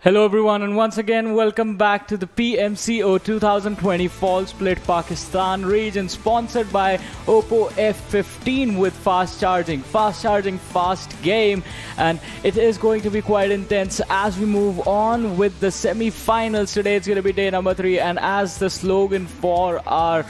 Hello everyone, and once again welcome back to the PMCO 2020 Fall Split Pakistan region, sponsored by Oppo F15 with fast charging, fast game, and it is going to be quite intense as we move on with the semi-finals. Today it's going to be day number 3, and as the slogan for our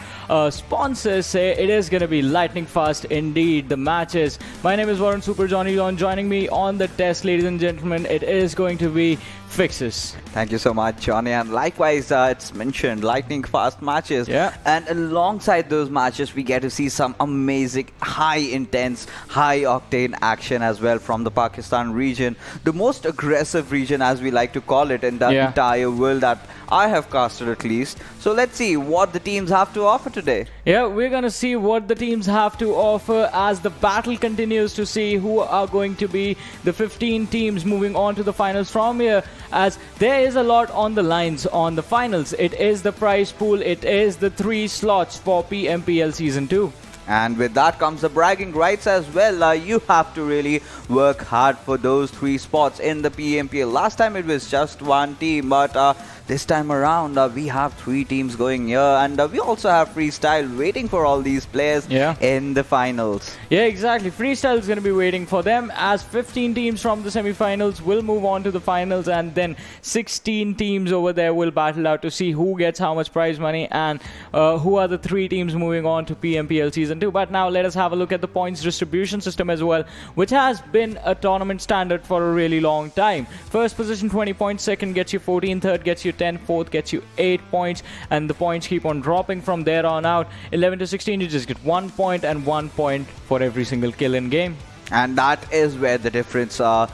sponsors say, it is going to be lightning fast indeed, the matches. My name is Warren Super Johnny Don. Joining me on the test, ladies and gentlemen, it is going to be Fixes. Thank you so much, Johnny. And likewise, it's mentioned lightning fast matches. Yeah. And alongside those matches, we get to see some amazing, high intense, high octane action as well from the Pakistan region, the most aggressive region, as we like to call it, in the entire world that I have casted at least. So let's see what the teams have to offer today. Yeah, we're going to see what the teams have to offer as the battle continues to see who are going to be the 15 teams moving on to the finals from here, as there is a lot on the lines on the finals. It is the prize pool, it is the 3 slots for PMPL Season 2. And with that comes the bragging rights as well. You have to really work hard for those 3 spots in the PMPL. Last time it was just 1 team, but this time around we have 3 teams going here, and we also have Freestyle waiting for all these players in the finals. Yeah, exactly. Freestyle is going to be waiting for them, as 15 teams from the semi-finals will move on to the finals, and then 16 teams over there will battle out to see who gets how much prize money and who are the 3 teams moving on to PMPL Season 2. But now let us have a look at the points distribution system as well, which has been a tournament standard for a really long time. First position 20 points, second gets you 14, third gets you 10, fourth gets you 8 points, and the points keep on dropping from there on out. 11 to 16 you just get 1 point, and 1 point for every single kill in game. And that is where the difference, that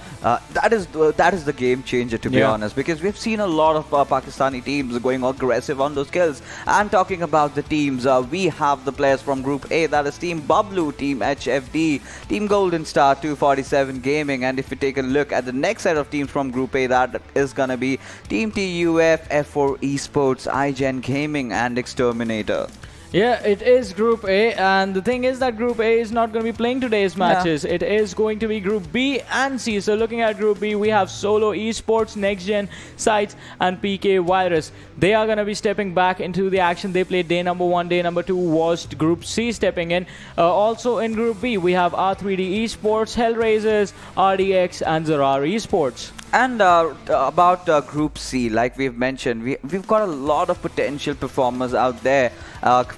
is the game changer, to be honest, because we've seen a lot of Pakistani teams going aggressive on those kills. And talking about the teams, we have the players from Group A, that is Team Bablu, Team HFD, Team Golden Star, 247 Gaming. And if we take a look at the next set of teams from Group A, that is going to be Team TUF, F4 Esports, iGen Gaming, and Exterminator. Yeah, it is Group A, and the thing is that Group A is not going to be playing today's matches. It is going to be Group B and C. So looking at Group B, we have Solo Esports, Next Gen Sites, and PK Virus. They are going to be stepping back into the action. They played day number 1, day number 2 was Group C stepping in. Also in Group B, we have R3D Esports, Hellraisers, RDX, and Zarar Esports. And about Group C, like we've mentioned, we've got a lot of potential performers out there.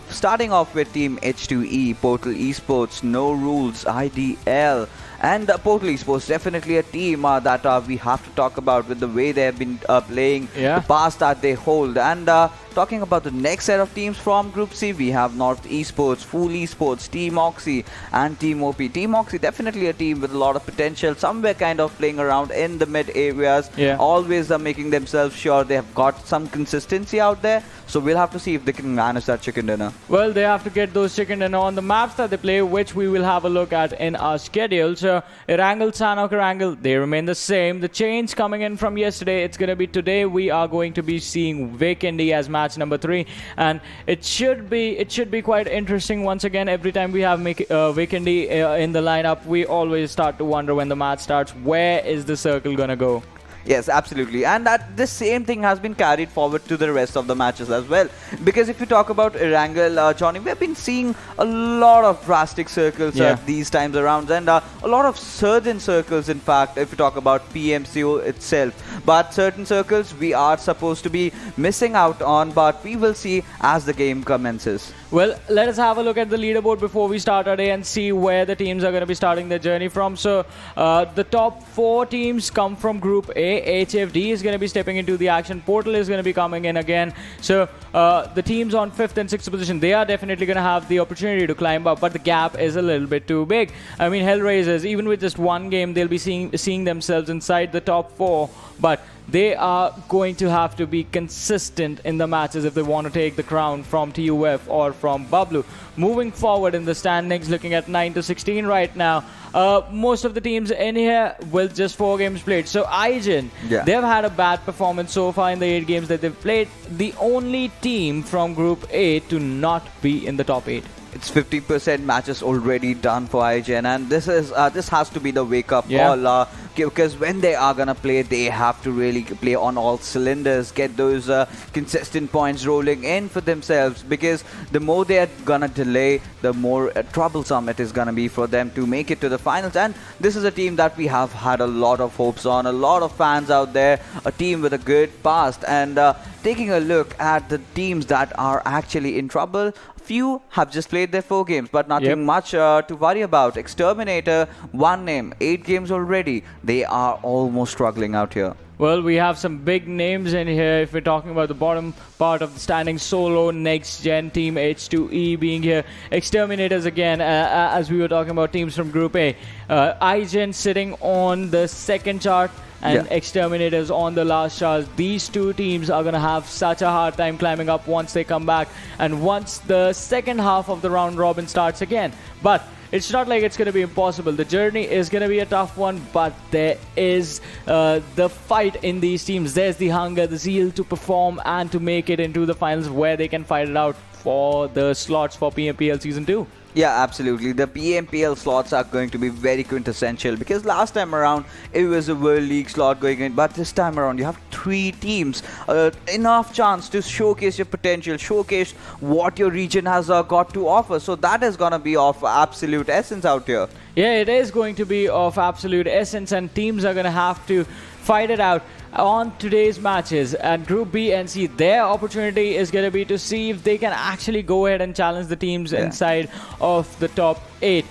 Starting off with Team H2E, Portal Esports, No Rules, IDL. And Portal Esports, definitely a team that we have to talk about with the way they have been playing, the pass that they hold. And talking about the next set of teams from Group C, we have North Esports, FoolEsports, TeamOP, and TeamOP. TeamOP, definitely a team with a lot of potential, somewhere kind of playing around in the mid areas, always making themselves sure they have got some consistency out there. So we'll have to see if they can manage that chicken dinner. Well, they have to get those chicken dinner on the maps that they play, which we will have a look at in our schedule. So Erangel, Sanhok, Erangel, they remain the same. The change coming in from yesterday, it's going to be today. We are going to be seeing Vikendi as match number 3, and it should be quite interesting. Once again, every time we have Vikendi in the lineup, we always start to wonder when the match starts, where is the circle going to go? Yes, absolutely. And that the same thing has been carried forward to the rest of the matches as well. Because if you talk about Erangel, Johnny, we have been seeing a lot of drastic circles these times around, and a lot of certain circles, in fact, if you talk about PMCO itself. But certain circles we are supposed to be missing out on, but we will see as the game commences. Well, let us have a look at the leaderboard before we start our day and see where the teams are going to be starting their journey from. So, the top 4 teams come from Group A. HFD is going to be stepping into the action. Portal is going to be coming in again. So, the teams on 5th and 6th position, they are definitely going to have the opportunity to climb up, but the gap is a little bit too big. I mean, Hellraisers, even with just 1 game, they'll be seeing themselves inside the top 4, but they are going to have to be consistent in the matches if they want to take the crown from TUF or from Bablu. Moving forward in the standings, looking at 9 to 16 right now, most of the teams in here with just 4 games played. So iGen, they've had a bad performance so far in the 8 games that they've played. The only team from Group A to not be in the top 8. It's 50% matches already done for IGN, and this has to be the wake-up Yeah. call. Because when they are gonna play, they have to really play on all cylinders, get those consistent points rolling in for themselves. Because the more they are gonna delay, the more troublesome it is gonna be for them to make it to the finals. And this is a team that we have had a lot of hopes on, a lot of fans out there, a team with a good past. And taking a look at the teams that are actually in trouble, few have just played their 4 games, but nothing much to worry about. Exterminator, 1 name, 8 games already. They are almost struggling out here. Well, we have some big names in here. If we're talking about the bottom part of the standing, Solo, Next Gen, Team H2E being here. Exterminators again, as we were talking about teams from Group A. IGN sitting on the second chart, and Exterminators on the last chart. These two teams are going to have such a hard time climbing up once they come back and once the second half of the round robin starts again. But it's not like it's going to be impossible. The journey is going to be a tough one, but there is the fight in these teams. There's the hunger, the zeal to perform and to make it into the finals where they can fight it out for the slots for PMPL Season 2. Yeah, absolutely. The PMPL slots are going to be very quintessential, because last time around it was a World League slot going in, but this time around you have 3 teams. Enough chance to showcase your potential, showcase what your region has got to offer. So that is going to be of absolute essence out here. Yeah, it is going to be of absolute essence, and teams are going to have to fight it out on today's matches. And Group B and C, their opportunity is going to be to see if they can actually go ahead and challenge the teams inside of the top 8.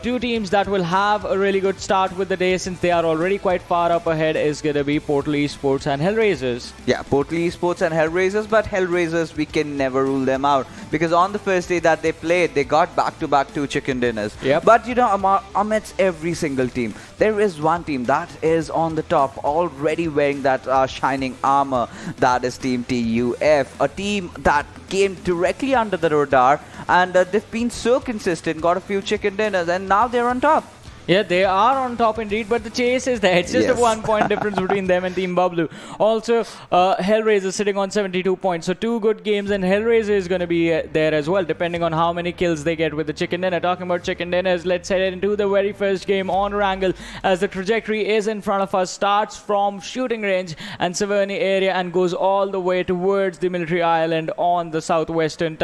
2 teams that will have a really good start with the day, since they are already quite far up ahead, is going to be Portal Esports and Hellraisers. Yeah, Portal Esports and Hellraisers, but Hellraisers, we can never rule them out, because on the first day that they played, they got back-to-back 2 chicken dinners. Yep. But you know, amidst every single team, there is one team that is on the top, already wearing that shining armor. That is Team TUF, a team that came directly under the radar, and they've been so consistent, got a few chicken dinners, and now they're on top. Yeah, they are on top indeed, but the chase is there. It's just a 1-point difference between them and Team Bablu. Also, Hellraiser sitting on 72 points. So 2 good games, and Hellraiser is going to be there as well, depending on how many kills they get with the chicken dinner. Talking about chicken dinners, let's head into the very first game on Erangel, as the trajectory is in front of us. Starts from shooting range and Severny area and goes all the way towards the military island on the southwestern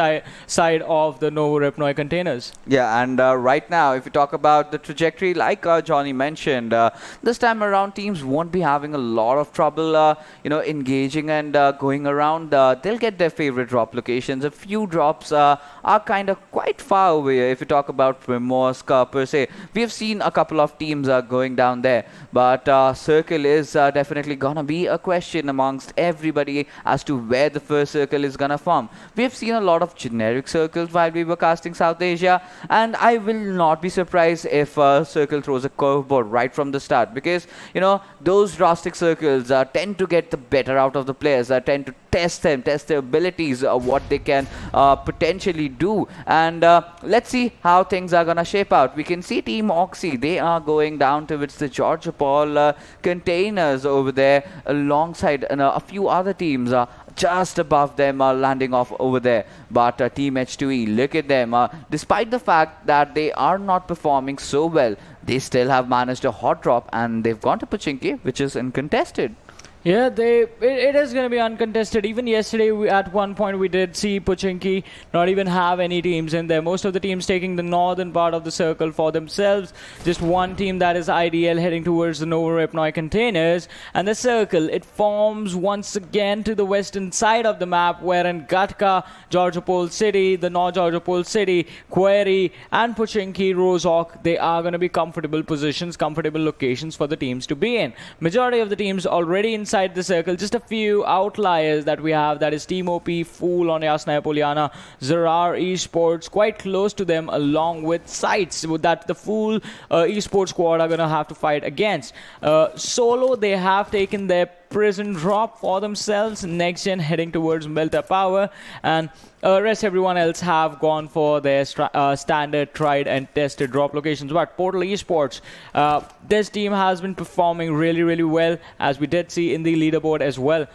side of the Novo Repnoi containers. Yeah, and right now, if you talk about the trajectory, like Johnny mentioned, this time around teams won't be having a lot of trouble, engaging and going around. They'll get their favorite drop locations. A few drops are kind of quite far away. If you talk about Primorsk per se, we have seen a couple of teams going down there, but circle is definitely gonna be a question amongst everybody as to where the first circle is gonna form. We have seen a lot of generic circles while we were casting South Asia, and I will not be surprised if circle throws a curveball right from the start, because those drastic circles tend to get the better out of the players, tend to test their abilities, what they can potentially do. And let's see how things are gonna shape out. We can see Team Oxy, they are going down towards the Georgia Paul containers over there, alongside a few other teams just above them are landing off over there. But Team H2E, look at them. Despite the fact that they are not performing so well, they still have managed a hot drop, and they've gone to Pochinki, which is uncontested. Yeah, it is going to be uncontested. Even yesterday, at one point, we did see Pochinki not even have any teams in there. Most of the teams taking the northern part of the circle for themselves. Just one team, that is IDL, heading towards the Novo Repnoi containers. And the circle, it forms once again to the western side of the map, wherein Gatka, Georgiopol City, the North Georgiopol City, Query, and Pochinki, Rozhok, they are going to be comfortable positions, comfortable locations for the teams to be in. Majority of the teams already inside the circle. Just a few outliers that we have, that is TeamOP, Fool on Yasnaya Poliana, Zarar Esports, quite close to them, along with sites that the Fool Esports squad are going to have to fight against. Solo, they have taken their prison drop for themselves. Next Gen heading towards Melta Power, and rest everyone else have gone for their standard, tried and tested drop locations. But Portal Esports, this team has been performing really, really well, as we did see in the leaderboard as well.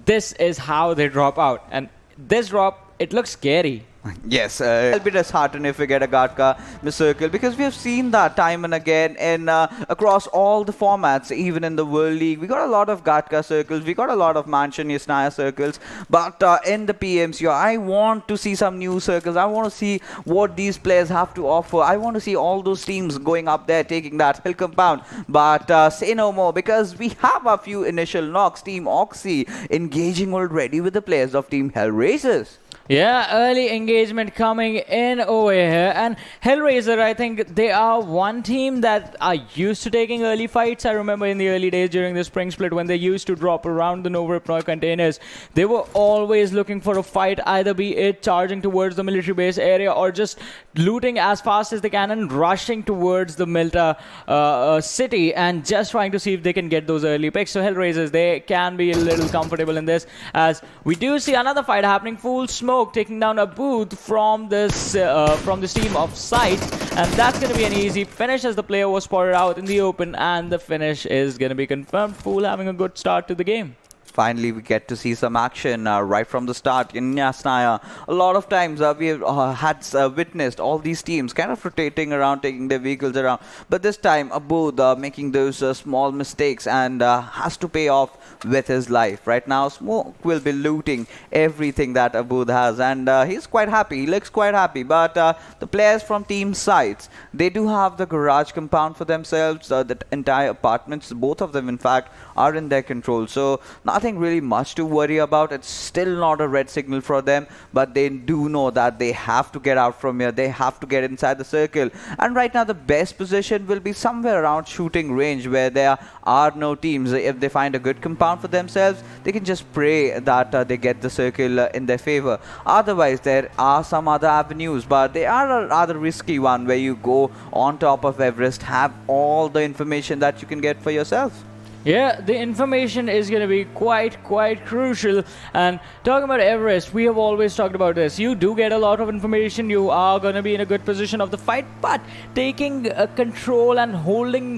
This is how they drop out, and this drop, it looks scary. Yes, it'll be disheartened if we get a Gatka circle, because we have seen that time and again in across all the formats, even in the World League. We got a lot of Gatka circles, we got a lot of Mansion Yasnaya circles, but in the PMCO, I want to see some new circles. I want to see what these players have to offer. I want to see all those teams going up there, taking that hill compound. But say no more, because we have a few initial knocks. Team Oxy engaging already with the players of Team Hellraisers. Yeah, early engagement coming in over here. And Hellraiser, I think they are one team that are used to taking early fights. I remember in the early days during the spring split when they used to drop around the Nova Repnoy containers, they were always looking for a fight, either be it charging towards the military base area or just looting as fast as they can and rushing towards the Milta city and just trying to see if they can get those early picks. So Hellraisers, they can be a little comfortable in this, as we do see another fight happening. Full Smoke taking down a booth from this team of Sight, and that's going to be an easy finish as the player was spotted out in the open, and the finish is going to be confirmed. Fool having a good start to the game. Finally, we get to see some action right from the start in Yasnaya. A lot of times we have had witnessed all these teams kind of rotating around, taking their vehicles around. But this time, Abud making those small mistakes and has to pay off with his life. Right now, Smoke will be looting everything that Abud has, and he's quite happy. He looks quite happy. But the players from Team Sights, they do have the garage compound for themselves. The entire apartments, both of them, in fact, are in their control. So nothing really much to worry about. It's still not a red signal for them, but they do know that they have to get out from here. They have to get inside the circle. And right now the best position will be somewhere around shooting range, where there are no teams. If they find a good compound for themselves, they can just pray that they get the circle in their favor. Otherwise, there are some other avenues, but they are a rather risky one, where you go on top of Everest, have all the information that you can get for yourself. Yeah, the information is going to be quite crucial. And talking about Everest, we have always talked about this. You do get a lot of information. You are going to be in a good position of the fight, but taking control and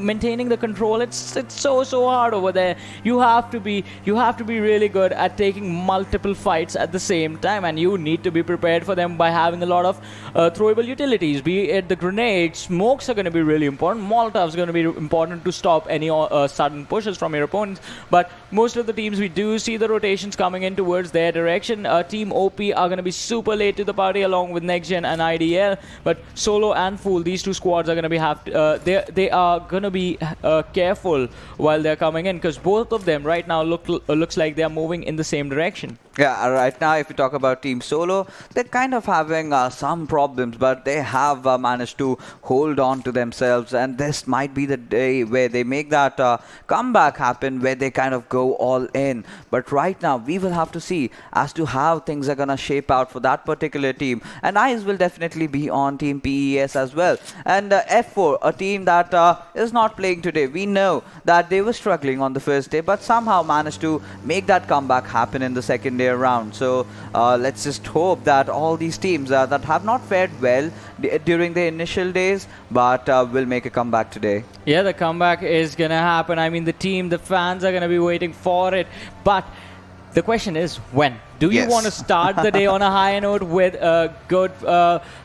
maintaining the control, it's so hard over there. You have to be really good at taking multiple fights at the same time, and you need to be prepared for them by having a lot of throwable utilities. Be it the grenades, smokes are going to be really important. Molotovs are going to be important to stop any sudden pushes from your opponents. But most of the teams, we do see the rotations coming in towards their direction. TeamOP are going to be super late to the party, along with NextGen and IDL. But Solo and Fool, these two squads are going to be they are going to be careful while they're coming in, because both of them right now looks like they are moving in the same direction. Yeah, right now if you talk about Team Solo, they're kind of having some problems, but they have managed to hold on to themselves, and this might be the day where they make that comeback happen, where they kind of go all in. But right now we will have to see as to how things are gonna shape out for that particular team, and eyes will definitely be on Team PES as well. And F4, a team that is not playing today, we know that they were struggling on the first day, but somehow managed to make that comeback happen in the second day around. So let's just hope that all these teams that have not fared well during the initial days, but will make a comeback today. Yeah, the comeback is gonna happen. I mean, the fans are gonna be waiting for it, but the question is when. Do you want to start the day on a high note with a good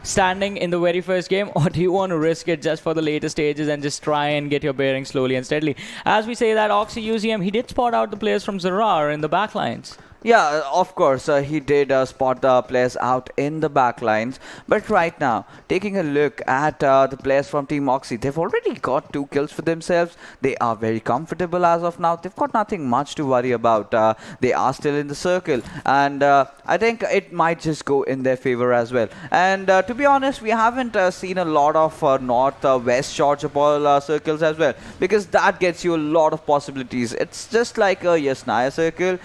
standing in the very first game, or do you want to risk it just for the later stages and just try and get your bearings slowly and steadily? As we say that, Oxy UZM, he did spot out the players from Zarar in the backlines. Yeah, of course, he did spot the players out in the back lines. But right now, taking a look at the players from Team Oxy, they've already got 2 kills for themselves. They are very comfortable as of now. They've got nothing much to worry about. They are still in the circle, and I think it might just go in their favor as well. And to be honest, we haven't seen a lot of north-west short ball circles as well, because that gets you a lot of possibilities. It's just like a Yasnaya circle,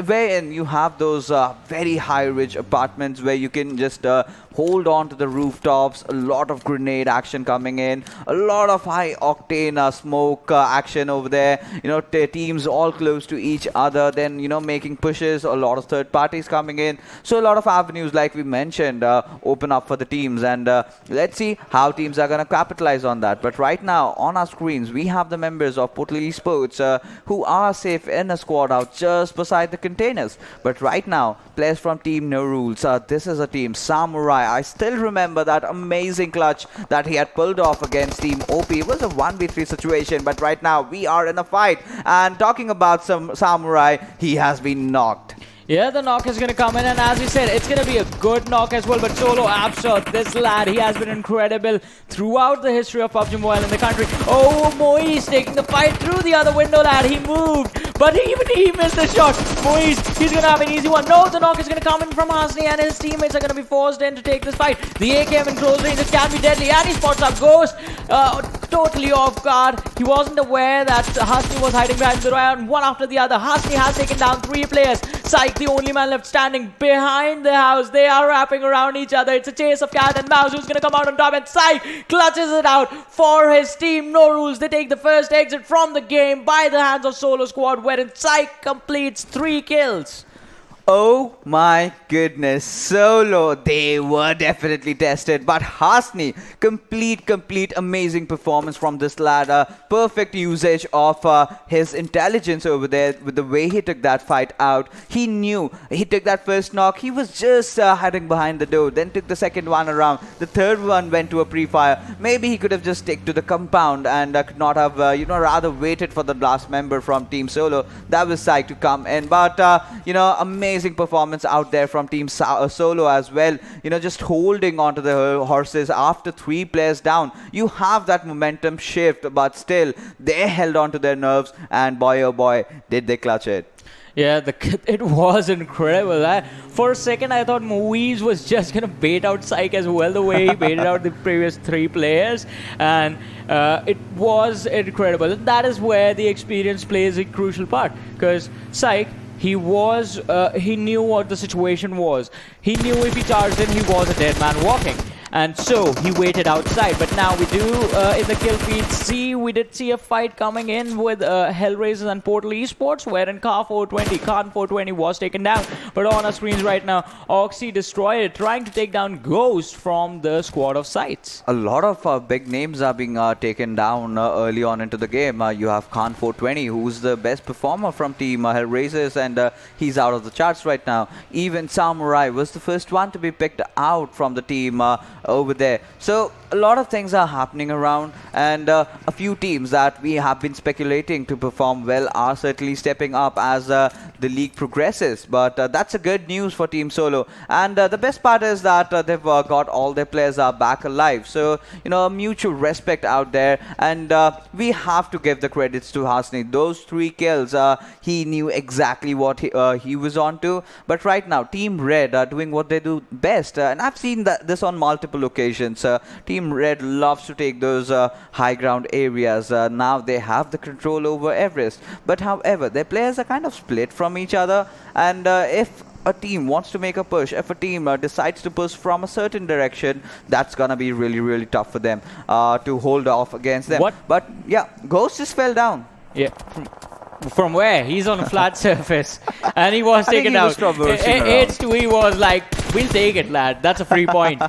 wherein you have those very high ridge apartments where you can just hold on to the rooftops, a lot of grenade action coming in, a lot of high octane smoke action over there, you know, teams all close to each other, then, you know, making pushes, a lot of third parties coming in. So a lot of avenues, like we mentioned, open up for the teams, and let's see how teams are going to capitalize on that. But right now on our screens we have the members of PWP Esports who are safe in a squad out just beside the contain us. But right now, players from Team No Rules, this is a team, Samurai. I still remember that amazing clutch that he had pulled off against Team OP. It was a 1v3 situation, but right now we are in a fight. And talking about some Samurai, he has been knocked. Yeah, the knock is going to come in, and as you said, it's going to be a good knock as well. But Solo, Absor, this lad, he has been incredible throughout the history of PUBG Mobile in the country. Oh, Moise taking the fight through the other window, lad. He moved, but even he missed the shot. Moise, he's going to have an easy one. No, the knock is going to come in from Hasni, and his teammates are going to be forced in to take this fight. The AKM in close range, it can be deadly, and he spots up Ghost. Totally off guard. He wasn't aware that Hasni was hiding behind the round. One after the other, Hasni has taken down 3 players. Psych, the only man left standing behind the house. They are wrapping around each other. It's a chase of cat and mouse. Who's going to come out on top? And Psych clutches it out for his team. No Rules. They take the first exit from the game by the hands of Solo Squad, wherein Psych completes 3 kills. Oh my goodness, Solo, they were definitely tested, but Hasni, complete amazing performance from this lad. Perfect usage of his intelligence over there with the way he took that fight out. He knew, he took that first knock, he was just hiding behind the door, then took the second one around, the third one went to a pre-fire. Maybe he could have just stick to the compound and could not have, rather waited for the last member from Team Solo. That was Psych to come in, but, amazing performance out there from Team Solo as well. Just holding onto the horses after 3 players down. You have that momentum shift, but still, they held on to their nerves, and boy oh boy, did they clutch it. Yeah, it was incredible. For a second, I thought Moise was just going to bait out Psych as well, the way he baited out the previous 3 players. And it was incredible. That is where the experience plays a crucial part. Because Psych, he knew what the situation was. He knew if he charged in, he was a dead man walking. And so he waited outside. But now we do, in the kill feed, we did see a fight coming in with Hellraisers and Portal Esports, wherein Khan 420 was taken down. But on our screens right now, Oxy destroyed, trying to take down Ghost from the squad of Sights. A lot of big names are being taken down early on into the game. You have Khan 420, who's the best performer from Team Hellraisers, and he's out of the charts right now. Even Samurai was the first one to be picked out from the team over there. So a lot of things are happening around, and a few teams that we have been speculating to perform well are certainly stepping up as the league progresses. But that's a good news for Team Solo, and the best part is that they've got all their players back alive. So mutual respect out there, and we have to give the credits to Hasni. Those 3 kills, he knew exactly what he was on to. But right now, Team Red are doing what they do best, and I've seen this on multiple occasions. Team Red loves to take those high ground areas. Now they have the control over Everest, but however, their players are kind of split from each other, and if a team wants to make a push, if a team decides to push from a certain direction, that's gonna be really tough for them to hold off against them. But yeah, Ghost just fell down. Yeah. From where? He's on a flat surface, and he was taken out. H2E was like, we'll take it, lad. That's a free point.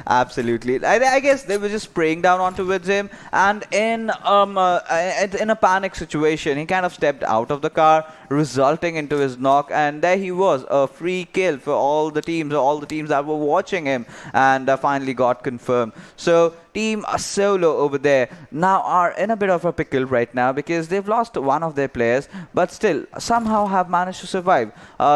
Absolutely. I guess they were just spraying down onto him, and in a panic situation, he kind of stepped out of the car, resulting into his knock, and there he was, a free kill for all the teams that were watching him, and finally got confirmed. So Team Solo over there now are in a bit of a pickle right now because they've lost one of their players, but still somehow have managed to survive.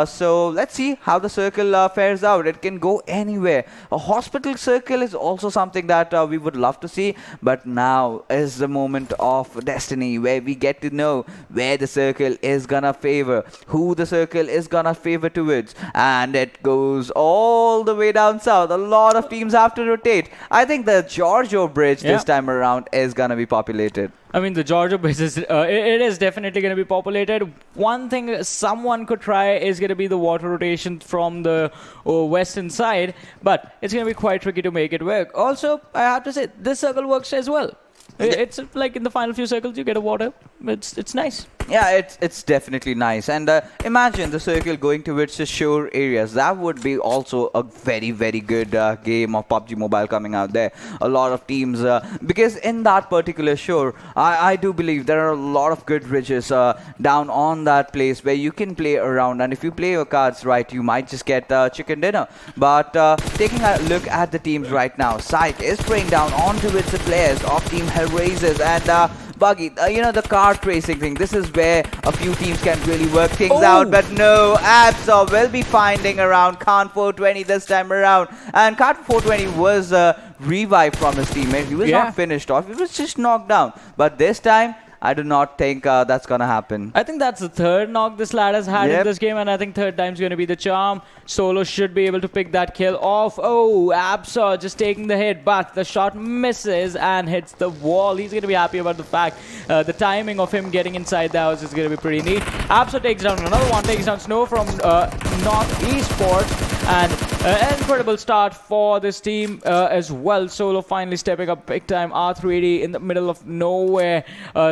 So let's see how the circle fares out. It can go anywhere. A hospital circle is also something that we would love to see, but now is the moment of destiny where we get to know where the circle is gonna favor, who the circle is gonna favor towards, and it goes all the way down south. A lot of teams have to rotate. I think the Giorgio Bridge this time around is gonna be populated. I mean, the Giorgio Bridge is it is definitely going to be populated. One thing someone could try is going to be the water rotation from the western side, but it's going to be quite tricky to make it work. Also, I have to say, this circle works as well. It's like in the final few circles, you get a water. It's nice. Yeah, it's definitely nice. And imagine the circle going towards the shore areas. That would be also a very good game of PUBG Mobile coming out there. A lot of teams, because in that particular shore, I do believe there are a lot of good ridges down on that place where you can play around. And if you play your cards right, you might just get chicken dinner. But taking a look at the teams right now, Sight is spraying down onto its players of Team Hellraisers and Buggy, you know, the kart racing thing. This is where a few teams can really work things out. But no, Absol will be finding around Khan 420 this time around. And Khan 420 was revived from his teammate. He was not finished off. He was just knocked down. But this time, I do not think that's going to happen. I think that's the third knock this lad has had in this game, and I think third time's going to be the charm. Solo should be able to pick that kill off. Oh, Absol just taking the hit, but the shot misses and hits the wall. He's going to be happy about the fact the timing of him getting inside the house is going to be pretty neat. Absol takes down another one, takes down Snow from North Esports. And an incredible start for this team as well. Solo finally stepping up big time. R380 in the middle of nowhere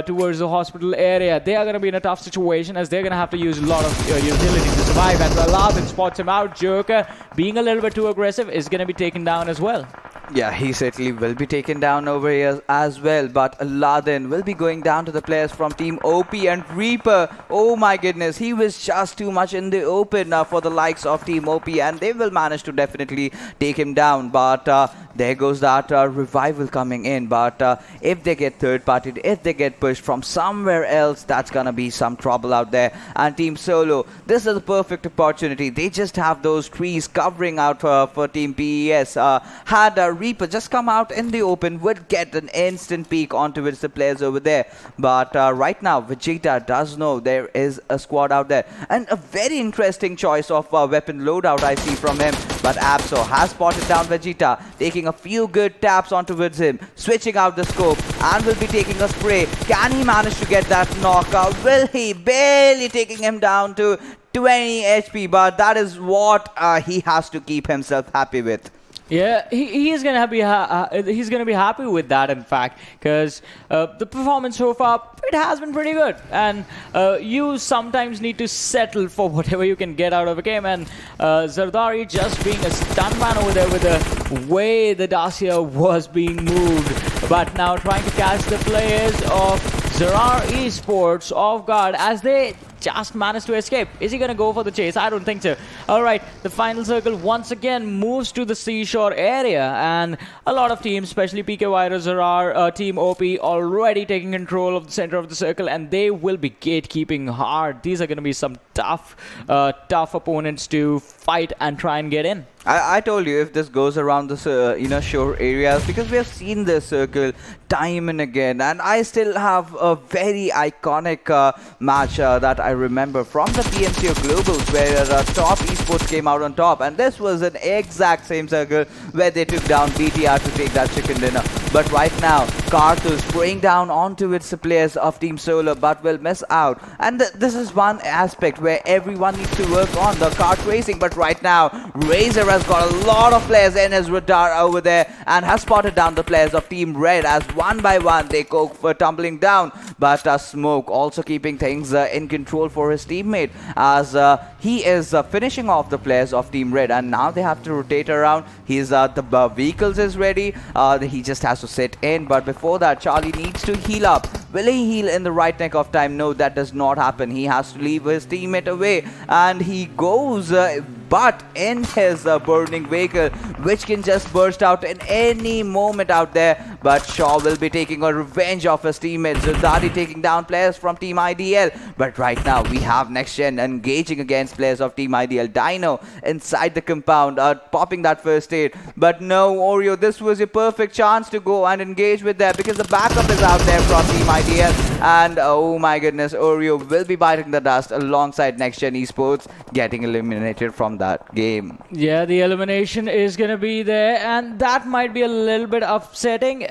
towards the hospital area. They are going to be in a tough situation as they're going to have to use a lot of utility to survive. And Aladdin spots him out. Joker, being a little bit too aggressive, is going to be taken down as well. Yeah, he certainly will be taken down over here as well. But Aladdin will be going down to the players from Team OP and Reaper. Oh my goodness, he was just too much in the open for the likes of Team OP, and they will manage to definitely take him down. But there goes that revival coming in. But if they get third-partied, if they get pushed from somewhere else, that's gonna be some trouble out there. And Team Solo, this is the perfect opportunity. They just have those trees covering out for Team PES. Had Reaper just come out in the open, would get an instant peek onto the players over there. But right now, Vegeta does know there is a squad out there. And a very interesting choice of weapon loadout I see from him. But Absol has spotted down Vegeta, taking a few good taps onto him, switching out the scope, and will be taking a spray. Can he manage to get that knockout? Will he? Barely taking him down to 20 HP, but that is what he has to keep himself happy with. Yeah, he is gonna be he's gonna be happy with that, in fact, because the performance so far, it has been pretty good, and you sometimes need to settle for whatever you can get out of a game. And Zardari just being a stuntman over there with the way the Dacia was being moved, but now trying to catch the players of Zarar Esports off guard as they just managed to escape. Is he going to go for the chase? I don't think so. Alright, the final circle once again moves to the seashore area, and a lot of teams, especially PKY, Zarar, Team OP, already taking control of the center of the circle, and they will be gatekeeping hard. These are going to be some tough opponents to fight and try and get in. I told you, if this goes around the shore areas, because we have seen this circle time and again, and I still have a very iconic match that I remember from the PMCO Globals where top esports came out on top, and this was an exact same circle where they took down BTR to take that chicken dinner. But right now, Karthus spraying down onto its players of Team Solar, but will miss out. And this is one aspect where everyone needs to work on the kart racing. But right now, Razor has got a lot of players in his radar over there and has spotted down the players of Team Red as one by one they go for tumbling down. But Smoke also keeping things in control for his teammate as he is finishing off the players of Team Red, and now they have to rotate around. He's the vehicles is ready. He just has to sit in, but before that, Charlie needs to heal up. Will he heal in the right neck of time? No, that does not happen. He has to leave his teammate away, and he goes but in his burning vehicle, which can just burst out in any moment out there. But Shaw will be taking a revenge of his teammates. Zardari taking down players from Team IDL. But right now, we have Next Gen engaging against players of Team IDL. Dino inside the compound, popping that first aid. But no, Oreo, this was a perfect chance to go and engage with them because the backup is out there from Team IDL. And oh my goodness, Oreo will be biting the dust alongside Next Gen Esports, getting eliminated from that game. Yeah, the elimination is going to be there, and that might be a little bit upsetting.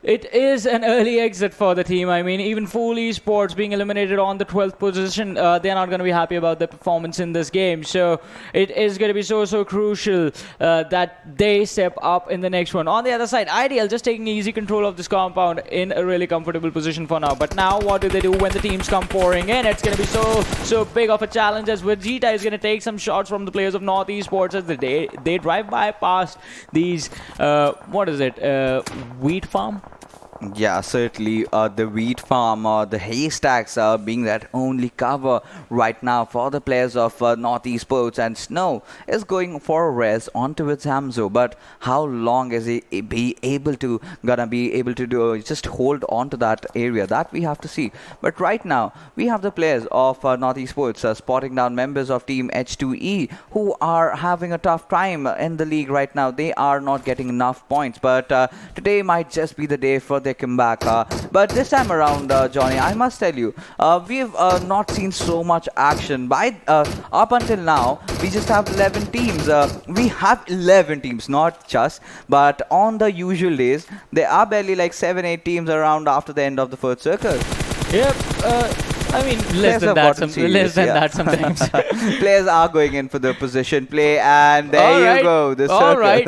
it is an early exit for the team. I mean, even FoolEsports being eliminated on the 12th position, they're not going to be happy about their performance in this game. So it is going to be so crucial that they step up in the next one. On the other side, Ideal just taking easy control of this compound in a really comfortable position for now. But now what do they do when the teams come pouring in? It's going to be so big of a challenge, as Vegeta is going to take some shots from the players of North Esports as they drive by past these, what is it, wheat farm? Yeah, certainly the wheat farm or the haystacks being that only cover right now for the players of North Esports, and Snow is going for a res onto its Hamzo. But how long is he gonna be able to do just hold on to that area? That we have to see. But right now we have the players of North Esports spotting down members of Team H2E who are having a tough time in the league right now. They are not getting enough points, but today might just be the day for their comeback. But this time around, Johnny, I must tell you, we've not seen so much action. Up until now, we just have 11 teams. We have 11 teams, not just, but on the usual days, there are barely like 7-8 teams around after the end of the first circle. Yep. I mean, less than that sometimes. Players are going in for the position play, and there you go, the circle. All right.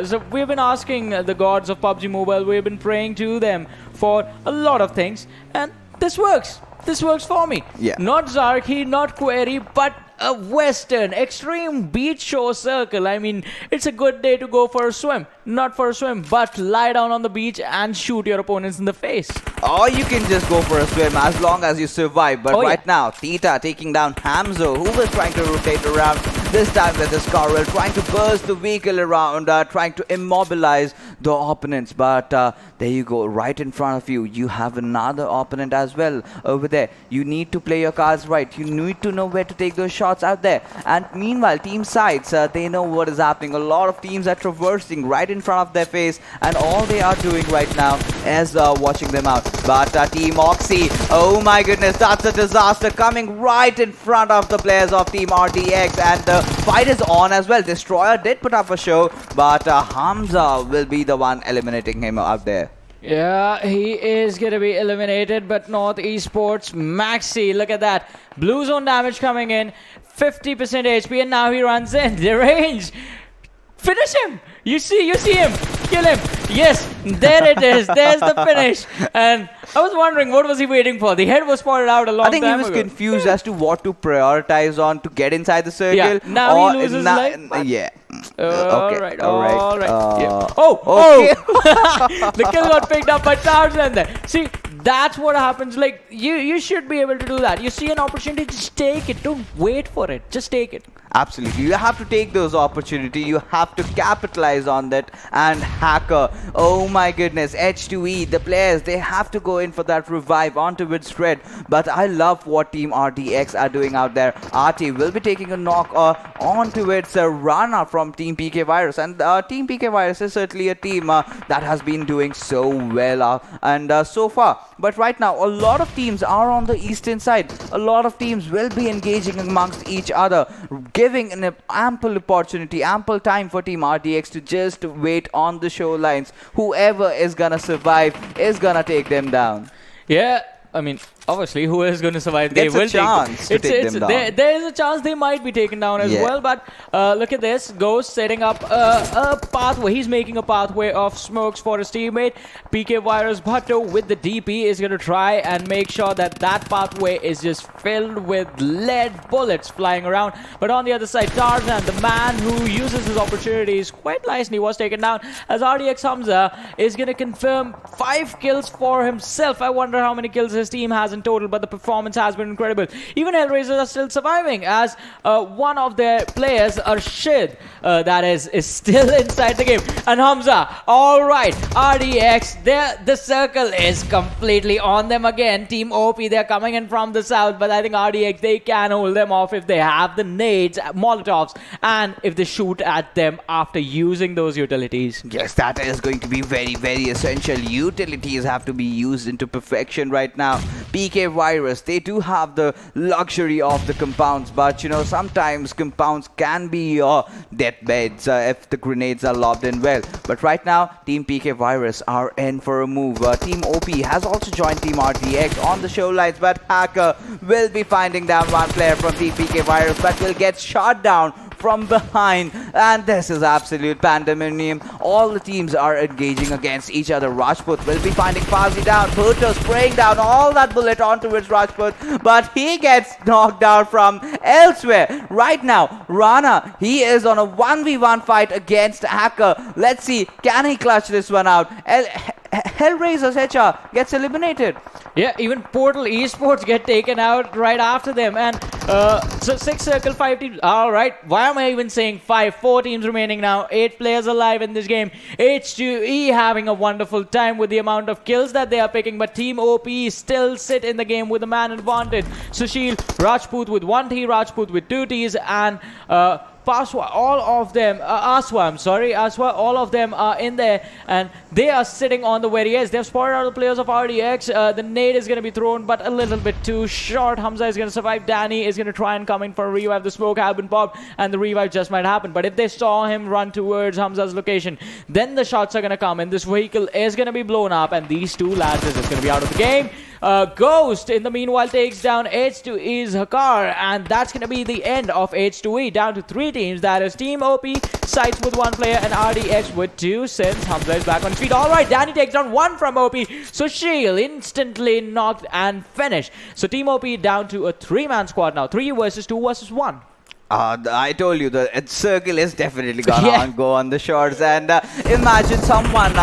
So we've been asking the gods of PUBG Mobile, we've been praying to them for a lot of things, and this works. This works for me. Yeah. Not Zarki, not Query, but a Western extreme beach shore circle. I mean, it's a good day to go for a swim. Not for a swim, but lie down on the beach and shoot your opponents in the face. Or you can just go for a swim as long as you survive. But right now, Theta taking down Hamzo, who was trying to rotate around. This time with the Scarrel, trying to burst the vehicle around, trying to immobilize the opponents. But there you go, right in front of you. You have another opponent as well over there. You need to play your cards right. You need to know where to take those shots out there. And meanwhile, team sides, they know what is happening. A lot of teams are traversing right in front of their face, and all they are doing right now is watching them out. But TeamOP, oh my goodness, that's a disaster coming right in front of the players of Team RDX, and the fight is on as well. Destroyer did put up a show, but Hamza will be the one eliminating him out there. Yeah, he is going to be eliminated, but North Esports, Maxi, look at that. Blue zone damage coming in, 50% HP, and now he runs in. The range. Finish him! You see him! Kill him! Yes, there it is. There's the finish. And I was wondering, what was he waiting for? The head was spotted out a long time ago. I think he was confused as to what to prioritize on to get inside the circle. Yeah, now he loses life. Yeah. All right. Yeah. Okay. The kill got picked up by Tarzan there. See, that's what happens. Like, you should be able to do that. You see an opportunity, just take it. Don't wait for it. Just take it. Absolutely. You have to take those opportunities. You have to capitalize on that. And Hacker, oh my goodness, H2E, the players, they have to go in for that revive onto its thread. But I love what Team RDX are doing out there. RT will be taking a knock onto its runner from Team PK Virus. And Team PK Virus is certainly a team that has been doing so well so far. But right now, a lot of teams are on the eastern side. A lot of teams will be engaging amongst each other, giving an ample opportunity, ample time for Team RDX to just wait on the shorelines. Whoever is gonna survive is gonna take them down. Yeah, I mean, obviously, who is going to survive? They will take them down. There is a chance they might be taken down as well. But look at this. Ghost setting up a pathway. He's making a pathway of smokes for his teammate. PK Virus Bhatto with the DP is going to try and make sure that that pathway is just filled with lead bullets flying around. But on the other side, Tarzan, the man who uses his opportunities quite nicely, was taken down as RDX Hamza is going to confirm 5 kills for himself. I wonder how many kills his team has in total, but the performance has been incredible. Even Hellraisers are still surviving, as one of their players, Arshid, that is still inside the game. And Hamza, all right, RDX, the circle is completely on them again. TeamOP, they're coming in from the south, but I think RDX, they can hold them off if they have the nades, Molotovs, and if they shoot at them after using those utilities. Yes, that is going to be very, very essential. Utilities have to be used into perfection right now. PK Virus, they do have the luxury of the compounds, but you know, sometimes compounds can be your deathbeds if the grenades are lobbed in well. But right now, Team PK Virus are in for a move. Team OP has also joined Team RDX on the show lines, but Hacker will be finding down one player from Team PK Virus, but will get shot down from behind, and this is absolute pandemonium. All the teams are engaging against each other. Rajput will be finding Fazi down. Bhutto spraying down all that bullet onto his Rajput, but he gets knocked out from elsewhere. Right now, Rana, he is on a 1v1 fight against Hacker. Let's see, can he clutch this one out? Hellraiser's HR gets eliminated. Yeah, even Portal Esports get taken out right after them. And so 6 circle, 5 teams. All right, why am I even saying 5? 4 teams remaining now. 8 players alive in this game. H2E having a wonderful time with the amount of kills that they are picking. But Team OP still sit in the game with a man advantage. Sushil, Rajput with 1 T, Rajput with 2 Ts, and Paswa, all of them, Aswa, all of them are in there, and they are sitting on the very edge. They've spotted out the players of RDX. The nade is going to be thrown, but a little bit too short. Hamza is going to survive. Danny is going to try and come in for a revive. The smoke has been popped, and the revive just might happen. But if they saw him run towards Hamza's location, then the shots are going to come, and this vehicle is going to be blown up, and these 2 lads are just going to be out of the game. Ghost, in the meanwhile, takes down H2E's Hakar, and that's going to be the end of H2E. Down to 3 teams. That is Team OP, Sights with 1 player, and RDX with 2, since Hamza is back on speed. Alright, Danny takes down 1 from OP. So Shield instantly knocked and finished. So Team OP down to a 3-man squad now. 3 versus 2 versus 1. I told you the circle is definitely gonna go on the shores, and imagine someone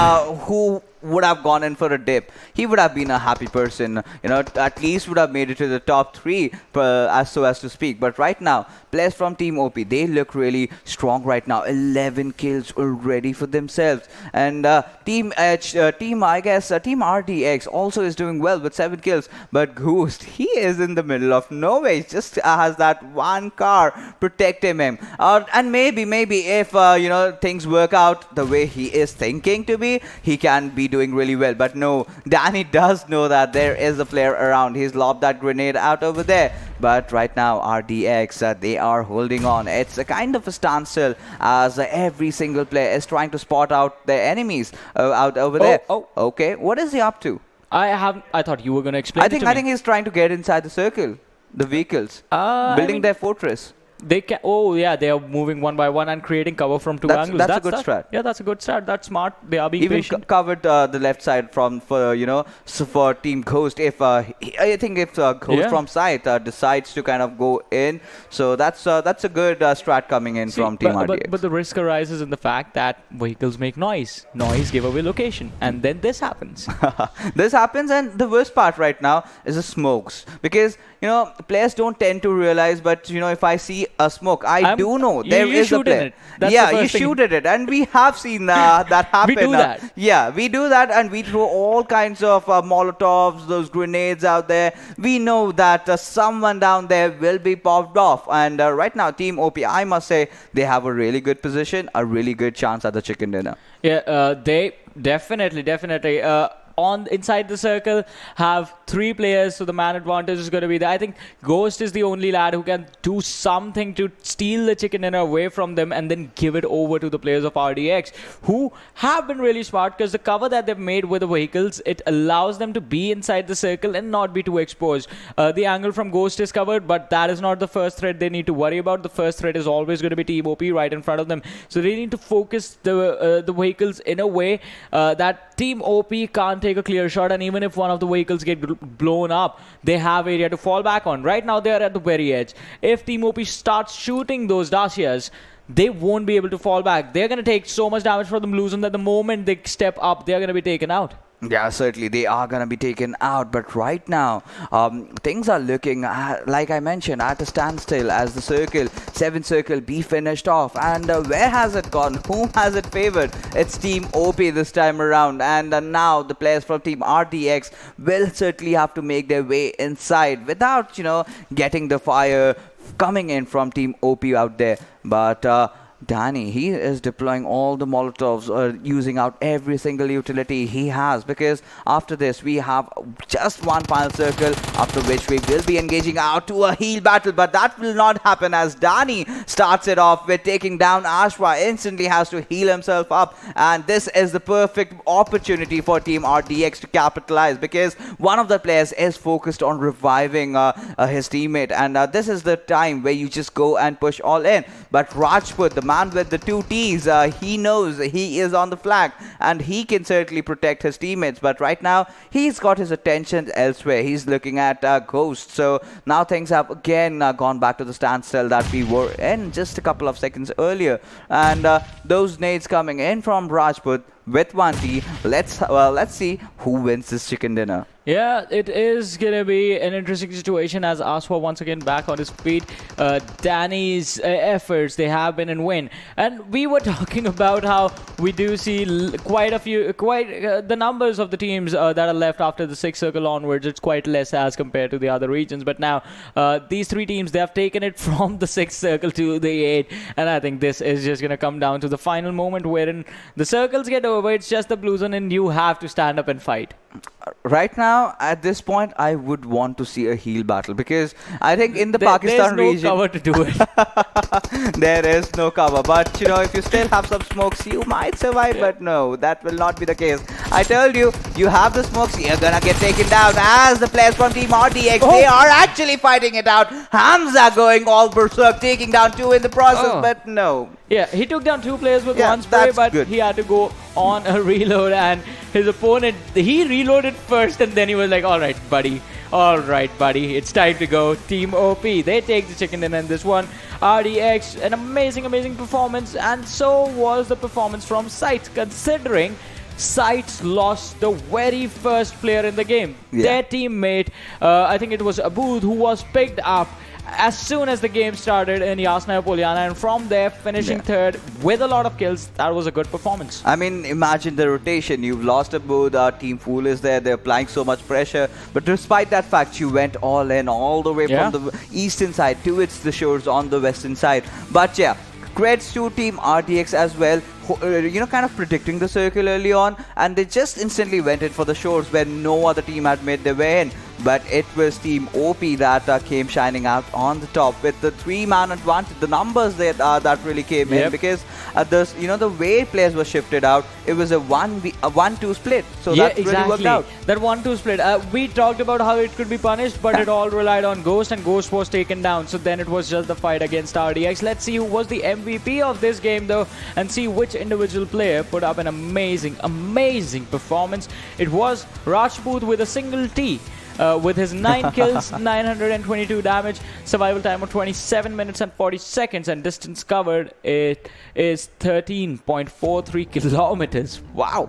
who would have gone in for a dip. He would have been a happy person, you know, at least would have made it to the top 3, as to speak. But right now, players from Team OP, they look really strong right now. 11 kills already for themselves, and Team RDX also is doing well with 7 kills. But Ghost, he is in the middle of nowhere. He just has that 1 car protecting him, and maybe if you know, things work out the way he is thinking to be, he can be doing really well. But no, Danny does know that there is a player around. He's lobbed that grenade out over there. But right now, RDX, they are holding on. It's a kind of a standstill as every single player is trying to spot out their enemies out over there. Okay, what is he up to? I thought you were going to explain. I think he's trying to get inside the circle, the vehicles, building their fortress. They can. Oh yeah, they are moving 1 by 1 and creating cover from 2 angles. That's a good strat. Yeah, that's a good strat. That's smart. They are being even patient. Covered the left side for you know, so for Team Ghost. If I think if Ghost from side decides to kind of go in, so that's a good strat coming in from Team RDX. But the risk arises in the fact that vehicles make noise. Noise give away location, and then this happens. This happens, and the worst part right now is the smokes, because you know, players don't tend to realize, but you know, if I see a smoke, I do know there is a player. Yeah, you shoot at it, and we have seen that happen. We do that. Yeah, we do that, and we throw all kinds of molotovs, those grenades out there. We know that someone down there will be popped off, and right now, Team OP, I must say, they have a really good position, a really good chance at the chicken dinner. Yeah, they definitely. Inside the circle have 3 players, so the man advantage is going to be there. I think Ghost is the only lad who can do something to steal the chicken dinner away from them and then give it over to the players of RDX, who have been really smart, because the cover that they've made with the vehicles, it allows them to be inside the circle and not be too exposed. The angle from Ghost is covered, but that is not the first threat they need to worry about. The first threat is always going to be Team OP right in front of them, so they need to focus the vehicles in a way that Team OP can't take a clear shot, and even if one of the vehicles get blown up, they have area to fall back on. Right now, they are at the very edge. If Team OP starts shooting those Dacias, they won't be able to fall back. They're going to take so much damage from them losing that the moment they step up, they're going to be taken out. Yeah, certainly they are going to be taken out. But right now, things are looking, like I mentioned, at a standstill as the circle, 7 circle, be finished off. And where has it gone? Whom has it favored? It's Team OP this time around. And now the players from Team RDX will certainly have to make their way inside without, you know, getting the fire coming in from Team OP out there. But Danny, he is deploying all the Molotovs, using out every single utility he has, because after this we have just one final circle, after which we will be engaging out to a heal battle, but that will not happen as Danny starts it off with taking down Ashwa, instantly has to heal himself up, and this is the perfect opportunity for Team RDX to capitalize, because one of the players is focused on reviving his teammate, and this is the time where you just go and push all in. But Rajput, the man with the 2 T's, he knows he is on the flag and he can certainly protect his teammates, but right now he's got his attention elsewhere. He's looking at Ghost, so now things have again gone back to the standstill that we were in just a couple of seconds earlier, and those nades coming in from Rajput with 1T. Let's see who wins this chicken dinner. Yeah, it is going to be an interesting situation as Aswa once again back on his feet. Danny's efforts, they have been in win. And we were talking about how we do see the numbers of the teams that are left after the 6th circle onwards. It's quite less as compared to the other regions. But now, these 3 teams, they have taken it from the 6th circle to the 8th. And I think this is just going to come down to the final moment wherein the circles get over. It's just the blue zone and you have to stand up and fight. Right now, at this point, I would want to see a heal battle, because I think in the Pakistan region, there's no cover to do it. there is no cover. But you know, if you still have some smokes, you might survive. But no, that will not be the case. I told you, you have the smokes, you're gonna get taken down. As the players from Team RDX, they are actually fighting it out. Hamza going all berserk, taking down 2 in the process, but no. Yeah, he took down 2 players with 1 spray, but he had to go on a reload, and his opponent, he reloaded first, and then he was like, all right, buddy, it's time to go. TeamOP, they take the chicken dinner in this one. RDX, an amazing performance, and so was the performance from Sights, considering Sights lost the very first player in the game. Their teammate, I think it was Abood, who was picked up as soon as the game started in Yasna Poliana, and from there finishing 3rd with a lot of kills. That was a good performance. I mean, imagine the rotation. You've lost a boot, Team Fool is there, they're applying so much pressure, but despite that fact, you went all in, all the way from the eastern side towards the shores on the western side. But yeah, creds to Team RDX as well, you know, kind of predicting the circle early on, and they just instantly went in for the shores where no other team had made their way in. But it was Team OP that came shining out on the top with the 3-man advantage. The numbers that really came in, because the way players were shifted out, it was a 1-2 split. So that really worked out. That 1-2 split. We talked about how it could be punished, but it all relied on Ghost, and Ghost was taken down. So then it was just the fight against RDX. Let's see who was the MVP of this game though, and see which individual player put up an amazing performance. It was Rajput with a single T. With his 9 kills, 922 damage, survival time of 27 minutes and 40 seconds, and distance covered, it is 13.43 kilometers. Wow.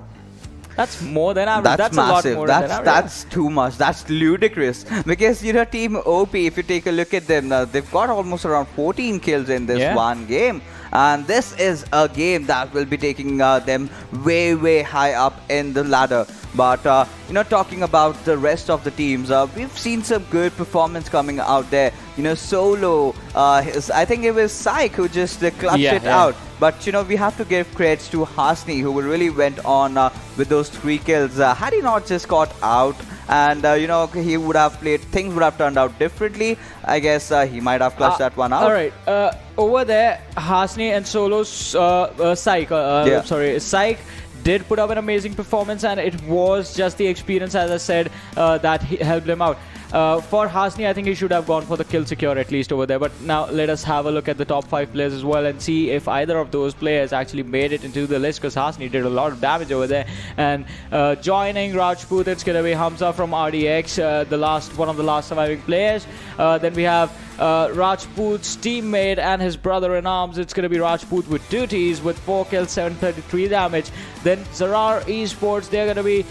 That's more than average. That's massive. A lot more than average. That's too much. That's ludicrous. Because, you know, Team OP, if you take a look at them, they've got almost around 14 kills in this one game. And this is a game that will be taking them way high up in the ladder. But, you know, talking about the rest of the teams, we've seen some good performance coming out there. You know, Solo, I think it was Psych who just clutched it out. But, you know, we have to give credits to Hasni, who really went on with those 3 kills. Had he not just got out, and, you know, he would have played, things would have turned out differently. I guess he might have clutched that one out. All right. Over there, Hasni and Solo's Psych did put up an amazing performance, and it was just the experience, as I said, that helped him out. For Hasni, I think he should have gone for the kill secure at least over there. But now let us have a look at the top 5 players as well and see if either of those players actually made it into the list, because Hasni did a lot of damage over there. And joining Rajput, it's going to be Hamza from RDX, one of the last surviving players. Then we have Rajput's teammate and his brother-in-arms. It's going to be Rajput with 2 Ts with 4 kills, 733 damage. Then Zarar Esports, they're going to be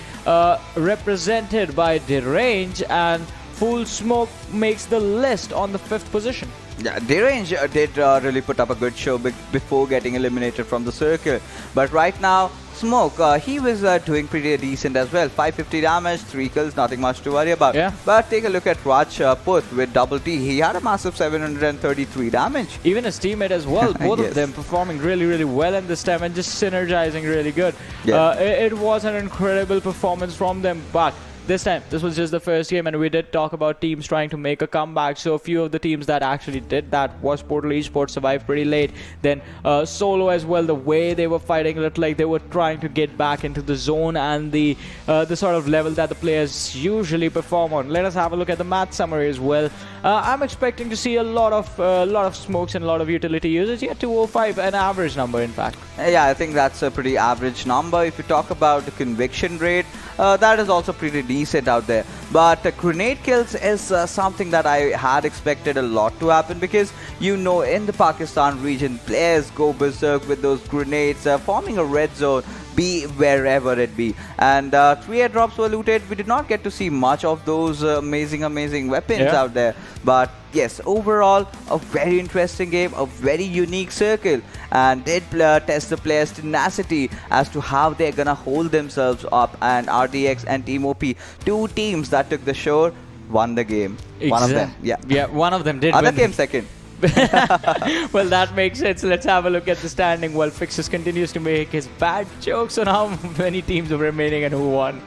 represented by Derangel, and Full Smoke makes the list on the 5th position. Yeah, Derangel did really put up a good show before getting eliminated from the circle. But right now, Smoke, he was doing pretty decent as well. 550 damage, 3 kills, nothing much to worry about. Yeah. But take a look at Raj Put with double T. He had a massive 733 damage. Even his teammate as well, both Yes. of them performing really well in this time and just synergizing really good. Yeah. It was an incredible performance from them, but this time, this was just the first game, and we did talk about teams trying to make a comeback. So a few of the teams that actually did that was Portal Esports, survived pretty late. Then Solo as well, the way they were fighting looked like they were trying to get back into the zone and the sort of level that the players usually perform on. Let us have a look at the match summary as well. I'm expecting to see a lot of smokes and a lot of utility usage. Yeah, 205, an average number in fact. Yeah, I think that's a pretty average number. If you talk about the conviction rate, that is also pretty decent out there. But grenade kills is something that I had expected a lot to happen, because you know, in the Pakistan region, players go berserk with those grenades, forming a red zone, be wherever it be. And 3 airdrops were looted. We did not get to see much of those amazing weapons out there. But yes, overall, a very interesting game, a very unique circle, and did test the players' tenacity as to how they're gonna hold themselves up. And RDX and TeamOP, 2 teams that took the shore, won the game. One of them, Yeah, one of them did Other win. came second. Well, that makes sense. Let's have a look at the standing while Fixes continues to make his bad jokes on how many teams are remaining and who won.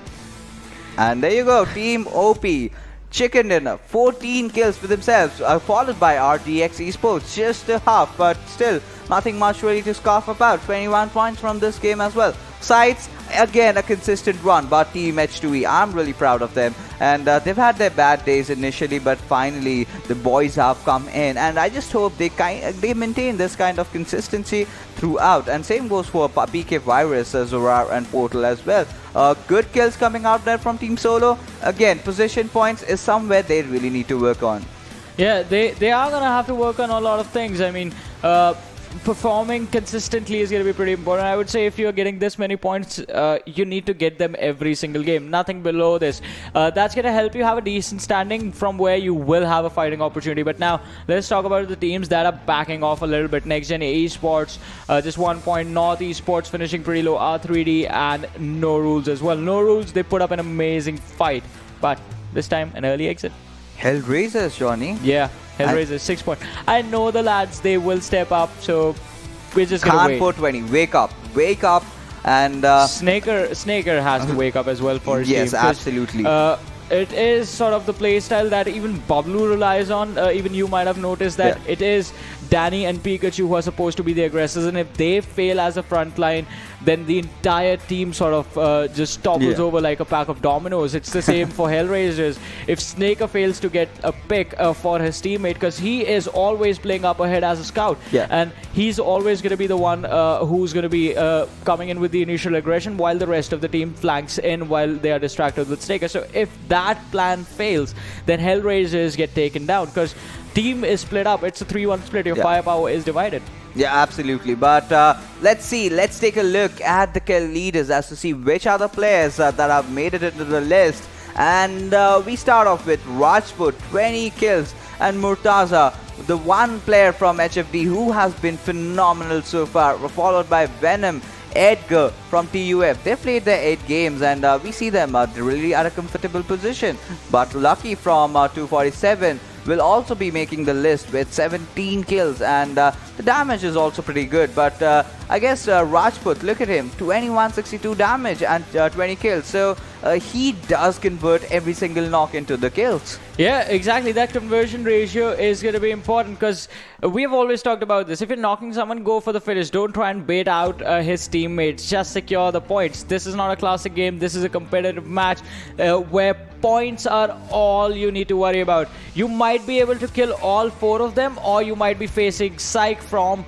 And there you go, TeamOP. Chicken dinner, 14 kills for themselves, followed by RDX Esports, just a half, but still nothing much really to scoff about. 21 points from this game as well. Sides, again a consistent run, but Team H2E, I'm really proud of them. And they've had their bad days initially, but finally the boys have come in, and I just hope they maintain this kind of consistency throughout. And same goes for PK Virus, Zorar and Portal as well. Good kills coming out there from Team Solo. Again, position points is somewhere they really need to work on. Yeah, they are gonna have to work on a lot of things. I mean, performing consistently is going to be pretty important. I would say if you're getting this many points, you need to get them every single game. Nothing below this. That's going to help you have a decent standing from where you will have a fighting opportunity. But now, let's talk about the teams that are backing off a little bit. Next Gen Esports, just 1 point. North Esports finishing pretty low. R3D and No Rules as well. No Rules, they put up an amazing fight. But this time, an early exit. Hellraisers, Johnny. Yeah. Hellraiser, 6 point. I know the lads, they will step up, so we're just gonna wait. Can't 20. Wake up, and Snaker has to wake up as well for his yes, team. absolutely. It is sort of the playstyle that even Bablu relies on. Even you might have noticed that it is Danny and Pikachu who are supposed to be the aggressors, and if they fail as a front line, then the entire team sort of just topples over like a pack of dominoes. It's the same for Hellraisers. If Snaker fails to get a pick for his teammate, because he is always playing up ahead as a scout, and he's always going to be the one who's going to be coming in with the initial aggression, while the rest of the team flanks in while they are distracted with Snaker. So if that plan fails, then Hellraisers get taken down, because team is split up. It's a 3-1 split. Your firepower is divided. Yeah, absolutely. But let's see. Let's take a look at the kill leaders as to see which are the players that have made it into the list. And we start off with Rajput, 20 kills, and Murtaza, the one player from HFD who has been phenomenal so far, followed by Venom, Edgar from TUF. They played their 8 games, and we see them really at a comfortable position. But Lucky from 247 will also be making the list with 17 kills, and the damage is also pretty good. But I guess Rajput, look at him, 2162 damage and 20 kills. So he does convert every single knock into the kills. Yeah, exactly. That conversion ratio is going to be important, because we have always talked about this. If you're knocking someone, go for the finish. Don't try and bait out his teammates. Just secure the points. This is not a classic game. This is a competitive match where points are all you need to worry about. You might be able to kill all 4 of them, or you might be facing Psych from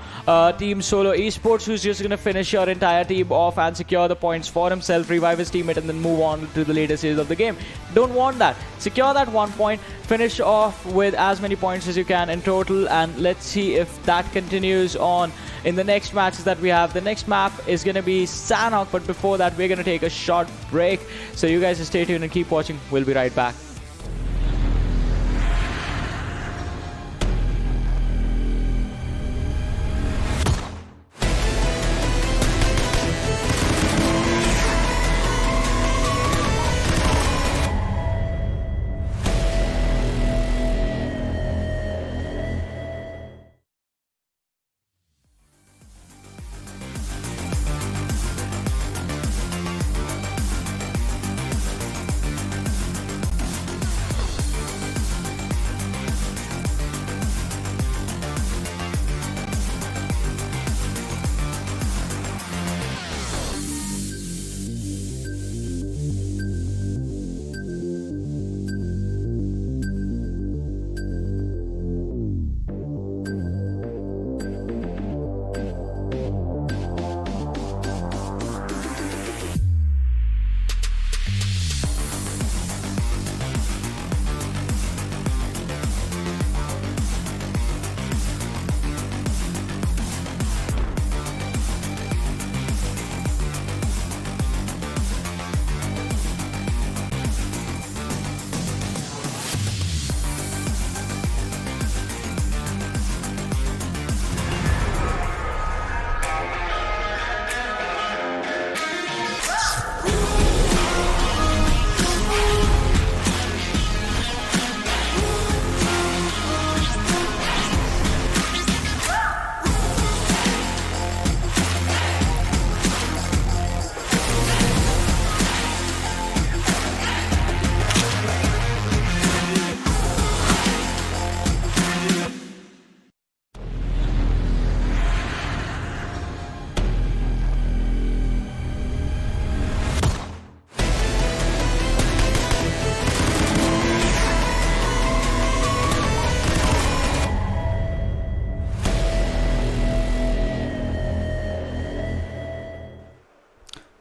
Team Solo Esports, who's just going to finish your entire team off and secure the points for himself, revive his teammate, and then move on to the later stage of the game. Don't want that. Secure that 1 point, finish off with as many points as you can in total, and let's see if that continues on in the next matches that we have. The next map is going to be Sanhok, but before that, we're going to take a short break. So you guys stay tuned and keep watching. We'll be right back.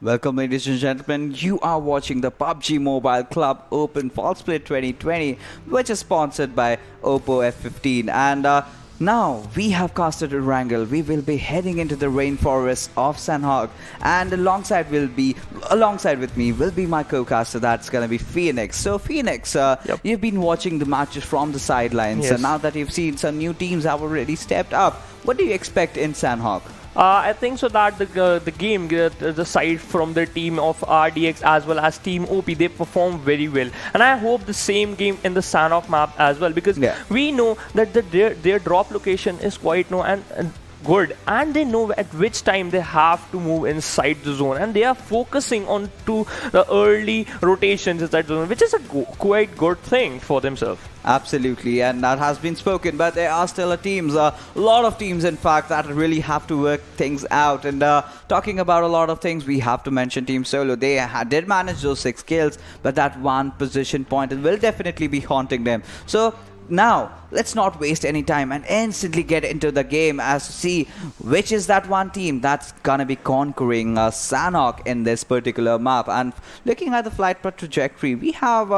Welcome, ladies and gentlemen. You are watching the PUBG Mobile Club Open Fall Split 2020, which is sponsored by Oppo F15. And now we have casted Erangel. We will be heading into the rainforest of Sanhok, and alongside with me will be my co-caster. That's gonna be Phoenix. So Phoenix, you've been watching the matches from the sidelines, Yes. and now that you've seen some new teams have already stepped up, what do you expect in Sanhok? I think so that the game, the side from the team of RDX as well as TeamOP, they perform very well, and I hope the same game in the Sanhok map as well, because we know that their drop location is quite and good, and they know at which time they have to move inside the zone, and they are focusing on to the early rotations inside the zone, which is a quite good thing for themselves. Absolutely, and that has been spoken, but there are still a lot of teams in fact, that really have to work things out. And talking about a lot of things, we have to mention Team Solo. They did manage those 6 kills, but that one position point will definitely be haunting them. So now, let's not waste any time and instantly get into the game as to see which is that one team that's gonna be conquering Sanhok in this particular map. And looking at the flight path trajectory, we have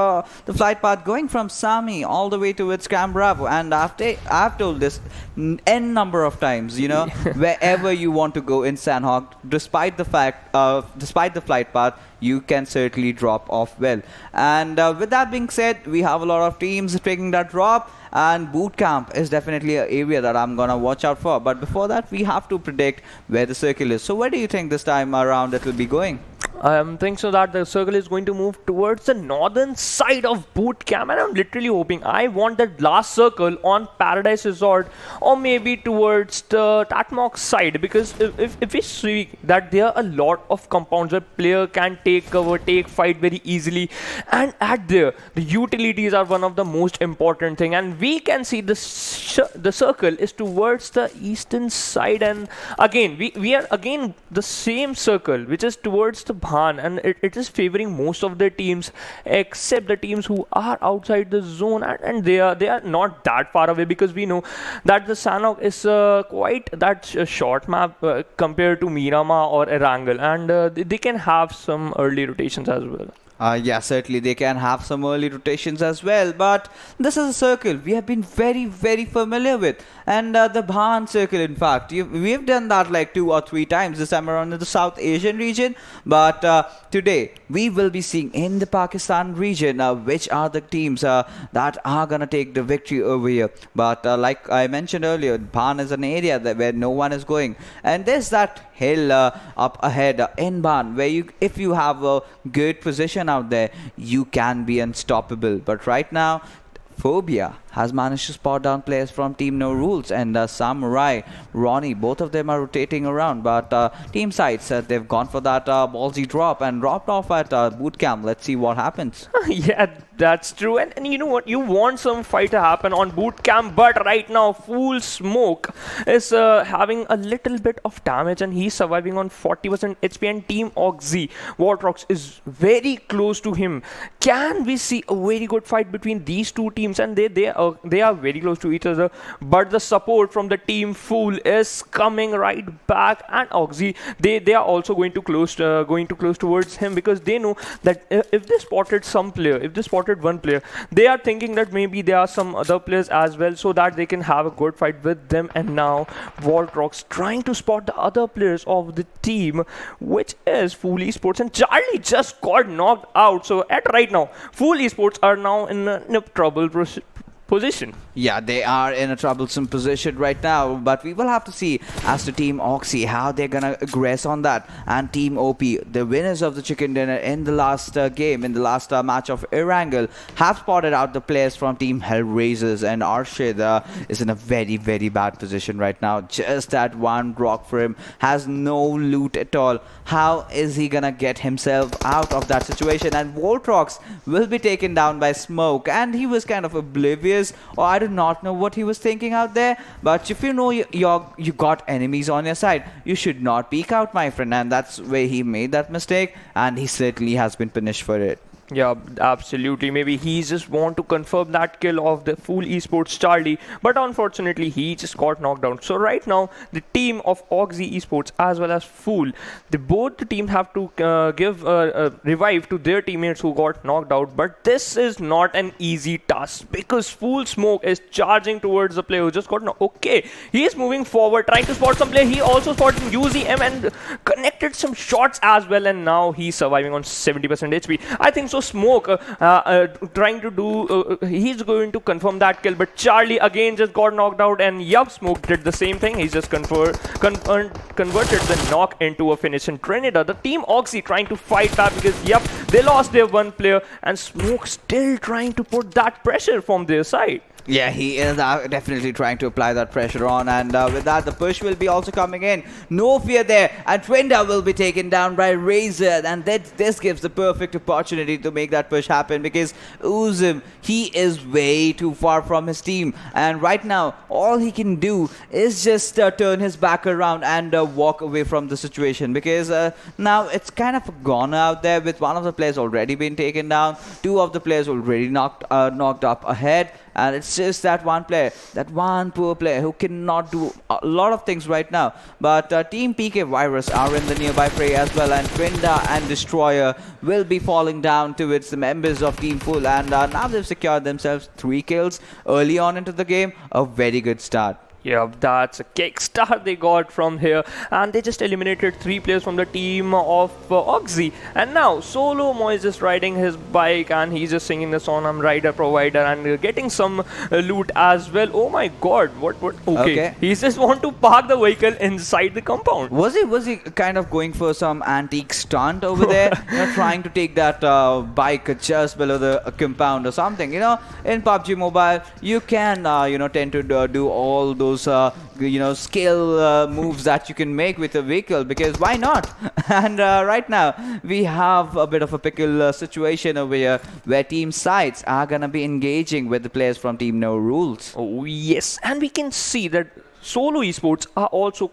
the flight path going from Sami all the way towards Cam Bravo. And I've told this n number of times, you know, wherever you want to go in Sanhok, despite the flight path, you can certainly drop off well. And with that being said, we have a lot of teams taking that drop, and boot camp is definitely an area that I'm gonna watch out for. But before that, we have to predict where the circle is. So where do you think this time around it will be going? I think so that the circle is going to move towards the northern side of boot camp, and I'm literally hoping I want that last circle on Paradise Resort, or maybe towards the Tatmok side, because if we see that there are a lot of compounds where player can take cover, take fight very easily, and at there the utilities are one of the most important thing, and we can see the circle is towards the eastern side, and again we are again the same circle which is towards the and it is favoring most of the teams except the teams who are outside the zone, and they are not that far away, because we know that the Sanhok is quite that short map compared to Miramar or Erangel, and they can have some early rotations as well. Yeah, certainly they can have some early rotations as well, but this is a circle we have been very, very familiar with. And the Bhan circle, in fact, we've done that like 2 or 3 times this time around in the South Asian region. But today, we will be seeing in the Pakistan region which are the teams that are going to take the victory over here. But like I mentioned earlier, Bhan is an area where no one is going. And there's that hill up ahead in Bhan, where if you have a good position out there, you can be unstoppable. But right now, Phobia has managed to spot down players from Team No Rules, and Samurai, Ronnie, both of them are rotating around. But team sides, they've gone for that ballsy drop and dropped off at boot camp. Let's see what happens. Yeah, that's true. And you know what? You want some fight to happen on boot camp, but right now, Fool Smoke is having a little bit of damage, and he's surviving on 40% HP, and Team Oxy, Wartrox, is very close to him. Can we see a very good fight between these two teams? And they are very close to each other, but the support from the Team Fool is coming right back, and Oxy, they are also going to close towards him, because they know that if they spotted one player, they are thinking that maybe there are some other players as well, so that they can have a good fight with them. And now Voltrox trying to spot the other players of the team, which is FoolEsports, and Charlie just got knocked out. So at right now, FoolEsports are now in a trouble position. Yeah, they are in a troublesome position right now, but we will have to see as to Team Oxy how they're gonna aggress on that. And Team OP, the winners of the chicken dinner in the last game, in the last match of Erangel, have spotted out the players from Team Hellraisers, and Archangels is in a very, very bad position right now. Just that one rock for him, has no loot at all. How is he gonna get himself out of that situation? And Voltrox will be taken down by Smoke, and he was kind of oblivious, or I do not know what he was thinking out there. But if you know you got enemies on your side, you should not peek out, my friend. And that's where he made that mistake, and he certainly has been punished for it. Yeah, absolutely. Maybe he just want to confirm that kill of the FoolEsports Charlie, but unfortunately he just got knocked down. So right now the team of PUBG Esports as well as Fool, both the teams have to give a revive to their teammates who got knocked out. But this is not an easy task because Fool Smoke is charging towards the player who just got knocked. Okay, he is moving forward, trying to spot some player. He also spotted UZM and connected some shots as well, and now he's surviving on 70% HP. I think so. Smoke trying to do he's going to confirm that kill, but Charlie again just got knocked out, and yup, Smoke did the same thing. He's just converted the knock into a finish. In Trinidad, the team Oxy trying to fight back because yup, they lost their one player, and Smoke still trying to put that pressure from their side. Yeah, he is definitely trying to apply that pressure on, and with that, the push will be also coming in. No fear there, and Twinda will be taken down by Razor, and this gives the perfect opportunity to make that push happen because Uzim, he is way too far from his team, and right now, all he can do is just turn his back around and walk away from the situation because now it's kind of gone out there with one of the players already been taken down, two of the players already knocked up ahead. And it's just that one player, that one poor player who cannot do a lot of things right now. But Team PK Virus are in the nearby fray as well, and Twinda and Destroyer will be falling down towards the members of Team Full. And now they've secured themselves 3 kills early on into the game. A very good start. Yeah, that's a kickstart they got from here, and they just eliminated 3 players from the team of Oxy. And now Solo Mo is just riding his bike, and he's just singing the song "I'm Rider Provider" and getting some loot as well. Oh my God, what? Okay, he just want to park the vehicle inside the compound. Was he kind of going for some antique stunt over there? Trying to take that bike just below the compound or something. In PUBG Mobile, you can tend to do all those skill moves that you can make with a vehicle, because why not? And right now we have a bit of a pickle situation over here where team sides are gonna be engaging with the players from Team No Rules. Oh yes, and we can see that Solo Esports are also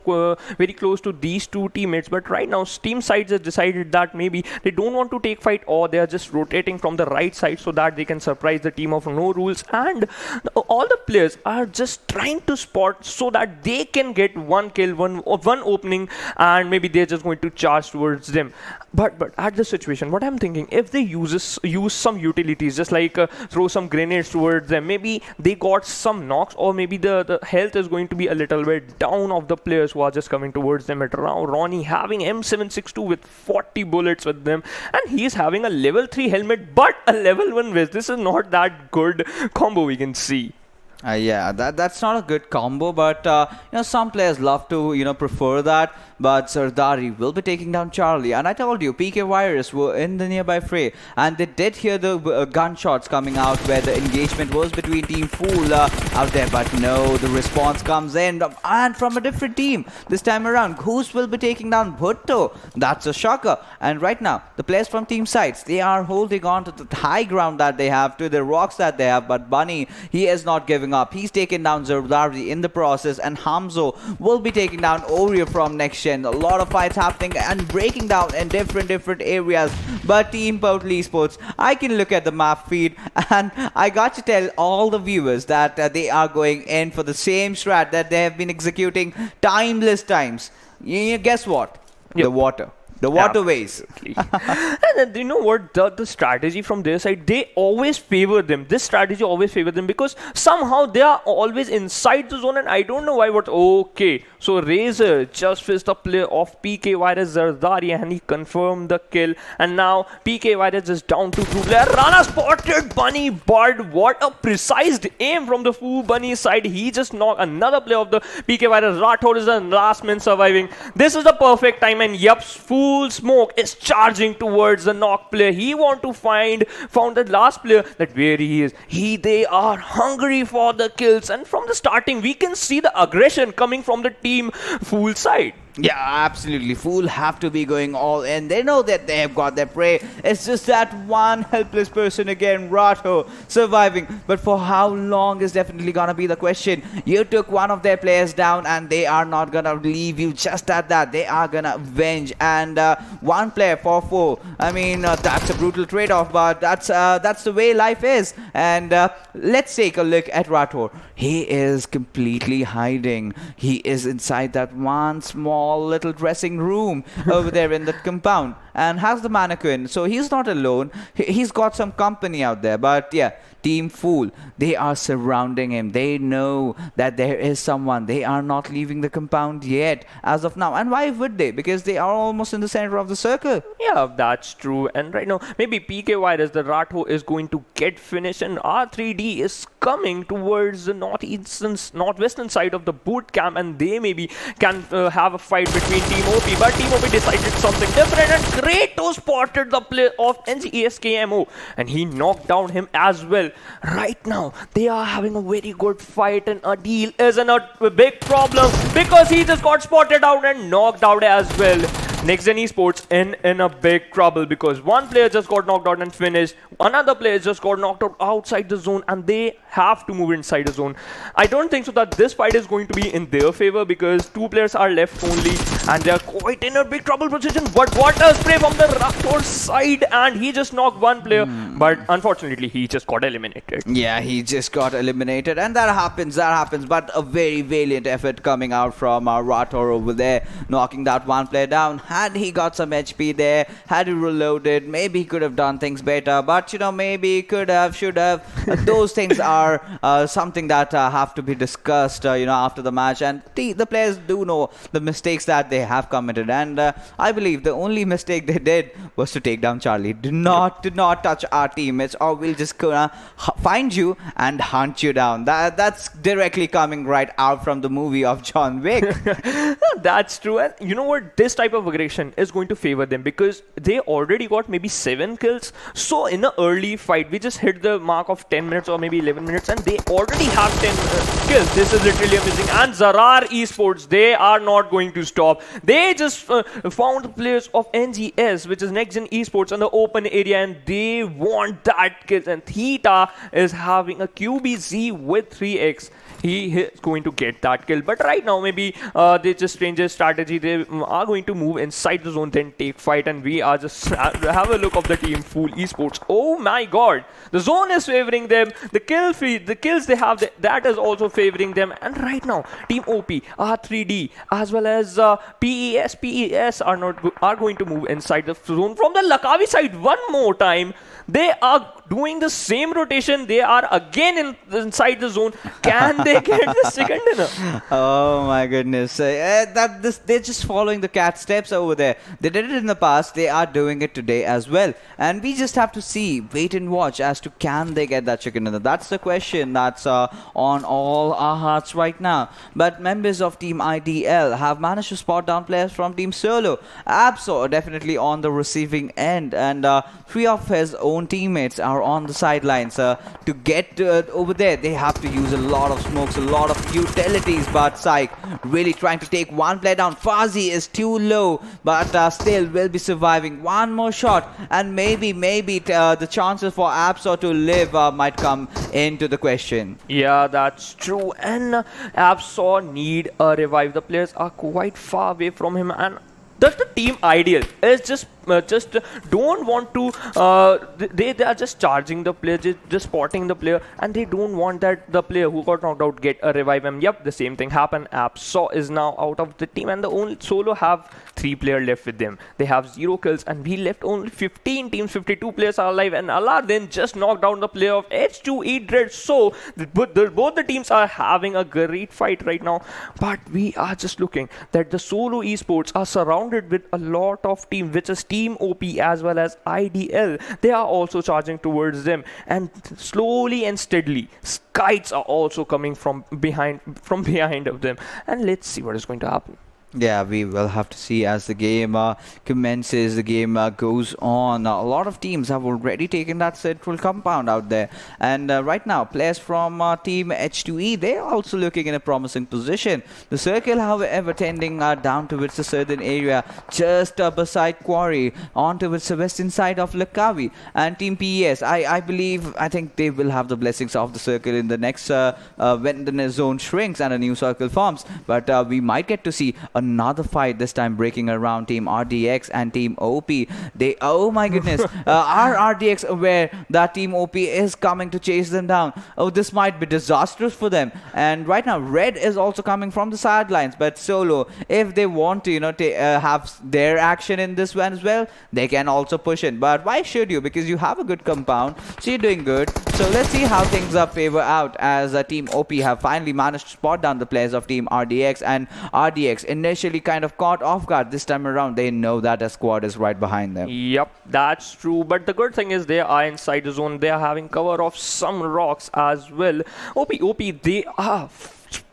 very close to these two teammates, but right now team sides has decided that maybe they don't want to take fight, or they are just rotating from the right side so that they can surprise the team of No Rules, and all the players are just trying to spot so that they can get one kill, one opening, and maybe they're just going to charge towards them. But at the situation, what I'm thinking, if they use some utilities, just like throw some grenades towards them, maybe they got some knocks, or maybe the health is going to be a little bit down of the players who are just coming towards them. At Ronnie having M762 with 40 bullets with them, and he's having a level 3 helmet but a level 1 vest. This is not that good combo we can see. Yeah, that's not a good combo, but some players love to prefer that. But Sardari will be taking down Charlie, and I told you PK Virus were in the nearby fray, and they did hear the gunshots coming out where the engagement was between Team Fool out there. But no, the response comes in, and from a different team this time around. Goose will be taking down Bhutto. That's a shocker. And right now the players from Team Sides, they are holding on to the high ground that they have, to the rocks that they have. But Bunny, he is not giving up. He's taken down Zardari in the process, and Hamzo will be taking down Oreo from next gen. A lot of fights happening and breaking down in different areas. But Team PWP Esports, I can look at the map feed, and I got to tell all the viewers that they are going in for the same strat that they have been executing timeless times. Guess what? Yep. The water. The waterways. And you know what? The strategy from their side, they always favor them. This strategy always favor them because somehow they are always inside the zone, and I don't know why. But okay, so Razor just faced a play of PK Virus Zardari, and he confirmed the kill. And now PK Virus is down to 2 players. Rana spotted Bunny, but what a precise aim from the Foo Bunny side. He just knocked another play of the PK Virus. Rathod is the last man surviving. This is the perfect time, and yup, Foo Smoke is charging towards the knock player. He want to found the last player, that where he is. They are hungry for the kills, and from the starting we can see the aggression coming from the team Fool side. Yeah, absolutely. Fool have to be going all in. They know that they have got their prey. It's just that one helpless person again, Rato, surviving. But for how long is definitely gonna be the question. You took one of their players down and they are not gonna leave you just at that. They are gonna avenge. And one player for 4. I mean, that's a brutal trade-off, but that's the way life is. And let's take a look at Rato. He is completely hiding. He is inside that one small little dressing room over there in the compound and has the mannequin, so he's not alone. He's got some company out there. But yeah, Team Fool, they are surrounding him. They know that there is someone. They are not leaving the compound yet as of now. And why would they? Because they are almost in the center of the circle. Yeah, that's true. And right now, maybe PK Virus, the Ratho, is going to get finished, and R3D is coming towards the northwestern side of the boot camp, and they maybe can have a fight between TeamOP. But TeamOP decided something different, and Kratos spotted the play of NGESKMO, and he knocked down him as well. Right now, they are having a very good fight, and Adil is in a big problem because he just got spotted out and knocked out as well. NextGen Esports in a big trouble because one player just got knocked out and finished. Another player just got knocked out outside the zone, and they have to move inside the zone. I don't think so that this fight is going to be in their favor because 2 players are left only, and they are quite in a big trouble position. But what a spray from the Raptor side, and he just knocked one player, but unfortunately he just got eliminated. Yeah, he just got eliminated, and that happens. But a very valiant effort coming out from Rator over there, knocking that one player down. Had he got some HP there, had he reloaded, maybe he could have done things better. But you know, maybe could have, should have. Those things are something that have to be discussed, after the match. And the players do know the mistakes that they have committed. And I believe the only mistake they did was to take down Charlie. Do not touch our teammates, or we'll just gonna find you and hunt you down. That's directly coming right out from the movie of John Wick. That's true. And you know what? This type of aggression is going to favor them because they already got maybe 7 kills. So in an early fight, we just hit the mark of 10 minutes or maybe 11 minutes, and they already have 10 kills. This is literally amazing. And Zarar Esports, they are not going to stop. They just found the players of NGS, which is Next Gen Esports, in the open area, and they want that kill. And Theta is having a QBZ with 3x. He is going to get that kill. But right now, maybe they just change their strategy. They are going to move inside the zone, then take fight. And we are just have a look of the team FoolEsports. Oh my god, the zone is favoring them. The kills they have, that is also favoring them. And right now, TeamOP, R3D, as well as PES are going to move inside the zone from the Lakavi side one more time. They are doing the same rotation. They are again inside the zone. Can they get the second dinner? Oh my goodness. They're just following the cat steps over there. They did it in the past. They are doing it today as well. And we just have to see, wait and watch as to can they get that chicken dinner. That's the question that's on all our hearts right now. But members of Team IDL have managed to spot down players from Team Solo. Absol definitely on the receiving end. And 3 of his own teammates are on the sidelines. To get over there, they have to use a lot of smokes, a lot of utilities. But Syke really trying to take one player down. Fazi is too low, but still will be surviving. One more shot, and maybe the chances for Absol to live might come into the question. Yeah, that's true. And Absol need a revive. The players are quite far away from him, and the team ideal is just don't want to they are just charging the player, just spotting the player, and they don't want that the player who got knocked out get a revive him. Yep, the same thing happened. Absol is now out of the team, and the only Solo have 3 players left with them. They have 0 kills, and we left only 15 teams. 52 players are alive, and Allah then just knocked down the player of H2E Dread. So both the teams are having a great fight right now, but we are just looking that the Solo Esports are surrounded with a lot of teams, which is TeamOP as well as IDL. They are also charging towards them, and slowly and steadily kites are also coming from behind of them. And let's see what is going to happen. Yeah, we will have to see as the game commences, the game goes on. A lot of teams have already taken that central compound out there. And right now, players from Team H2E, they're also looking in a promising position. The circle, however, tending down towards the southern area, just beside Quarry, on towards the western side of Lakavi. And Team PES, I think they will have the blessings of the circle in the next, when the zone shrinks and a new circle forms. But we might get to see another fight, this time breaking around Team RDX and Team OP. Oh my goodness, are RDX aware that Team OP is coming to chase them down? Oh, this might be disastrous for them. And right now, Red is also coming from the sidelines, but Solo, if they want to, have their action in this one as well, they can also push in. But why should you? Because you have a good compound, so you're doing good. So let's see how things favor out as Team OP have finally managed to spot down the players of Team RDX, and RDX initially kind of caught off guard. This time around, they know that a squad is right behind them. Yep, that's true. But the good thing is they are inside the zone. They are having cover of some rocks as well. OP, they are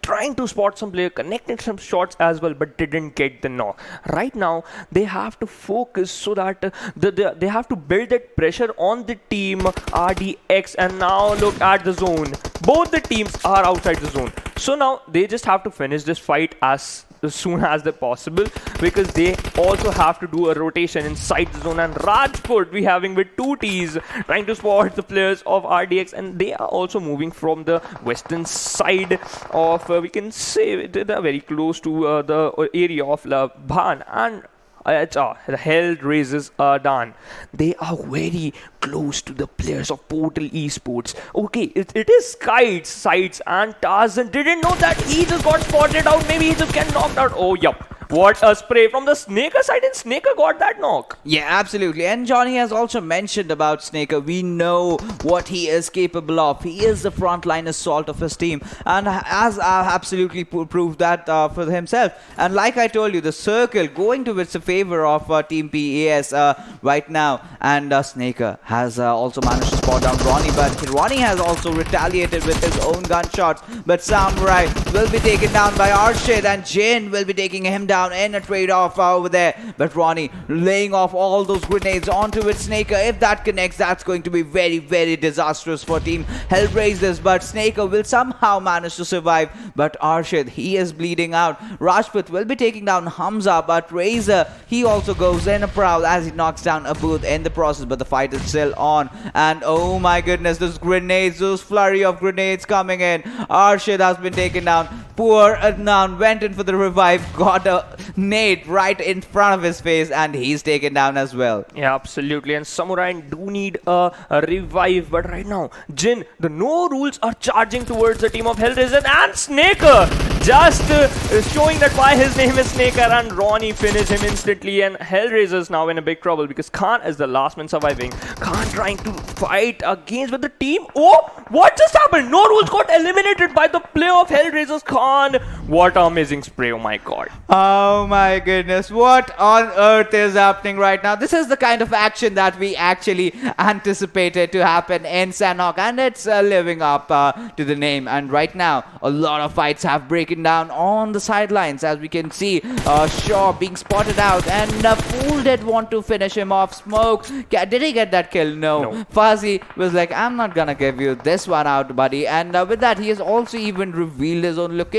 trying to spot some player, connected some shots as well, but didn't get the knock. Right now, they have to focus so that they have to build that pressure on the team RDX. And now look at the zone. Both the teams are outside the zone. So now they just have to finish this fight as soon as they possible, because they also have to do a rotation inside the zone. And Rajput we having with 2 Ts trying to spot the players of RDX, and they are also moving from the western side of we can say they are very close to the area of Bhan, and the Hell Raises are done. They are very close to the players of Portal Esports. Okay, it is Kites, Sights, and Tarzan didn't know that he just got spotted out. Maybe he just get knocked out. Oh, yup. What a spray from the Snaker side, and Snaker got that knock. Yeah, absolutely. And Johnny has also mentioned about Snaker. We know what he is capable of. He is the frontline assault of his team, and has absolutely proved that for himself. And like I told you, the circle going towards the favor of Team PES right now. And Snaker has also managed to spot down Ronnie, but Ronnie has also retaliated with his own gunshots. But Samurai will be taken down by Arshid, and Jin will be taking him down in a trade-off over there. But Ronnie laying off all those grenades onto its Snaker. If that connects, that's going to be very, very disastrous for Team Hellraisers. But Snaker will somehow manage to survive. But Arshid, he is bleeding out. Rajput will be taking down Hamza, but Razor, he also goes in a prowl as he knocks down a booth in the process. But the fight is still on. And oh my goodness, those grenades, those flurry of grenades coming in. Arshid has been taken down. Poor Adnan went in for the revive, got a nade right in front of his face, and he's taken down as well. Yeah, absolutely. And Samurai do need a revive, but right now, Jin, the no rules are charging towards the team of Hellraiser, and Snaker just showing that why his name is Snaker, and Ronnie finished him instantly. And Hellraiser's now in a big trouble because Khan is the last man surviving. Khan trying to fight against with the team. Oh, what just happened? No rules got eliminated by the player of Hellraiser's Khan. What an amazing spray, oh my god. Oh my goodness, what on earth is happening right now? This is the kind of action that we actually anticipated to happen in Sanhok, and it's living up to the name. And right now, a lot of fights have broken down on the sidelines, as we can see Shaw being spotted out, and Fool did want to finish him off. Smoke, did he get that kill? No. Fuzzy was like, I'm not gonna give you this one out, buddy. And with that, he has also even revealed his own location.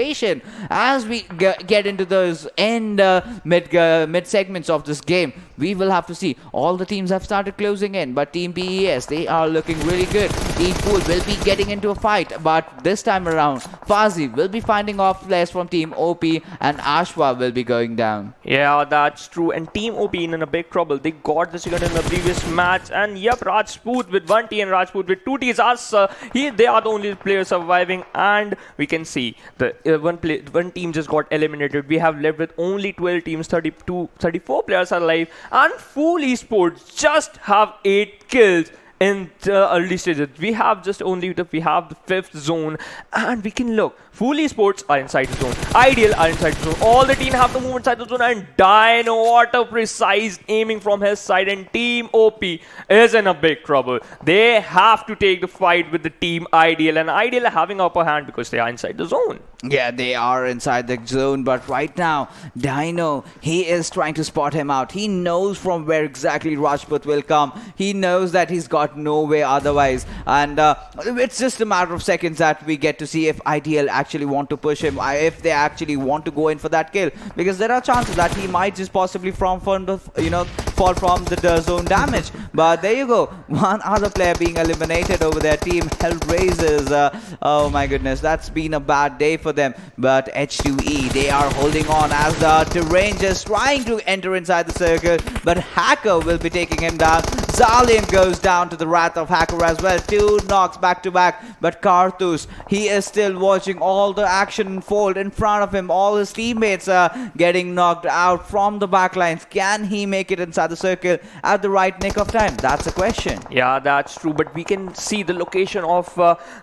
As we get into those end mid segments of this game, we will have to see. All the teams have started closing in, but Team PES, they are looking really good. Team Fool will be getting into a fight, but this time around, Fuzzy will be finding off players from Team OP, and Ashwa will be going down. Yeah, that's true. And Team OP in a big trouble. They got the second in the previous match, and yep, Rajput with 1 T and Rajput with 2 Ts. They are the only players surviving, and we can see the one team just got eliminated. We have left with only 12 teams, 34 players are alive, and FoolEsports just have 8 kills in the early stages. We have just only we have the 5th zone, and we can look. FoolEsports are inside the zone. Ideal are inside the zone. All the team have to move inside the zone, and Dino, what a precise aiming from his side, and TeamOP is in a big trouble. They have to take the fight with the team Ideal, and Ideal are having upper hand because they are inside the zone. Yeah, they are inside the zone, but right now, Dino, he is trying to spot him out. He knows from where exactly Rajput will come. He knows that he's got no way otherwise, and it's just a matter of seconds that we get to see if Ideal actually want to push him, if they actually want to go in for that kill, because there are chances that he might just possibly fall from the zone damage. But there you go, one other player being eliminated over their team, Hellraisers. Oh my goodness, that's been a bad day for them. But H2E, they are holding on as the Terrain just trying to enter inside the circle, but Hacker will be taking him down. Zalian goes down to the wrath of Hacker as well. 2 knocks back to back, but Karthus, he is still watching all the action unfold in front of him. All his teammates are getting knocked out from the backlines. Can he make it inside the circle at the right nick of time? That's a question. Yeah, that's true, but we can see the location of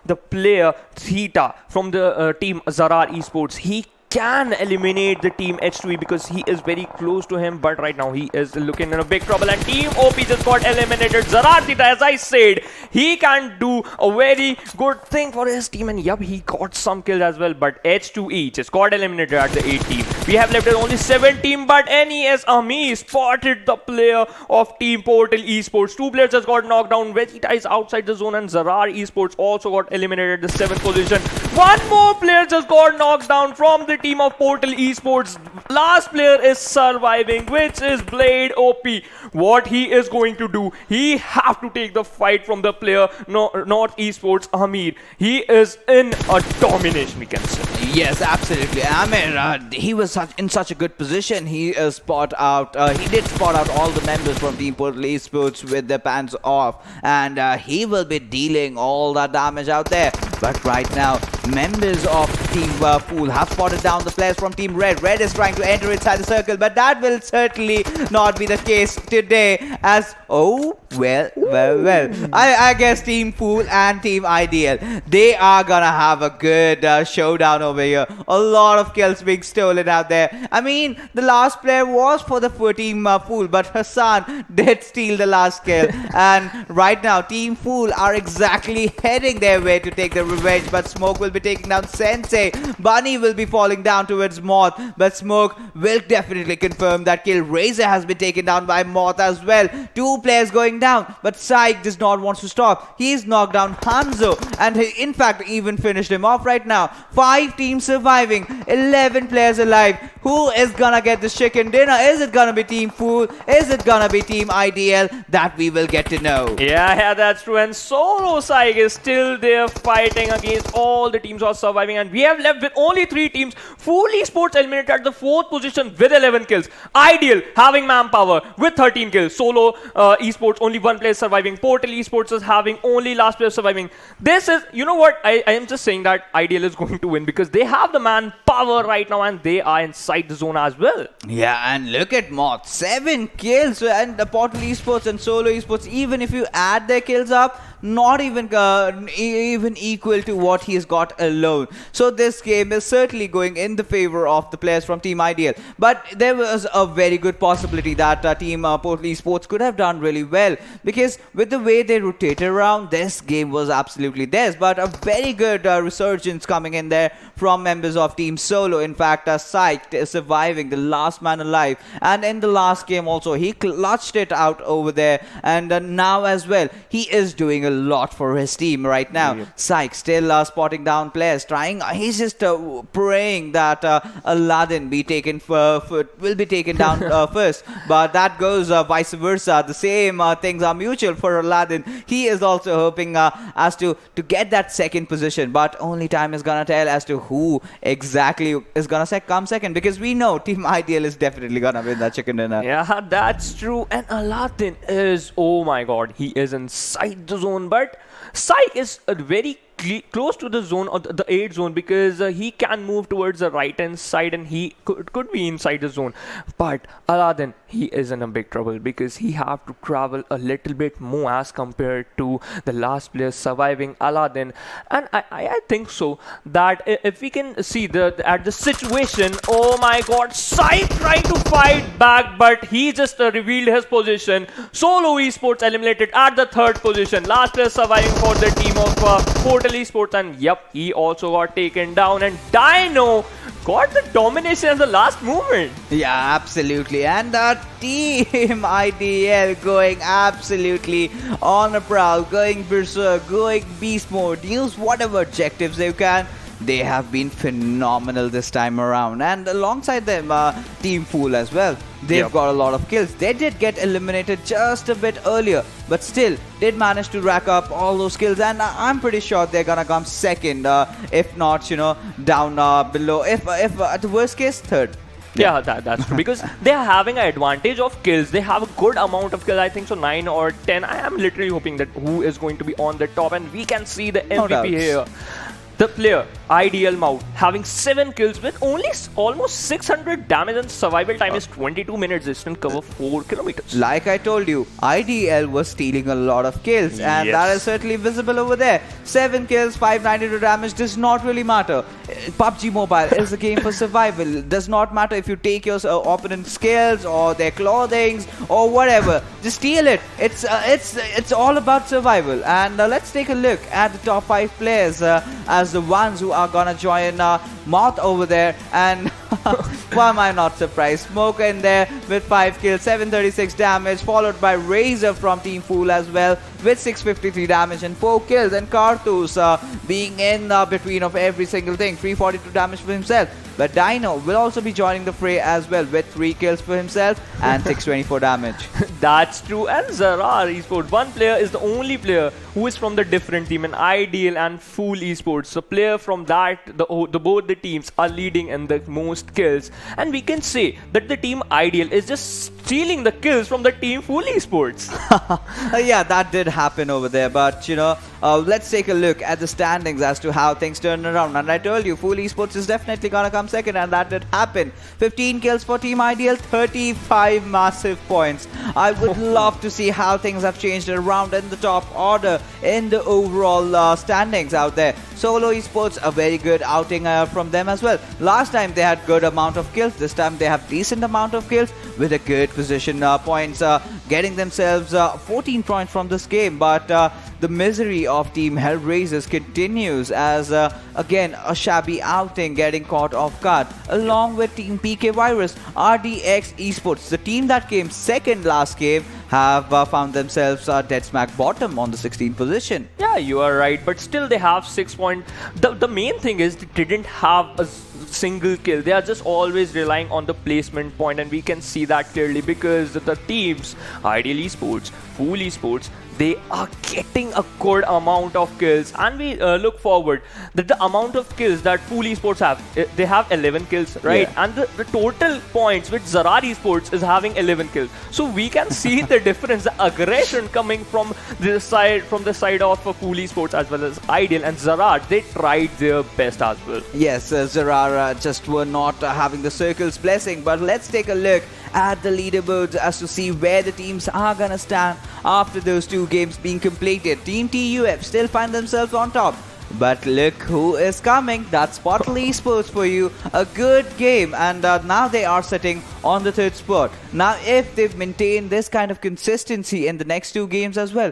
the player Theta from the team Zarar Esports. He can eliminate the team H2E because he is very close to him, but right now he is looking in a big trouble, and TeamOP just got eliminated. Zarar Theta, as I said, he can do a very good thing for his team, and yep, he got some kills as well, but H2E just got eliminated at the 8 team. We have left only 7 team, but NES Ami spotted the player of Team Portal Esports. 2 players just got knocked down. Vegeta is outside the zone, and Zarar Esports also got eliminated at the 7th position. 1 more player just got knocked down from the team of Portal Esports. Last player is surviving, which is Blade OP. What he is going to do, he have to take the fight from the player North Esports Amir. He is in a domination, we can say. Yes, absolutely. Amir, he was in such a good position. He did spot out all the members from Team Portal Esports with their pants off, and he will be dealing all that damage out there. But right now, members of Team Fool have spotted down the players from Team Red. Red is trying to enter inside the circle, but that will certainly not be the case today, as I guess Team Fool and Team Ideal, they are gonna have a good showdown over here. A lot of kills being stolen out there. I mean, the last player was for the Team Fool, but Hassan did steal the last kill. And right now, Team Fool are exactly heading their way to take the revenge, but Smoke will be taking down Sensei. Bunny will be falling down towards Moth, but Smoke will definitely confirm that kill. Razor has been taken down by Moth as well. 2 players going down, but Syke does not want to stop. He's knocked down Hanzo, and he in fact even finished him off right now. 5 teams surviving, 11 players alive. Who is gonna get the chicken dinner? Is it gonna be Team Fool? Is it gonna be Team Ideal? That we will get to know. Yeah, that's true. And Solo Syke is still there fighting against all the teams who are surviving, and we have left with only 3 teams. FoolEsports eliminated at the 4th position with 11 kills. Ideal having manpower with 13 kills. Solo Esports only 1 player surviving. Portal Esports is having only last player surviving. This is, you know what, I am just saying that Ideal is going to win because they have the manpower right now, and they are inside the zone as well. Yeah, and look at Moth, 7 kills, and the Portal Esports and Solo Esports, even if you add their kills up, not even equal to what he's got alone. So this game is certainly going in the favor of the players from Team Ideal. But there was a very good possibility that Team Portal Esports could have done really well, because with the way they rotated around, this game was absolutely theirs. But a very good resurgence coming in there from members of Team Solo. In fact, Syke is surviving, the last man alive, and in the last game also he clutched it out over there, and now as well he is doing a lot for his team right now. Yeah. Syke still spotting down players, he's just praying that Aladdin be taken will be taken down first, but that goes vice versa. The same things are mutual for Aladdin. He is also hoping as to get that 2nd position, but only time is gonna tell as to who exactly is gonna come second, because we know Team Ideal is definitely gonna win that chicken dinner. Yeah, that's true. And Aladdin is, oh my god, he is inside the zone, but Syke is very close to the zone or the 8 zone, because he can move towards the right hand side and he could be inside the zone. But Aladdin, he is in a big trouble because he have to travel a little bit more as compared to the last player surviving, Aladdin. And I think so that if we can see at the situation, oh my god, Sai trying to fight back, but he just revealed his position. Solo Esports eliminated at the 3rd position. Last player surviving for the team of Portal Esports, and yep, he also got taken down, and Dino got the domination as the last movement. Yeah, absolutely. And Team IDL going absolutely on a prowl, going berserk, going beast mode, use whatever objectives they can. They have been phenomenal this time around. And alongside them, Team Fool as well. They've got a lot of kills. They did get eliminated just a bit earlier, but still did manage to rack up all those kills. And I'm pretty sure they're gonna come second, if not, down below. If at the worst case, third. Yeah, that's true. Because they are having an advantage of kills. They have a good amount of kills. I think so, 9 or 10. I am literally hoping that who is going to be on the top, and we can see the MVP here. The player, IDL Mouth, having 7 kills with only almost 600 damage, and survival time is 22 minutes, distant cover 4 kilometers. Like I told you, IDL was stealing a lot of kills, and that is certainly visible over there. 7 kills, 592 damage does not really matter. PUBG Mobile is a game for survival. Does not matter if you take your opponent's skills or their clothing or whatever. Just steal it. It's all about survival. And let's take a look at the top 5 players as the ones who are gonna join Moth over there. And why am I not surprised? Smoke in there with 5 kills, 736 damage, followed by Razor from Team Fool as well with 653 damage and 4 kills. And Karthus being in between of every single thing, 342 damage for himself. But Dino will also be joining the fray as well with 3 kills for himself and 624 damage. That's true. And Zarar Esports, one player is the only player who is from the different team, and Ideal and Fool Esports. So player from that, both the teams are leading in the most kills. And we can say that the team Ideal is just stealing the kills from the team Fool Esports. Yeah, that did happen over there. But, let's take a look at the standings as to how things turned around. And I told you, Fool Esports is definitely going to come second, and that did happen. 15 kills for Team Ideal, 35 massive points. I would love to see how things have changed around in the top order in the overall standings out there. Solo Esports, a very good outing from them as well. Last time they had good amount of kills. This time they have decent amount of kills with a good position points, getting themselves 14 points from this game. But the misery of Team Hellraisers continues as, again, a shabby outing getting caught off guard. Along with Team PK Virus, RDX Esports, the team that came second last game, have found themselves dead smack bottom on the 16th position. Yeah, you are right, but still they have 6 points. The main thing is they didn't have a single kill. They are just always relying on the placement point, and we can see that clearly because the teams, Ideal Esports, Fool Esports, they are getting a good amount of kills, and we look forward that the amount of kills that Fool Esports have, they have 11 kills, right? Yeah. And the total points which Zarar Esports is having 11 kills. So we can see the difference, the aggression coming from the side of Fool Esports as well as Ideal, and Zarar, they tried their best as well. Yes, Zarar just were not having the circle's blessing. But let's take a look at the leaderboards as to see where the teams are gonna stand after those 2 games being completed. Team TUF still find themselves on top. But look who is coming. That's Portal Esports for you. A good game. And now they are sitting on the 3rd spot. Now if they maintain this kind of consistency in the next 2 games as well,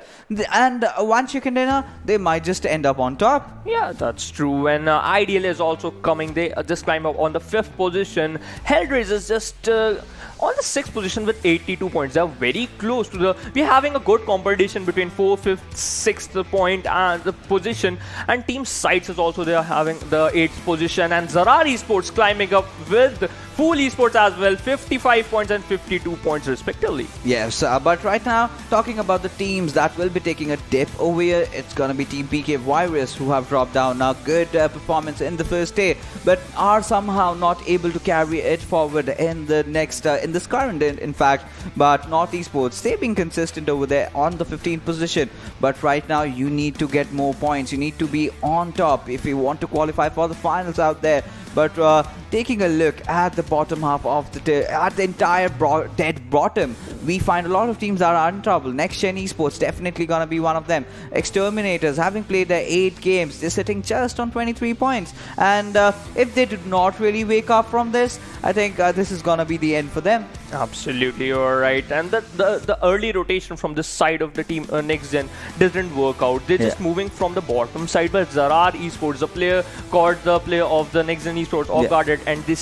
and one chicken dinner, they might just end up on top. Yeah, that's true. And Ideal is also coming. They just climb up on the 5th position. Hellraisers just on the 6th position with 82 points. They are very close to the... We're having a good competition between 4th, 5th, 6th point and the position. And Team Sights is also they are having the 8th position. And Zarar Esports climbing up with FoolEsports as well, 55 points and 52 points respectively. Yes, but right now, talking about the teams that will be taking a dip over here, it's gonna be Team PK Virus, who have dropped down. Now, good performance in the first day, but are somehow not able to carry it forward in the next, in this current, in fact. But North Esports, they've been consistent over there on the 15th position. But right now, you need to get more points. You need to be on top if you want to qualify for the finals out there. But taking a look at the bottom half of the entire dead bottom, we find a lot of teams that are in trouble. Next Gen Esports definitely gonna be one of them. Exterminators, having played their 8 games, they're sitting just on 23 points. And if they do not really wake up from this, I think this is gonna be the end for them. Absolutely, you're right. And the early rotation from this side of the team, Next Gen, didn't work out. They're just moving from the bottom side, but Zarar Esports, the player, caught the player of the Next Gen Esports off guarded, and they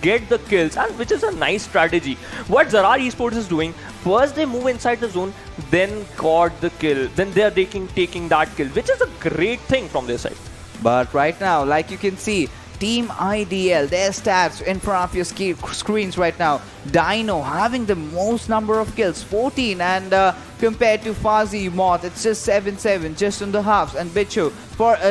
get the kills, and which is a nice strategy. What Zarar Esports is doing, first they move inside the zone, then caught the kill, then they're taking that kill, which is a great thing from their side. But right now, like you can see, Team IDL, their stats in front of your screens right now. Dino having the most number of kills, 14, and compared to Fazi Moth, it's just 7-7, just on the halves. And Bichu,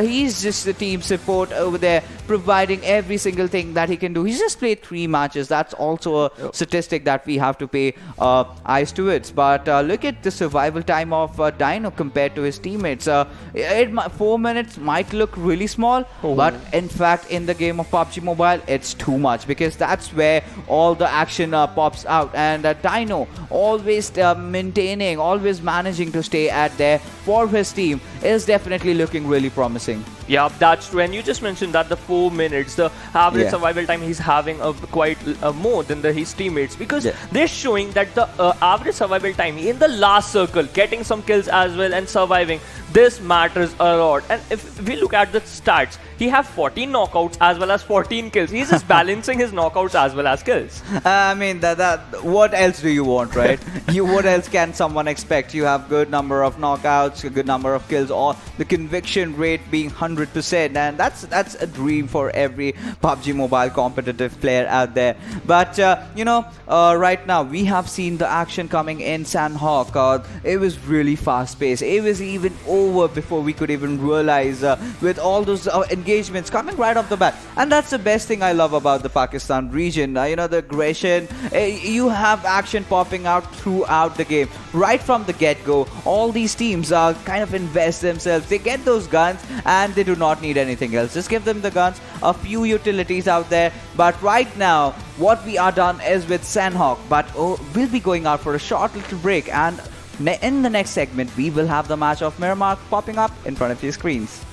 he's just the team support over there, providing every single thing that he can do. He's just played 3 matches. That's also a statistic that we have to pay eyes towards. But look at the survival time of Dino compared to his teammates. 4 minutes might look really small, but in fact, in the game of PUBG Mobile, it's too much, because that's where all the action pops out. And Dino always maintaining, always managing to stay at there for his team is definitely looking really promising. Yeah, that's true. And you just mentioned that the 4 minutes, the average survival time he's having quite more than his teammates, because they're showing that the average survival time in the last circle, getting some kills as well and surviving, this matters a lot. And if we look at the stats, he has 14 knockouts as well as 14 kills. He's just balancing his knockouts as well as kills. I mean, what else do you want, right? What else can someone expect? You have good number of knockouts, a good number of kills, or the conviction rate being 100%, and that's a dream for every PUBG Mobile competitive player out there. But right now we have seen the action coming in Sanhok. It was really fast paced. It was even over before we could even realize, with all those engagements coming right off the bat. And that's the best thing I love about the Pakistan region. The aggression, you have action popping out throughout the game right from the get-go. All these teams kind of invest themselves. They get those guns and they do not need anything else. Just give them the guns, a few utilities out there. But right now, what we are done is with Sanhok. But we'll be going out for a short little break, and in the next segment, we will have the match of Miramar popping up in front of your screens.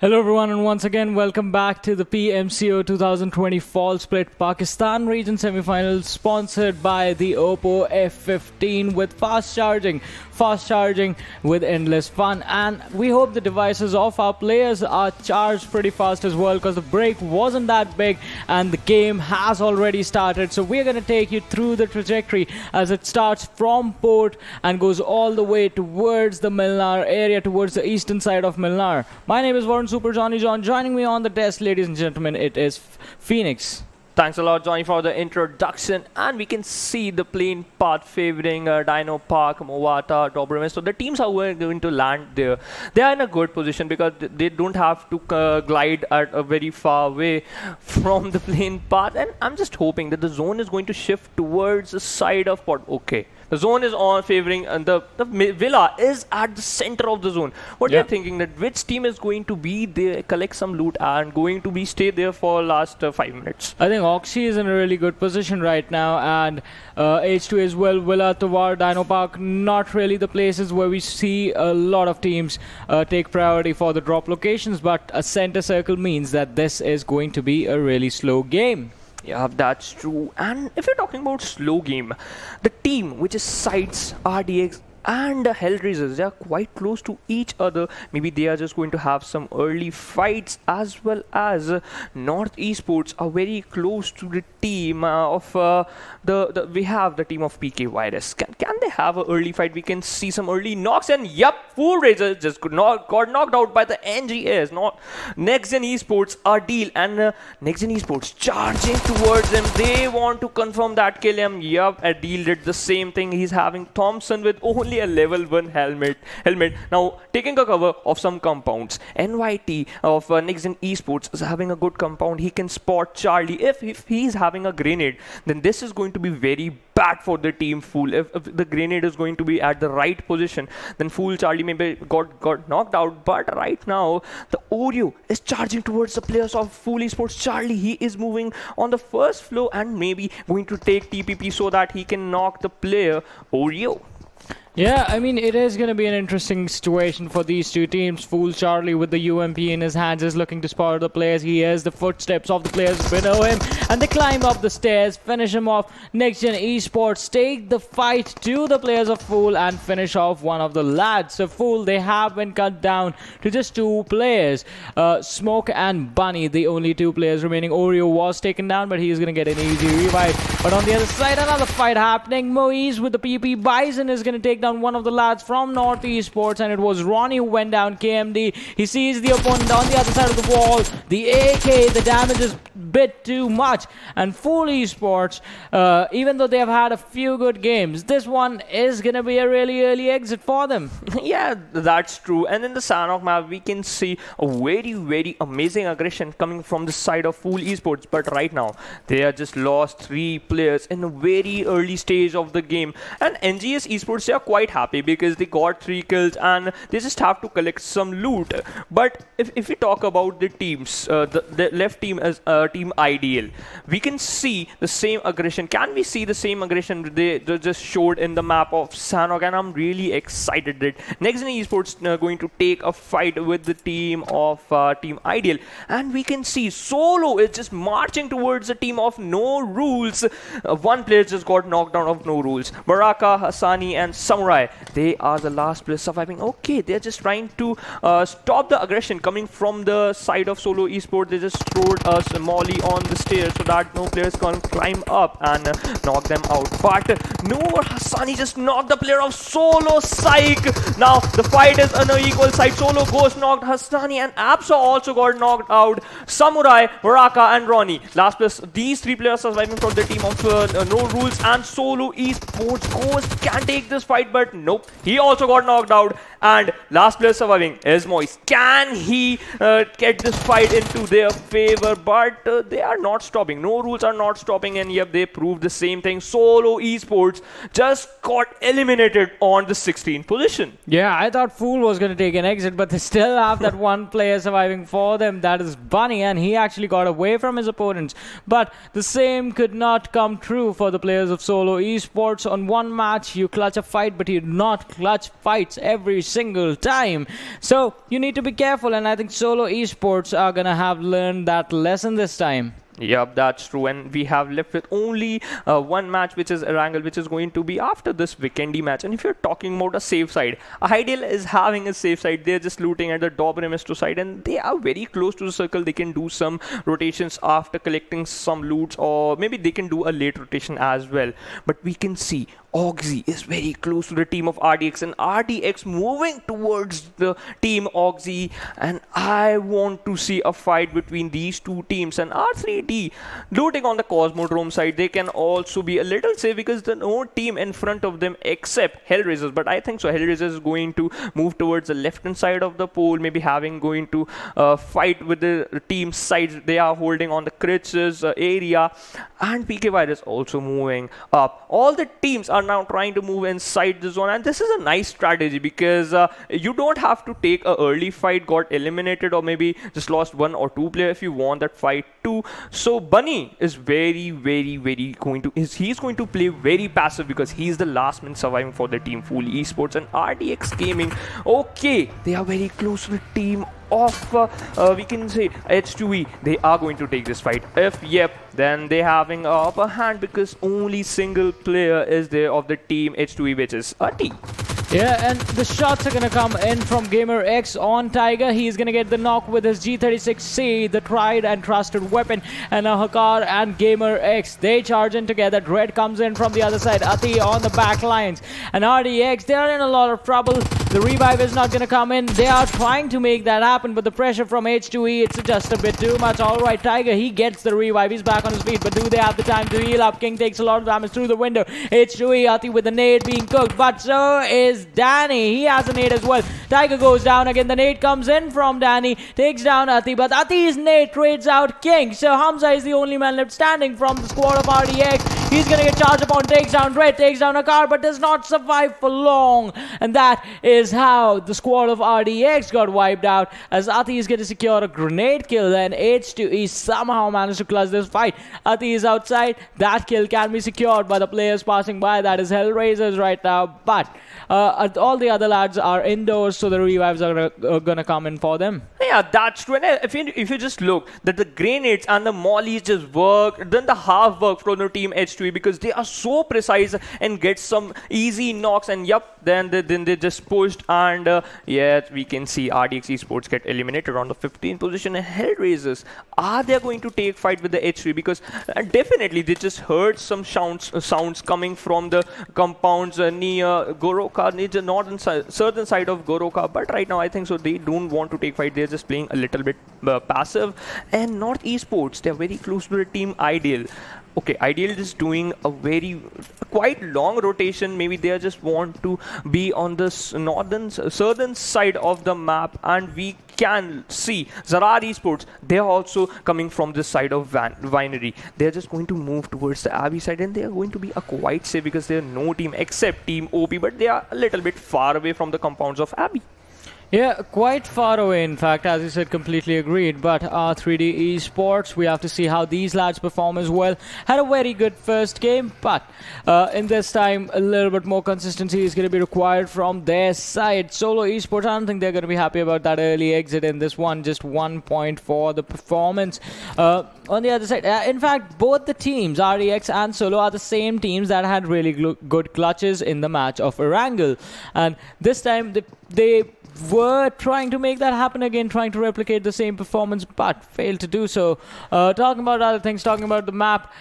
Hello everyone, and once again welcome back to the PMCO 2020 Fall Split Pakistan Region Semi Finals, sponsored by the Oppo F15 with fast charging with endless fun. And we hope the devices of our players are charged pretty fast as well, because the break wasn't that big and the game has already started. So we're going to take you through the trajectory as it starts from port and goes all the way towards the Milnar area, towards the eastern side of Milnar. My name is Warren Super Johnny John. Joining me on the desk, ladies and gentlemen, it is Phoenix. Thanks a lot, Johnny, for the introduction. And we can see the plane path favoring Dino Park, Mowata, Dobromes. So the teams are going to land there. They are in a good position because they don't have to glide at a very far away from the plane path. And I'm just hoping that the zone is going to shift towards the side of port. Okay. The zone is on favoring, and the villa is at the center of the zone. What you're thinking, that which team is going to be there, collect some loot, and going to be stay there for last 5 minutes? I think Oxy is in a really good position right now, and H2 as well. Villa, Tovar, Dino Park, not really the places where we see a lot of teams take priority for the drop locations, but a center circle means that this is going to be a really slow game. Yeah, that's true. And if you're talking about slow game, the team which is Sides, RDX and Hellraisers, they are quite close to each other. Maybe they are just going to have some early fights, as well as North Esports are very close to the team of we have the team of PK Virus. Can they have an early fight? We can see some early knocks, and yep, FoolEsports just got knocked out by the NGS. Not Next Gen Esports are deal, and Next Gen Esports charging towards them. They want to confirm that kill him. Yep, Adil did the same thing. He's having Thompson with only a level 1 helmet. Now taking a cover of some compounds. NYT of Next Gen Esports is having a good compound. He can spot Charlie. If he's having a grenade, then this is going to be very bad for the team Fool. If the grenade is going to be at the right position, then Fool Charlie maybe got knocked out. But right now the Oreo is charging towards the players of FoolEsports. Charlie, he is moving on the first floor and maybe going to take TPP so that he can knock the player Oreo. Yeah, I mean, it is going to be an interesting situation for these two teams. Fool Charlie with the UMP in his hands is looking to spot the players. He hears the footsteps of the players below him, and they climb up the stairs, finish him off. Next Gen Esports take the fight to the players of Fool and finish off one of the lads. So Fool, they have been cut down to just 2 players. Smoke and Bunny, the only 2 players remaining. Oreo was taken down, but he's going to get an easy revive. But on the other side, another fight happening. Moise with the PP Bison is going to take down one of the lads from North Esports, and it was Ronnie who went down. KMD, he sees the opponent on the other side of the wall. The AK, the damage is a bit too much, and FoolEsports, even though they have had a few good games, this one is gonna be a really early exit for them. Yeah, that's true. And in the Sanhok map, we can see a very amazing aggression coming from the side of FoolEsports. But right now, they have just lost 3 players in a very early stage of the game. And NGS Esports, they are quite happy because they got 3 kills and they just have to collect some loot. But if we talk about the teams, the left team is Team Ideal. We can see the same aggression. Can we see the same aggression they just showed in the map of Sanhok? And I'm really excited that Next Gen Esports going to take a fight with the team of Team Ideal. And we can see Solo is just marching towards the team of No Rules. 1 player just got knocked down of No Rules. Baraka, Hassani and Samurai, they are the last players surviving. Okay, they're just trying to stop the aggression coming from the side of Solo Esports. They just throwed a molly on the stairs so that no players can climb up and knock them out. But no, Hassani just knocked the player of Solo. Psych! Now the fight is on an equal side. Solo Ghost knocked Hassani, and Absa also got knocked out. Samurai, Baraka and Ronnie, last players. These 3 players surviving from the team of No Rules and Solo Esports. Ghost can take this fight, but nope, he also got knocked out. And last player surviving is Moise. Can he get this fight into their favor? But they are not stopping. No Rules are not stopping, and yep, they proved the same thing. Solo Esports just got eliminated on the 16th position. Yeah, I thought Fool was going to take an exit, but they still have that 1 player surviving for them. That is Bunny, and he actually got away from his opponents. But the same could not come true for the players of Solo Esports. On 1 match, you clutch a fight but you do not clutch fights every single time. So you need to be careful, and I think Solo Esports are gonna have learned that lesson this time. Yep, that's true. And we have left with only one match, which is Erangel, which is going to be after this Vikendi match. And if you're talking about a safe side, Ideal is having a safe side. They're just looting at the Dobremisto side, and they are very close to the circle. They can do some rotations after collecting some loots, or maybe they can do a late rotation as well. But we can see Oxy is very close to the team of RDX, and RDX moving towards the team Oxy, and I want to see a fight between these two teams. And R3D looting on the Cosmodrome side, they can also be a little safe because there's no team in front of them except Hellraisers. But I think so Hellraisers is going to move towards the left hand side of the pole, maybe going to fight with the team sides they are holding on the Kritz's area, and PK Virus also moving up. All the teams are now trying to move inside the zone, and this is a nice strategy because you don't have to take an early fight, got eliminated, or maybe just lost one or two players if you want that fight too. So Bunny is very going to he's going to play very passive because he's the last man surviving for the team FoolEsports. And RDX Gaming, okay, they are very close to the team of we can say H2E. They are going to take this fight. If yep, then they're having a upper hand because only single player is there of the team H2E, which is Ati. Yeah, and the shots are gonna come in from Gamer X on Tiger. He's gonna get the knock with his G36C, the tried and trusted weapon. And now Hakar and Gamer X, they charge in together. Dread comes in from the other side. Ati on the back lines. And RDX, they are in a lot of trouble. The revive is not gonna come in. They are trying to make that happen, but the pressure from H2E, it's just a bit too much. Alright, Tiger, he gets the revive. He's back on his feet, but do they have the time to heal up? King takes a lot of damage through the window. H2E, Ati with the nade being cooked, but so is Danny. He has a nade as well. Tiger goes down again. The nade comes in from Danny, takes down Ati, but Ati's nade trades out King. So Hamza is the only man left standing from the squad of RDX. He's gonna get charged upon, takes down Red, takes down a car, but does not survive for long. And that is how the squad of RDX got wiped out, as Ati is going to secure a grenade kill. Then H2E somehow managed to clutch this fight. Ati is outside. That kill can be secured by the players passing by. That is Hellraisers right now. But all the other lads are indoors, so the revives are gonna come in for them. Yeah, that's true. And if you just look that the grenades and the mollies just work, then the half work from the team H2E because they are so precise and get some easy knocks. And yep, then they just pushed, and yeah, we can see RDX Esports get eliminated on the 15th position. And Hellraisers, are they going to take fight with the H2E? Because definitely they just heard some sounds coming from the compounds near Goroka, near the southern side of Goroka. But right now I think so they don't want to take fight. They're just playing a little bit passive. And North Esports, they're very close to the team Ideal. Okay, Ideal is doing a quite long rotation. Maybe they just want to be on the southern side of the map, and we can see Zarar Esports, they're also coming from this side of Winery. They're just going to move towards the Abbey side, and they are going to be quite safe because there's no team except TeamOP, but they are a little bit far away from the compounds of Abbey. Yeah, quite far away, in fact, as you said, completely agreed. But R3D Esports, we have to see how these lads perform as well. Had a very good first game, but in this time, a little bit more consistency is going to be required from their side. Solo Esports, I don't think they're going to be happy about that early exit in this one. Just 1 point for the performance. On the other side, in fact, both the teams, RDX and Solo, are the same teams that had really good clutches in the match of Erangel. And this time, they were trying to make that happen again, trying to replicate the same performance, but failed to do so. Talking about other things, talking about the map,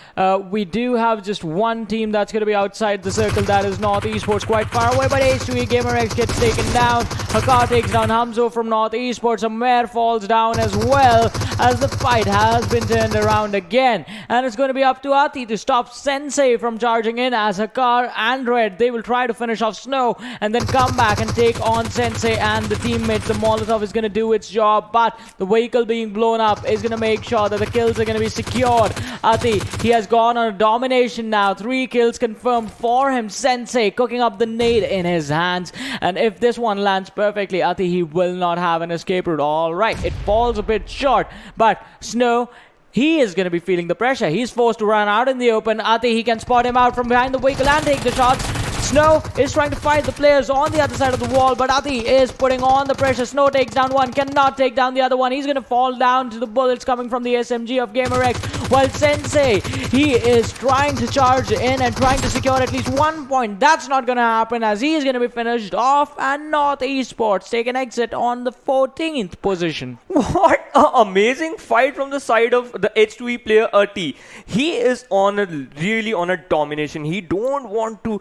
we do have just one team that's going to be outside the circle. That is North Esports, quite far away, but H2E Gamer X gets taken down. Hakar takes down Hamzo from North Esports. Amer falls down as well, as the fight has been turned around again. And it's going to be up to Ati to stop Sensei from charging in, as Hakar and Red, they will try to finish off Snow and then come back and take on Sensei and the teammates. The Molotov is going to do its job, but the vehicle being blown up is going to make sure that the kills are going to be secured. Ati, he has gone on a domination now. 3 kills confirmed for him. Sensei cooking up the nade in his hands, and if this one lands perfectly, Ati, he will not have an escape route. Alright, it falls a bit short, but Snow, he is going to be feeling the pressure. He's forced to run out in the open. Ati, he can spot him out from behind the vehicle and take the shots. Snow is trying to fight the players on the other side of the wall, but Ati is putting on the pressure. Snow takes down one, cannot take down the other one. He's going to fall down to the bullets coming from the SMG of GamerX. While Sensei, he is trying to charge in and trying to secure at least 1 point. That's not going to happen as he is going to be finished off, and North Esports take an exit on the 14th position. What an amazing fight from the side of the H2E player Ati. He is really on a domination. He don't want to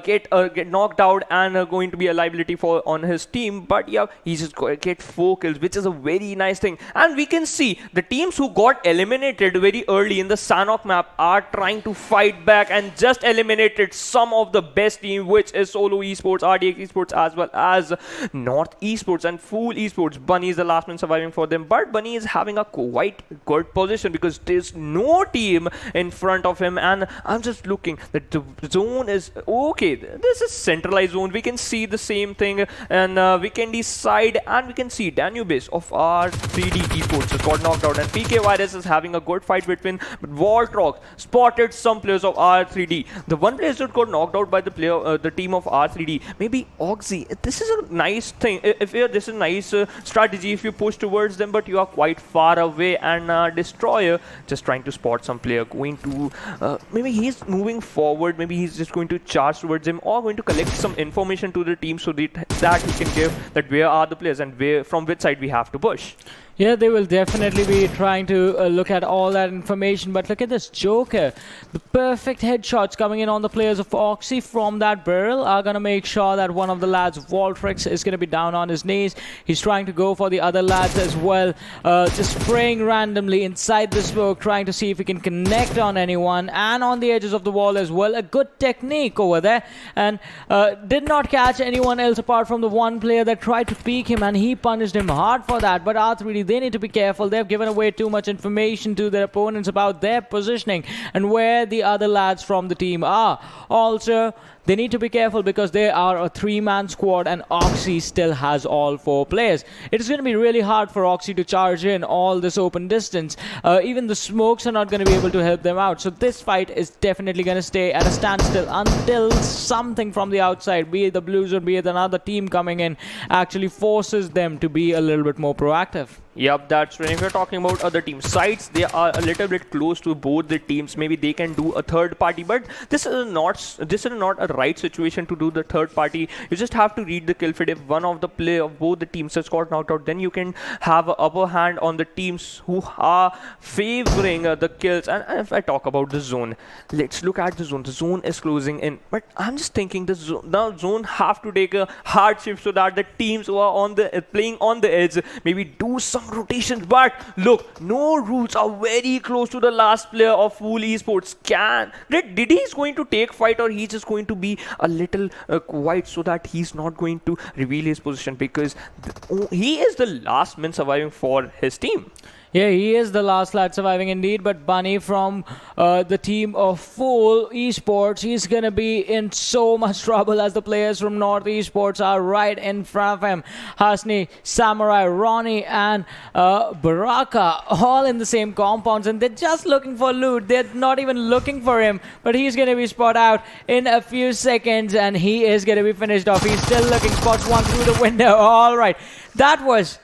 get knocked out and going to be a liability on his team, but yeah, he's just going to get 4 kills, which is a very nice thing. And we can see the teams who got eliminated very early in the Sanhok map are trying to fight back and just eliminated some of the best team, which is Solo Esports, RDX Esports, as well as North Esports and FoolEsports. Bunny is the last man surviving for them, but Bunny is having a quite good position because there's no team in front of him. And I'm just looking that the zone is okay. This is centralized zone. We can see the same thing and Vikendi side, and we can see Danubis of our 3D Esports has got knocked out, and PK Virus is having a good fight between Waltrock. Spotted some players of R3D. The one player that got knocked out by the player, the team of R3D, maybe Oxy. This is a nice thing. This is a nice strategy if you push towards them, but you are quite far away, and Destroyer just trying to spot some player going to maybe he's moving forward, maybe he's just going to charge towards him or going to collect some information to the team so that he can give that where are the players and from which side we have to push. Yeah, they will definitely be trying to look at all that information, but look at this Joker. The perfect headshots coming in on the players of Oxy from that barrel are going to make sure that one of the lads, Voltrix, is going to be down on his knees. He's trying to go for the other lads as well, just spraying randomly inside the smoke, trying to see if he can connect on anyone, and on the edges of the wall as well. A good technique over there, and did not catch anyone else apart from the one player that tried to peek him, and he punished him hard for that. But R3D, they need to be careful. They've given away too much information to their opponents about their positioning and where the other lads from the team are. Also, they need to be careful because they are a 3-man squad and Oxy still has all 4 players. It is going to be really hard for Oxy to charge in all this open distance. Even the smokes are not going to be able to help them out. So this fight is definitely going to stay at a standstill until something from the outside, be it the Blues or be it another team coming in, actually forces them to be a little bit more proactive. Yep, that's right. If you're talking about other team sides, they are a little bit close to both the teams. Maybe they can do a third party, but this is not a right situation to do the third party. You just have to read the kill feed. If one of the player of both the teams has got knocked out, then you can have an upper hand on the teams who are favoring the kills. And if I talk about the zone, let's look at the zone. The zone is closing in, but I'm just thinking the zone have to take a hard shift so that the teams who are on the playing on the edge maybe do some rotations. But look, no roots are very close to the last player of FoolEsports. Did he's going to take fight, or he's just going to be a little quiet so that he's not going to reveal his position, because he is the last man surviving for his team. Yeah, he is the last lad surviving indeed, but Bunny from the team of FoolEsports, he's going to be in so much trouble as the players from North Esports are right in front of him. Hasni, Samurai, Ronnie and Baraka, all in the same compounds, and they're just looking for loot. They're not even looking for him, but he's going to be spotted out in a few seconds, and he is going to be finished off. He's still looking, spots one through the window. All right, that was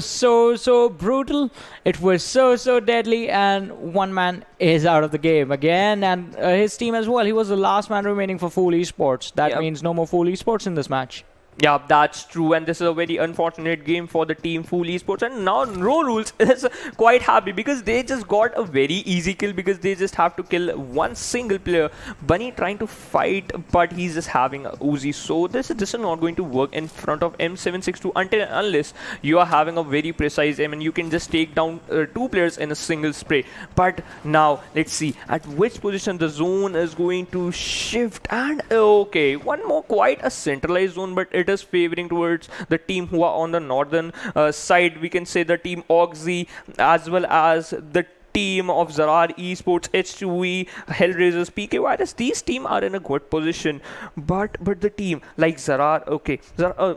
so brutal. It was so deadly, and one man is out of the game again, and his team as well. He was the last man remaining for FoolEsports. That means no more FoolEsports in this match. Yeah, that's true, and this is a very unfortunate game for the team FoolEsports. And now No Rules is quite happy because they just got a very easy kill because they just have to kill one single player. Bunny trying to fight, but he's just having a Uzi. So this is not going to work in front of M762 unless you are having a very precise aim and you can just take down 2 players in a single spray. But now let's see at which position the zone is going to shift. And okay, one more, quite a centralized zone, but it is favoring towards the team who are on the northern side. We can say the team Oxy as well as the team of Zarar Esports, H2E, Hellraisers, PK Virus. These teams are in a good position, but the team like Zarar, okay,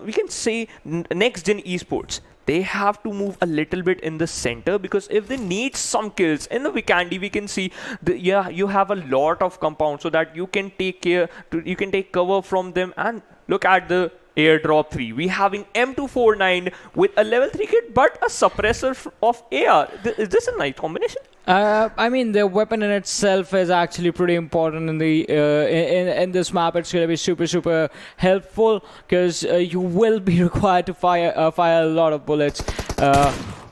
we can say Next Gen Esports. they have to move a little bit in the center, because if they need some kills in the Vikendi, we can see you have a lot of compounds so that you can take cover from them. And look at the airdrop 3. We having M249 with a level 3 kit but a suppressor of AR. Is this a nice combination? I mean, the weapon in itself is actually pretty important in the in this map. It's going to be super helpful, because you will be required to fire a lot of bullets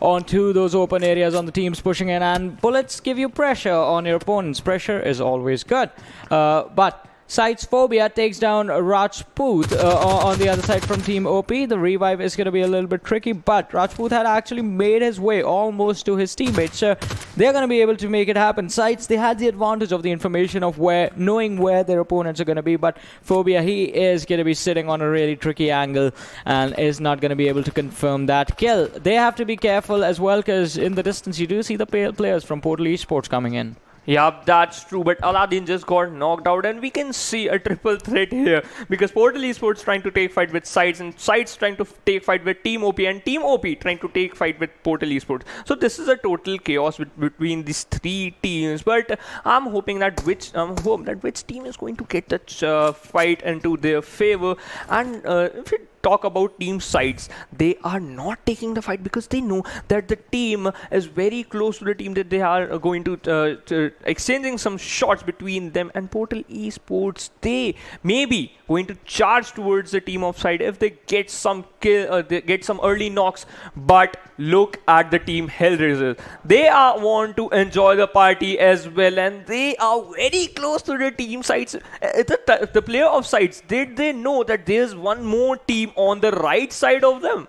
onto those open areas on the teams pushing in, and bullets give you pressure on your opponents. Pressure is always good, but Sights Phobia takes down Rajput on the other side from TeamOP. The revive is going to be a little bit tricky, but Rajput had actually made his way almost to his teammates, so they're going to be able to make it happen. Sights, they had the advantage of the information of knowing where their opponents are going to be, but Phobia, he is going to be sitting on a really tricky angle and is not going to be able to confirm that kill. They have to be careful as well, because in the distance you do see the players from Portal Esports coming in. Yeah, that's true, but Aladdin just got knocked out, and we can see a triple threat here, because Portal Esports trying to take fight with Sights, and Sights trying to take fight with TeamOP, and TeamOP trying to take fight with Portal Esports. So this is a total chaos between these three teams, but I'm hoping that which team is going to get that fight into their favor. And if it talk about team sides, they are not taking the fight because they know that the team is very close to the team, that they are going to exchanging some shots between them. And Portal Esports, they may be going to charge towards the team of side if they get some kill, they get some early knocks. But look at the team Hellraisers, they want to enjoy the party as well, and they are very close to the team sides. The player of sides, did they know that there's one more team on the right side of them?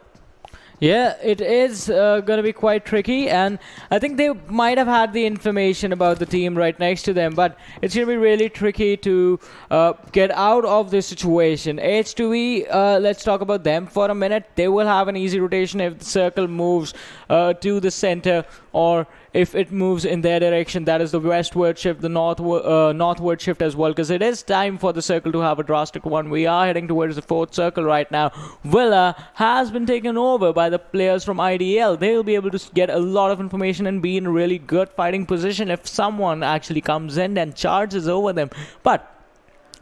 Yeah, it is going to be quite tricky, and I think they might have had the information about the team right next to them, but it's going to be really tricky to get out of this situation. H2E, let's talk about them for a minute. They will have an easy rotation if the circle moves to the center, or if it moves in their direction. That is the westward shift, the northward shift as well, because it is time for the circle to have a drastic one. We are heading towards the fourth circle right now. Villa has been taken over by the players from IDL. They will be able to get a lot of information and be in a really good fighting position if someone actually comes in and charges over them. But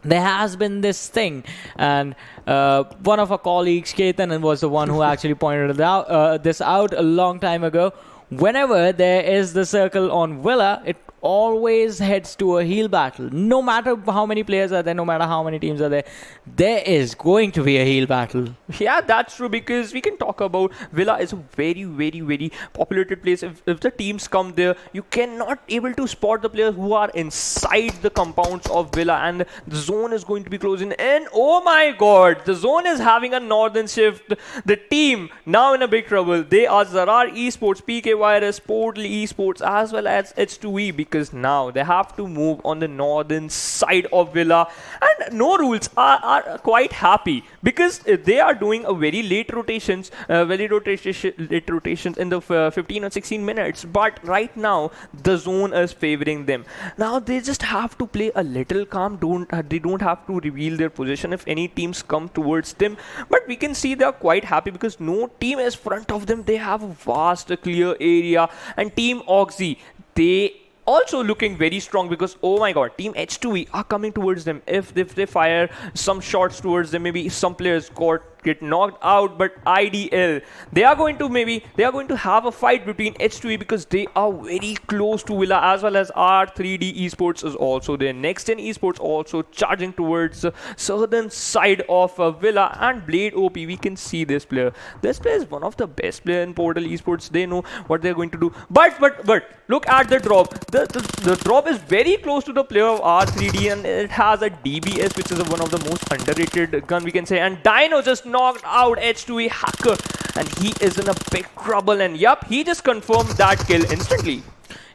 there has been this thing, and one of our colleagues, Ketan, was the one who actually pointed this out a long time ago. Whenever there is the circle on Villa, it always heads to a heal battle. No matter how many players are there, no matter how many teams are there, there is going to be a heal battle. Yeah, that's true, because we can talk about Villa is a very populated place. If the teams come there, you cannot able to spot the players who are inside the compounds of Villa, and the zone is going to be closing in. Oh my god, the zone is having a northern shift. The team now in a big trouble. They are Zarar Esports, PK Virus, Portal Esports, as well as H2E, because now they have to move on the northern side of Villa. And No Rules are quite happy, because they are doing a very late rotations in the 15 or 16 minutes. But right now the zone is favoring them. Now they just have to play a little calm. They don't have to reveal their position if any teams come towards them. But we can see they are quite happy, because no team is front of them. They have a vast clear area. And Team Oxy, they also looking very strong, because oh my god, Team H2E are coming towards them. If they fire some shots towards them, maybe some players get knocked out. But IDL, they are going to have a fight between H2E, because they are very close to Villa, as well as R3D Esports is also there. Next Gen Esports also charging towards the southern side of Villa. And Blade OP, we can see this player. This player is one of the best players in Portal Esports. They know what they're going to do. But look at the drop. The drop is very close to the player of R3D, and it has a DBS, which is one of the most underrated gun, we can say. And Dino just knocked out H2E hacker, and he is in a big trouble. And yup, he just confirmed that kill instantly.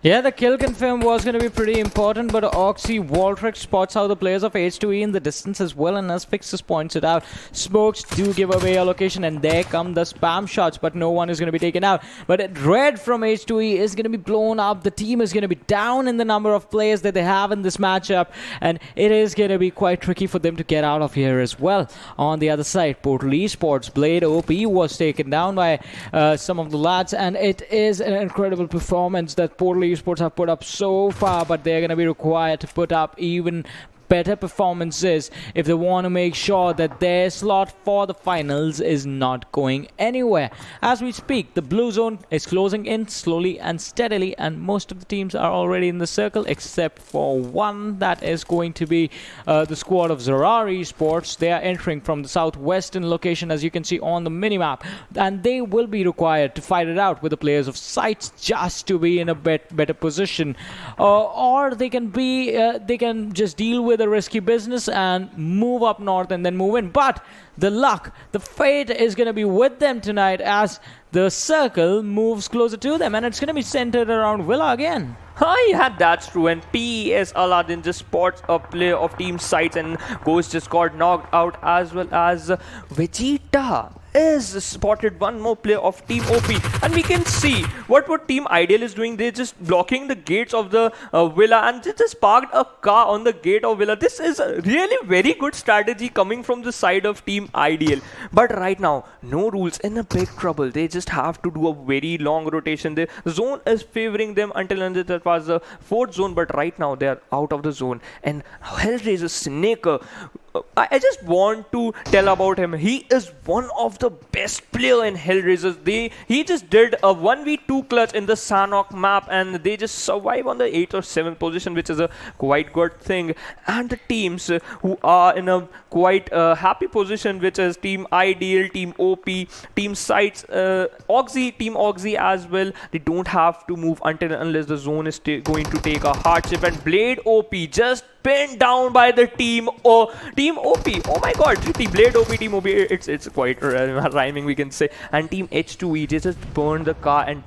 Yeah, the kill confirm was going to be pretty important, but Oxy Waltrick spots out the players of H2E in the distance as well, and as Fixus points it out, smokes do give away a location, and there come the spam shots, but no one is going to be taken out. But Red from H2E is going to be blown up. The team is going to be down in the number of players that they have in this matchup, and it is going to be quite tricky for them to get out of here as well. On the other side, Portal Esports, Blade OP was taken down by some of the lads, and it is an incredible performance that Portal Esports have put up so far, but they're going to be required to put up even better performances if they want to make sure that their slot for the finals is not going anywhere. As we speak, the blue zone is closing in slowly and steadily, and most of the teams are already in the circle except for one. That is going to be the squad of Zarar Esports. They are entering from the southwestern location, as you can see on the minimap, and they will be required to fight it out with the players of Sights just to be in a better position, or they can just deal with the risky business and move up north and then move in. But the luck, the fate is going to be with them tonight as the circle moves closer to them, and it's going to be centered around Villa again. Yeah, that's true. And PES Aladdin just spots a player of Team Sights, and Ghost just got knocked out, as well as Vegeta is spotted one more player of TeamOP, and we can see what Team Ideal is doing. They're just blocking the gates of the Villa, and they just parked a car on the gate of Villa. This is a really very good strategy coming from the side of Team Ideal. But right now, no rules in a big trouble. They just have to do a very long rotation. The zone is favoring them until that was the fourth zone, but right now they are out of the zone. And Hellraiser Snaker, I just want to tell about him. He is one of the best player in Hellraisers. He just did a 1v2 clutch in the Sanhok map, and they just survive on the 8th or 7th position, which is a quite good thing. And the teams who are in a quite happy position, which is Team Ideal, Team OP, Team Sights, Team Oxy as well, they don't have to move until unless the zone is going to take a hardship. And Blade OP just pinned down by the Team OP. Oh my god, Blade OP, Team OP, it's quite rhyming, we can say. And Team H2E just burned the car and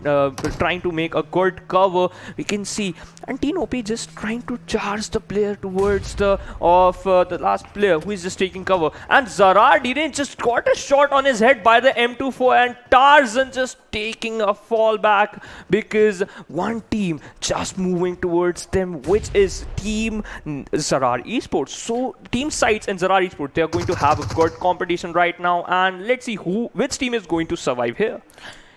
trying to make a good cover, we can see. And Team OP just trying to charge the player towards the last player who is just taking cover. And Zarar didn't just got a shot on his head by the M24, and Tarzan just taking a fall back because one team just moving towards them, which is Team Zarar Esports. So Team Sights and Zarar Esports, they are going to have a good competition right now, and let's see which team is going to survive here.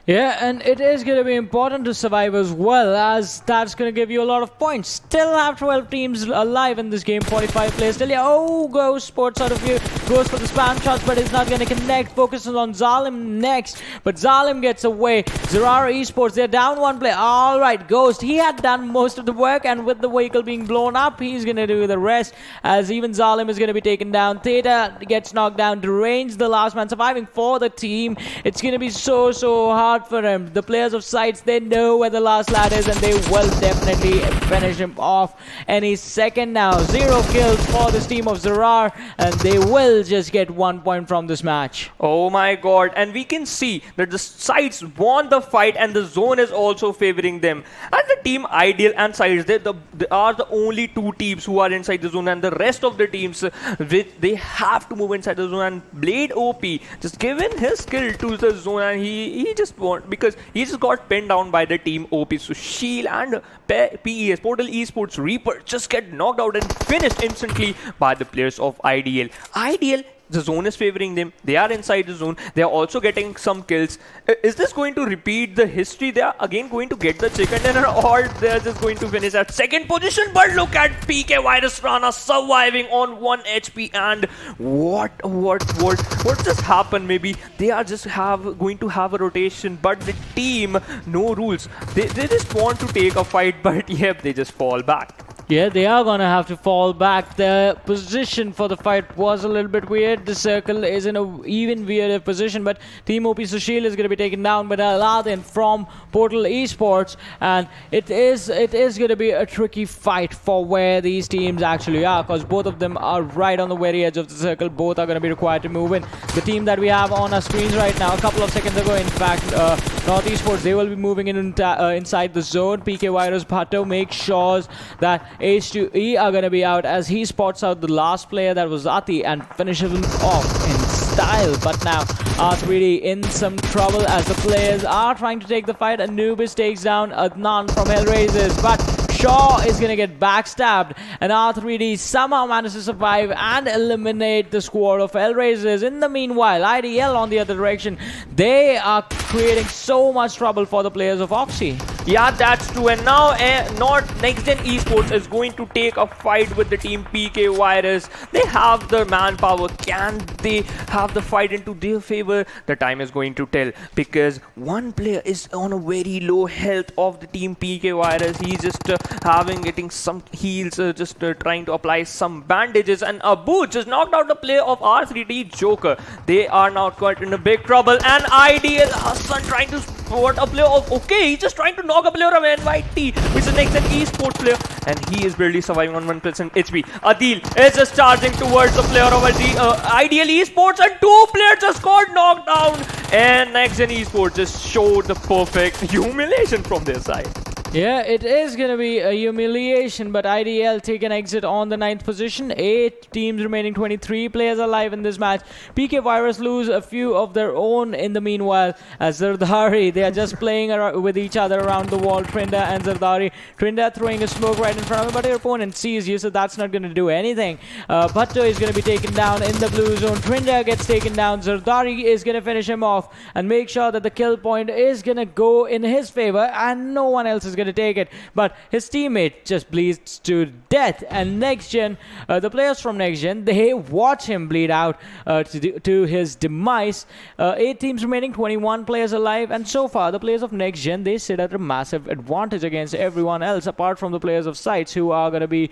Yeah, and it is going to be important to survive as well, as that's going to give you a lot of points. Still have 12 teams alive in this game, 45 players still. Oh, Ghost sports out of view, goes for the spam shots, but it's not going to connect. Focuses on Zalim next, but Zalim gets away. Zarar Esports, they're down one player. All right, Ghost, he had done most of the work, and with the vehicle being blown up, he's going to do the rest, as even Zalim is going to be taken down. Theta gets knocked down to range, the last man surviving for the team. It's going to be so hard for him. The players of Sights, they know where the last lad is, and they will definitely finish him off any second now. 0 kills for this team of Zarar, and they will just get 1 point from this match. Oh my god, and we can see that the Sights won the fight, and the zone is also favoring them. And the Team Ideal and Sights, they are the only two teams who are inside the zone, and the rest of the teams, they have to move inside the zone. And Blade OP just given his skill to the zone, and he just won because he just got pinned down by the Team OP. So Shield and PES, Portal Esports Reaper, just get knocked out and finished instantly by the players of Ideal. Ideal, the zone is favoring them. They are inside the zone. They are also getting some kills. Is this going to repeat the history? They are again going to get the chicken dinner, or they are just going to finish at second position? But look at PK Virus Rana surviving on 1 HP. And what just happened? Maybe they are just going to have a rotation, but the team, no rules. They just want to take a fight, but yep, they just fall back. Yeah, they are going to have to fall back. The position for the fight was a little bit weird. The circle is in a even weirder position, but Team OP Sushil is going to be taken down by Aladdin from Portal Esports, and it is going to be a tricky fight for where these teams actually are, because both of them are right on the very edge of the circle. Both are going to be required to move in. The team that we have on our screens right now, a couple of seconds ago, in fact, North Esports, they will be moving in inside the zone. PK Virus Bhatto makes sure that H2E are going to be out as he spots out the last player, that was Ati, and finishes him off in style. But now R3D in some trouble as the players are trying to take the fight. Anubis takes down Adnan from Hellraisers, but Shaw is going to get backstabbed, and R3D somehow manages to survive and eliminate the squad of Hellraisers. In the meanwhile, IDL on the other direction, they are creating so much trouble for the players of Oxy. Yeah, that's true. And now NextGen Esports is going to take a fight with the team PK Virus. They have the manpower. Can they have the fight into their favor? The time is going to tell, because one player is on a very low health of the team PK Virus. He's just getting some heals, just trying to apply some bandages, and Abu just knocked out the player of R3D Joker. They are now caught in a big trouble, and IDL Hassan trying to spot a player of OK. He's just trying to knock a player of NYT, which is the next esports player, and he is barely surviving on 1% HP. Adil is just charging towards the player of IDL Esports, and two players just got knocked down, and NextGen Esports just showed the perfect humiliation from their side. Yeah, it is going to be a humiliation, but IDL take an exit on the 9th position. 8 teams remaining, 23 players alive in this match. PK Virus lose a few of their own in the meanwhile, as Zardari, they are just playing with each other around the wall, Trinda and Zardari. Trinda throwing a smoke right in front of him, but your opponent sees you, so that's not going to do anything. Bhatto is going to be taken down in the blue zone. Trinda gets taken down. Zardari is going to finish him off and make sure that the kill point is going to go in his favor, and no one else is going to take it, but his teammate just bleeds to death. And NextGen, the players from NextGen, they watch him bleed out to his demise. 8 teams remaining, 21 players alive, and so far the players of NextGen, they sit at a massive advantage against everyone else apart from the players of Sites, who are going to be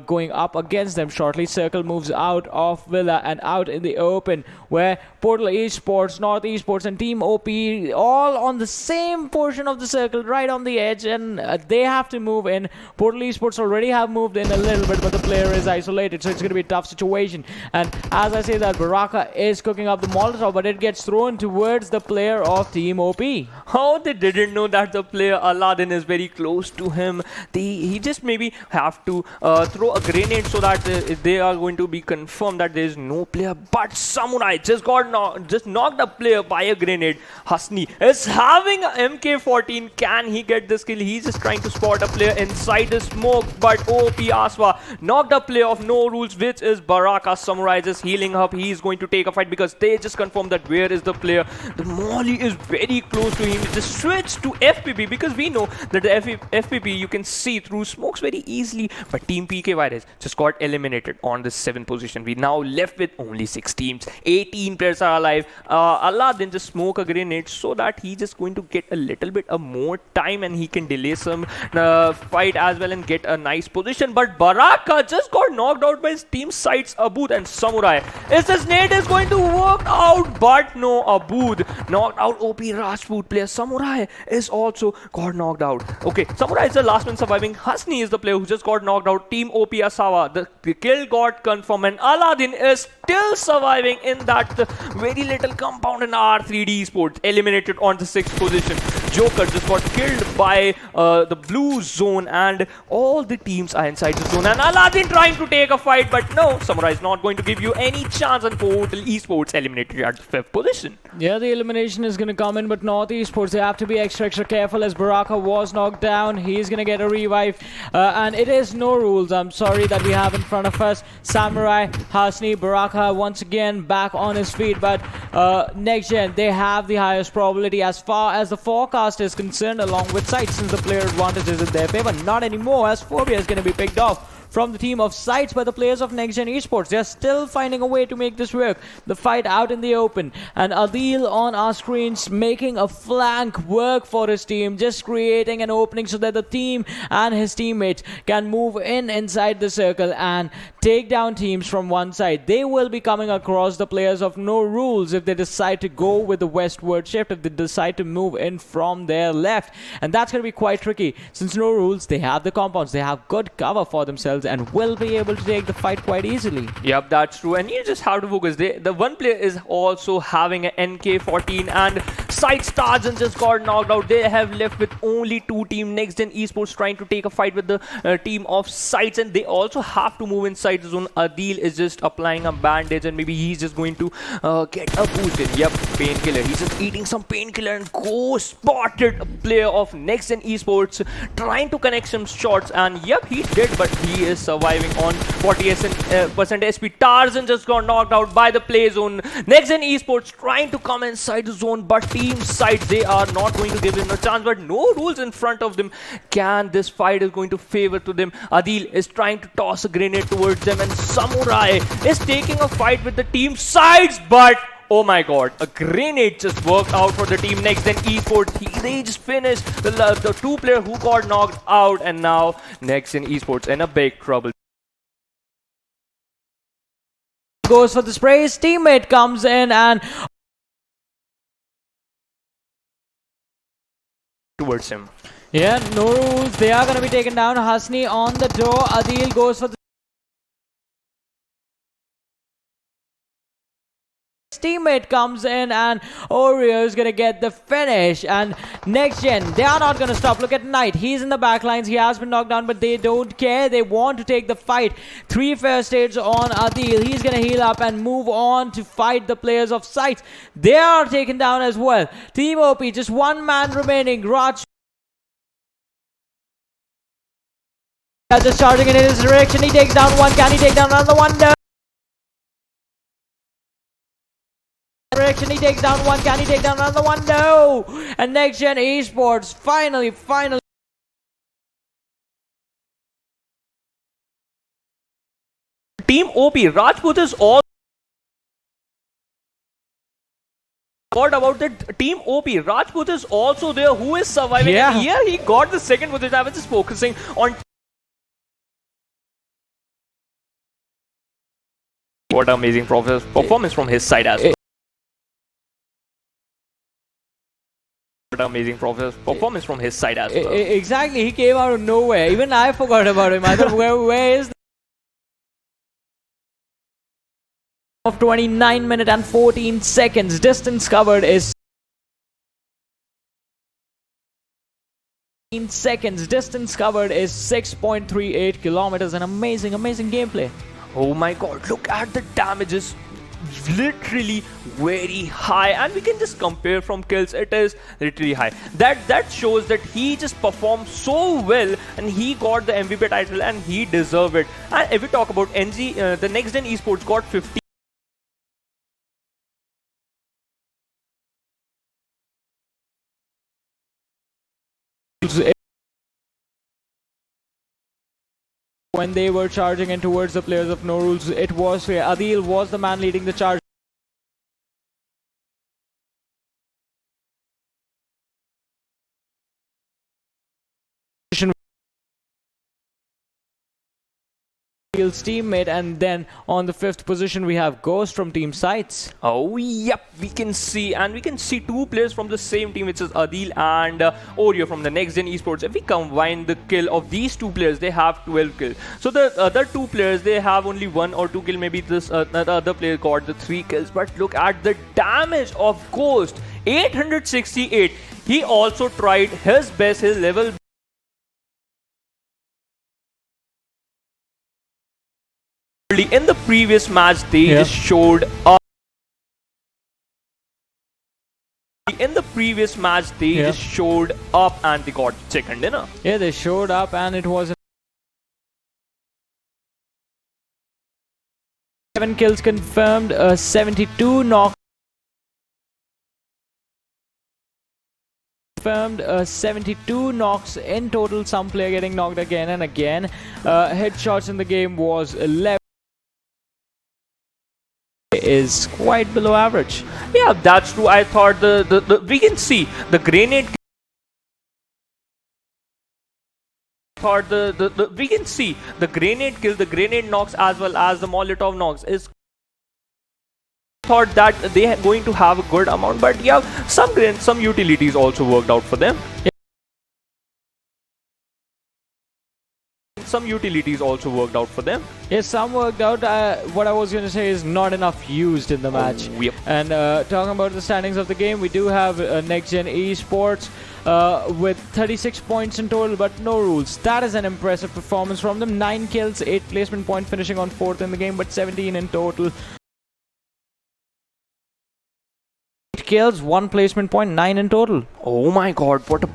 going up against them shortly. Circle moves out of Villa and out in the open, where Portal Esports, North Esports, and TeamOP all on the same portion of the circle, right on the edge, and they have to move in. Portal Esports already have moved in a little bit, but the player is isolated, so it's going to be a tough situation. And as I say that, Baraka is cooking up the Molotov, but it gets thrown towards the player of TeamOP. How they didn't know that the player Aladdin is very close to him. He just maybe have to throw a grenade so that they are going to be confirmed that there is no player. But Samurai just knocked a player by a grenade. Hasni is having a MK14. Can he get this kill? He's just trying to spot a player inside the smoke, but OP Aswa knocked a player of No Rules, which is Baraka. Samurai just healing up. He's going to take a fight because they just confirmed that where is the player. The Molly is very close to him. Just switch to FPP, because we know that the FPP you can see through smokes very easily, but Team PK Virus just got eliminated on the 7th position. We now left with only 6 teams. 18 players are alive. Allah then just smoke a grenade so that he's just going to get a little bit more time, and he can delay some fight as well and get a nice position. But Baraka just got knocked out by his team Sites, Abud, and Samurai. Is this nade is going to work out? But no, Abud knocked out OP Rajput player. Samurai is also got knocked out. Okay, Samurai is the last one surviving. Hasni is the player who just got knocked out. Team OP Asawa, the kill got confirmed, and Aladdin is still surviving in that very little compound, in R3D Esports eliminated on the 6th position. Joker just got killed by the blue zone, and all the teams are inside the zone, and Aladdin trying to take a fight, but no, Samurai is not going to give you any chance, and Portal Esports eliminated at the 5th position. Yeah, the elimination is going to come in, but North Esports, they have to be extra careful, as Baraka was knocked down. He's going to get a revive, and it is No Rules, I'm sorry, that we have in front of us. Samurai, Hasni, Baraka once again back on his feet, but NextGen, they have the highest probability as far as the forecast is concerned, along with Sites, since the player advantage is in their favor. Not anymore, as Phobia is going to be picked off from the team of Sites by the players of NextGen Esports. They're still finding a way to make this work. The fight out in the open, and Adil on our screens making a flank work for his team, just creating an opening so that the team and his teammates can move in inside the circle and take down teams from one side. They will be coming across the players of No Rules if they decide to go with the westward shift, if they decide to move in from their left, and that's going to be quite tricky, since No Rules, they have the compounds, they have good cover for themselves themselves and will be able to take the fight quite easily. Yep, that's true. And you just have to focus. The one player is also having an NK14 and Sight Stars and just got knocked out. They have left with only 2 team. NextGen Esports trying to take a fight with the team of Sights, and they also have to move inside the zone. Adil is just applying a bandage and maybe he's just going to get a boost in. Yep, painkiller. He's just eating some painkiller and spotted a player of NextGen Esports trying to connect some shots, and yep, he did, but he is surviving on 40% SP. Tarzan just got knocked out by the play zone. NextGen Esports trying to come inside the zone, but team Sights, they are not going to give him a chance, but no rules in front of them. Can this fight is going to favor to them? Adil is trying to toss a grenade towards them, and Samurai is taking a fight with the team Sights, but oh my god, a grenade just worked out for the team NextGen Esports. They just finished the 2 player who got knocked out, and now NextGen Esports in a big trouble. Goes for the spray, his teammate comes in and Towards him. yeah, no rules. They are going to be taken down. Hasni on the door. Adil goes for the teammate comes in and Oreo is going to get the finish, and NextGen, they are not going to stop. Look at Knight, he's in the back lines, he has been knocked down, but they don't care. They want to take the fight. 3 first aids on Adil. He's going to heal up and move on to fight the players of Sights. They are taken down as well. TeamOP, just 1 man remaining. Raj just charging in his direction. He takes down 1. Can he take down another one? No. Direction, he takes down 1. Can he take down another one? No. And NextGen Esports finally TeamOP, Rajput is all. What about the TeamOP? Rajput is also there, who is surviving. Yeah. And here he got the second position. I was just focusing on. What amazing performance from his side as well. Amazing performance from his side as well. Exactly, he came out of nowhere. Even I forgot about him. I thought, where is of 29 minutes and 14 seconds. Distance covered is seconds. Distance covered is 6.38 kilometers. An amazing gameplay. Oh my god, look at the damages. Literally very high, and we can just compare from kills. It is literally high. That shows that he just performed so well and he got the MVP title and he deserved it. And if we talk about NG, the NextGen Esports got 50. When they were charging in towards the players of No Rules, it was fair. Adil was the man leading the charge. Adil's teammate, and then on the 5th position we have Ghost from Team Sights. Oh yep, we can see 2 players from the same team, which is Adil and Oreo from the NextGen Esports. If we combine the kill of these 2 players, they have 12 kills. So the other 2 players, they have only 1 or 2 kills. Maybe this the other player got the 3 kills. But look at the damage of Ghost, 868. He also tried his best, his level. In the previous match, they just showed up. In the previous match, they just showed up and they got chicken dinner. Yeah, they showed up and it was 7 kills confirmed, 72 knocks. Confirmed, 72 knocks in total. Some player getting knocked again and again. Headshots in the game was 11. Is quite below average. Yeah, that's true. I thought we can see the grenade. We can see the grenade kill, the grenade knocks as well as the Molotov knocks is. Thought that they are going to have a good amount, but yeah, some utilities also worked out for them. some utilities also worked out for them. Yes, some worked out. What I was going to say is not enough used in the match. Yep. And talking about the standings of the game, we do have NextGen Esports with 36 points in total, but no rules. That is an impressive performance from them. 9 kills, 8 placement point, finishing on 4th in the game, but 17 in total. 8 kills, 1 placement point, 9 in total. Oh my god, what a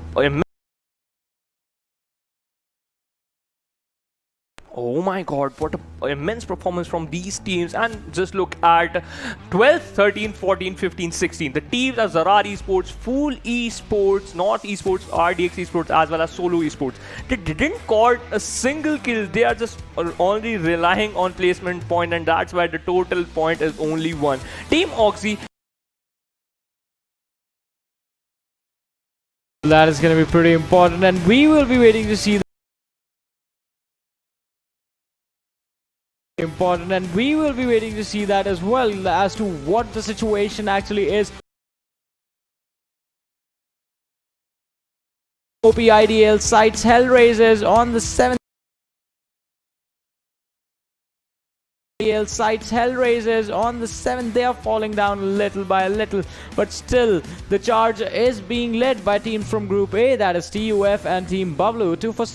Oh my god, what an immense performance from these teams. And just look at 12, 13, 14, 15, 16. The teams are Zarar Esports, FoolEsports, North Esports, RDX Esports, as well as Solo Esports. They didn't caught a single kill. They are just only relying on placement point, and that's why the total point is only 1. Team Oxy. That is going to be pretty important, and we will be waiting to see that as well, as to what the situation actually is. OPIDL sights Hellraisers on the 7th. Hellraisers on the 7th. They are falling down little by little, but still the charge is being led by teams from Group A, that is TUF and Team Bublu. 2 for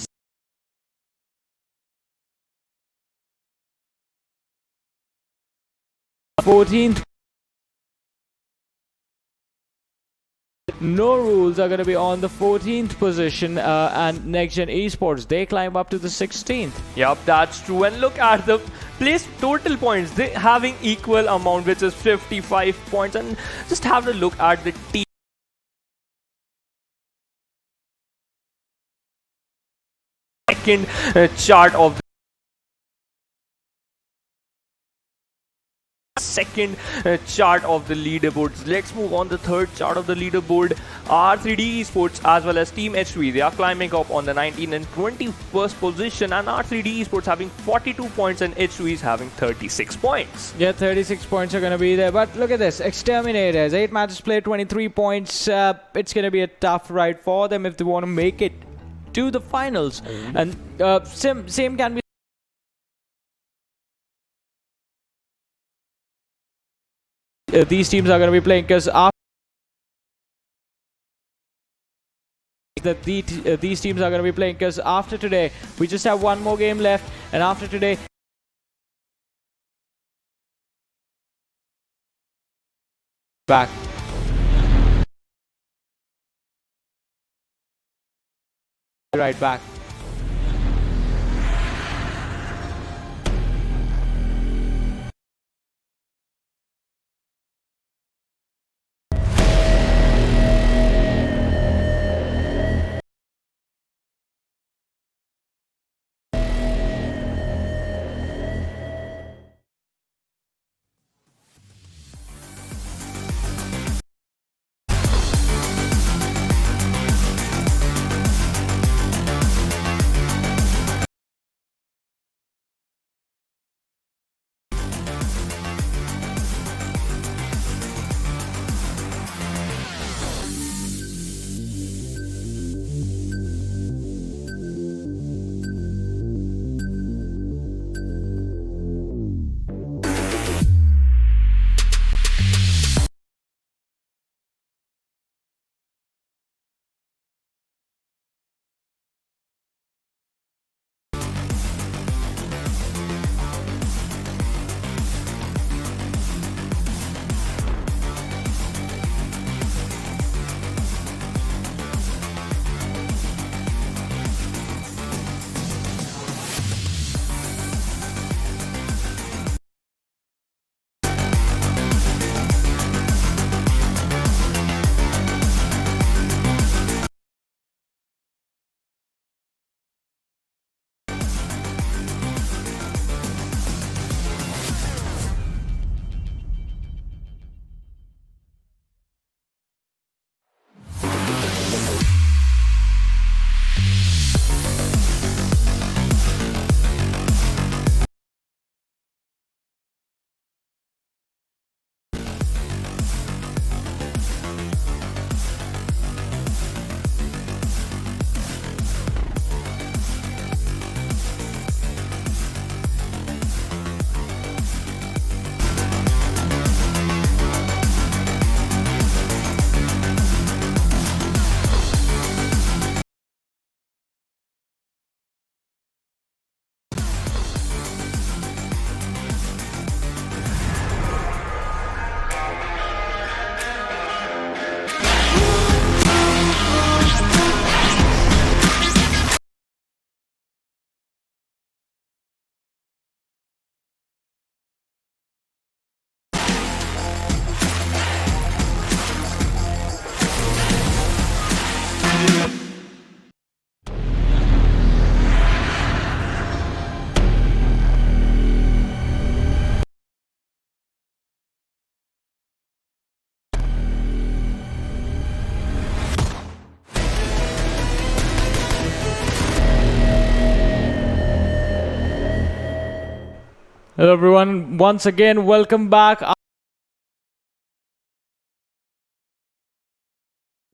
14th. No rules are going to be on the 14th position, and NextGen Esports, they climb up to the 16th. Yep, that's true. And look at the place total points. They having equal amount, which is 55 points. And just have a look at the team. Second chart of the leaderboards. Let's move on the third chart of the leaderboard. R3D Esports as well as Team H3, they are climbing up on the 19th and 21st position, and R3D Esports having 42 points and H3 is having 36 points. Yeah, 36 points are going to be there, but look at this. Exterminators, 8 matches played, 23 points. It's going to be a tough ride for them if they want to make it to the finals. And same can be these teams are going to be playing, because these teams are going to be playing because after today we just have one more game left, and after today back. Right back. Hello everyone, once again welcome back.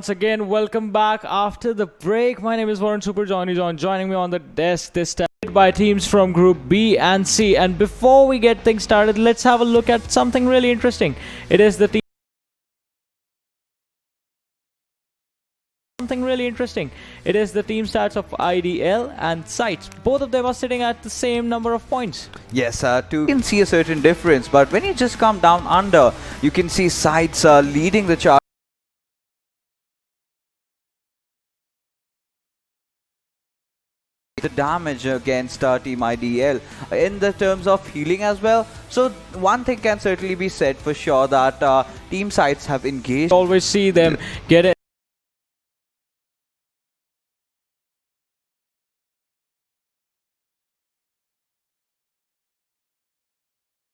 Welcome back after the break. My name is Warren Super Johnny John. Joining me on the desk this time by teams from Group B and C. And before we get things started, let's have a look at something really interesting. It is the team. It is the team stats of IDL and Sites. Both of them are sitting at the same number of points. Yes, you can see a certain difference, but when you just come down under, you can see Sites leading the chart. The damage against Team IDL in the terms of healing as well. So one thing can certainly be said for sure that Team Sites have engaged. Always see them get it.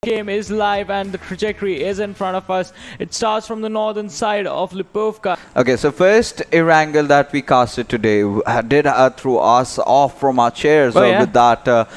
Game is live and the trajectory is in front of us. It starts from the northern side of Lipovka. Okay, so first Erangel that we casted today did throw us off from our chairs with that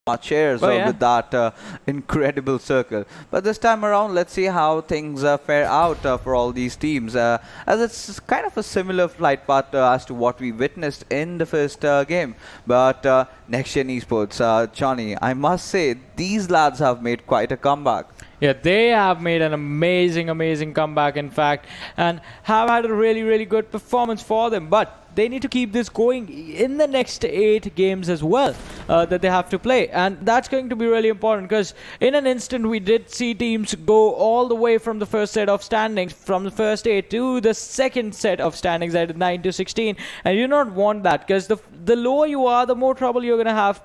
with that incredible circle. But this time around, let's see how things fare out for all these teams, as it's kind of a similar flight path as to what we witnessed in the first game. But Next Gen Esports, Johnny, I must say these lads have made quite a comeback. Yeah, they have made an amazing comeback, in fact, and have had a really good performance for them. But they need to keep this going in the next 8 games as well that they have to play, and that's going to be really important because in an instant we did see teams go all the way from the first set of standings, from the first 8 to the second set of standings at 9 to 16, and you do not want that because the lower you are, the more trouble you're going to have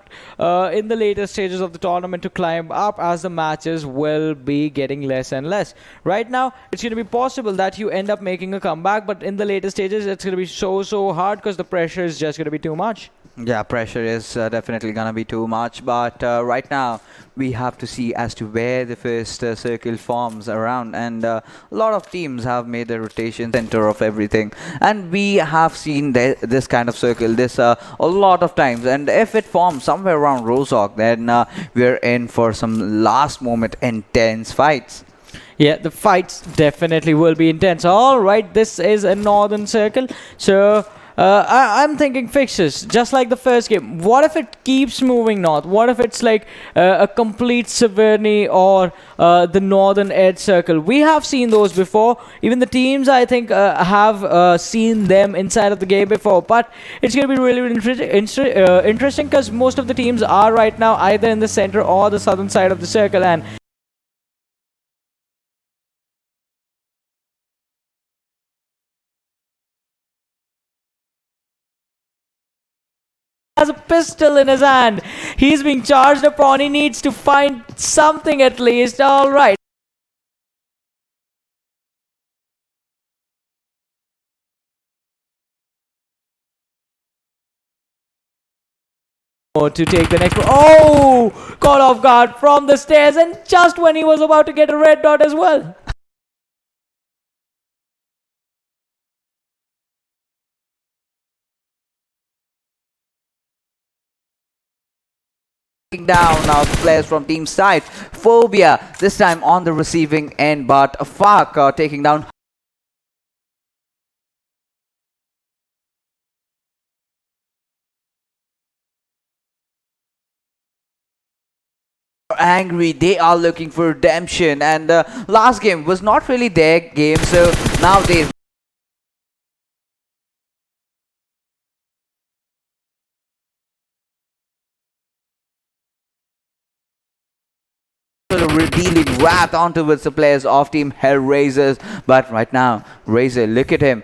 in the later stages of the tournament to climb up, as the matches will be getting less and less. Right now it's going to be possible that you end up making a comeback, but in the later stages it's going to be so hard because the pressure is just going to be too much. Yeah, pressure is definitely gonna be too much, but right now we have to see as to where the first circle forms around, and a lot of teams have made the rotation center of everything, and we have seen this kind of circle this a lot of times, and if it forms somewhere around Rozhok, then we're in for some last moment intense fights. Yeah, the fights definitely will be intense. All right, this is a northern circle, so I'm thinking fixes, just like the first game. What if it keeps moving north? What if it's like a complete Severny or the northern edge circle? We have seen those before. Even the teams, I think, have seen them inside of the game before. But it's going to be really interesting because most of the teams are right now either in the center or the southern side of the circle, and has a pistol in his hand. He's being charged upon. He needs to find something at least. All right. To take the next one. Oh! Caught off guard from the stairs, and just when he was about to get a red dot as well. Down now the players from team side. Phobia this time on the receiving end, but Fak taking down angry. They are looking for redemption, and last game was not really their game, so now they revealing wrath onto the players of team Hellraisers. But right now Razor, look at him,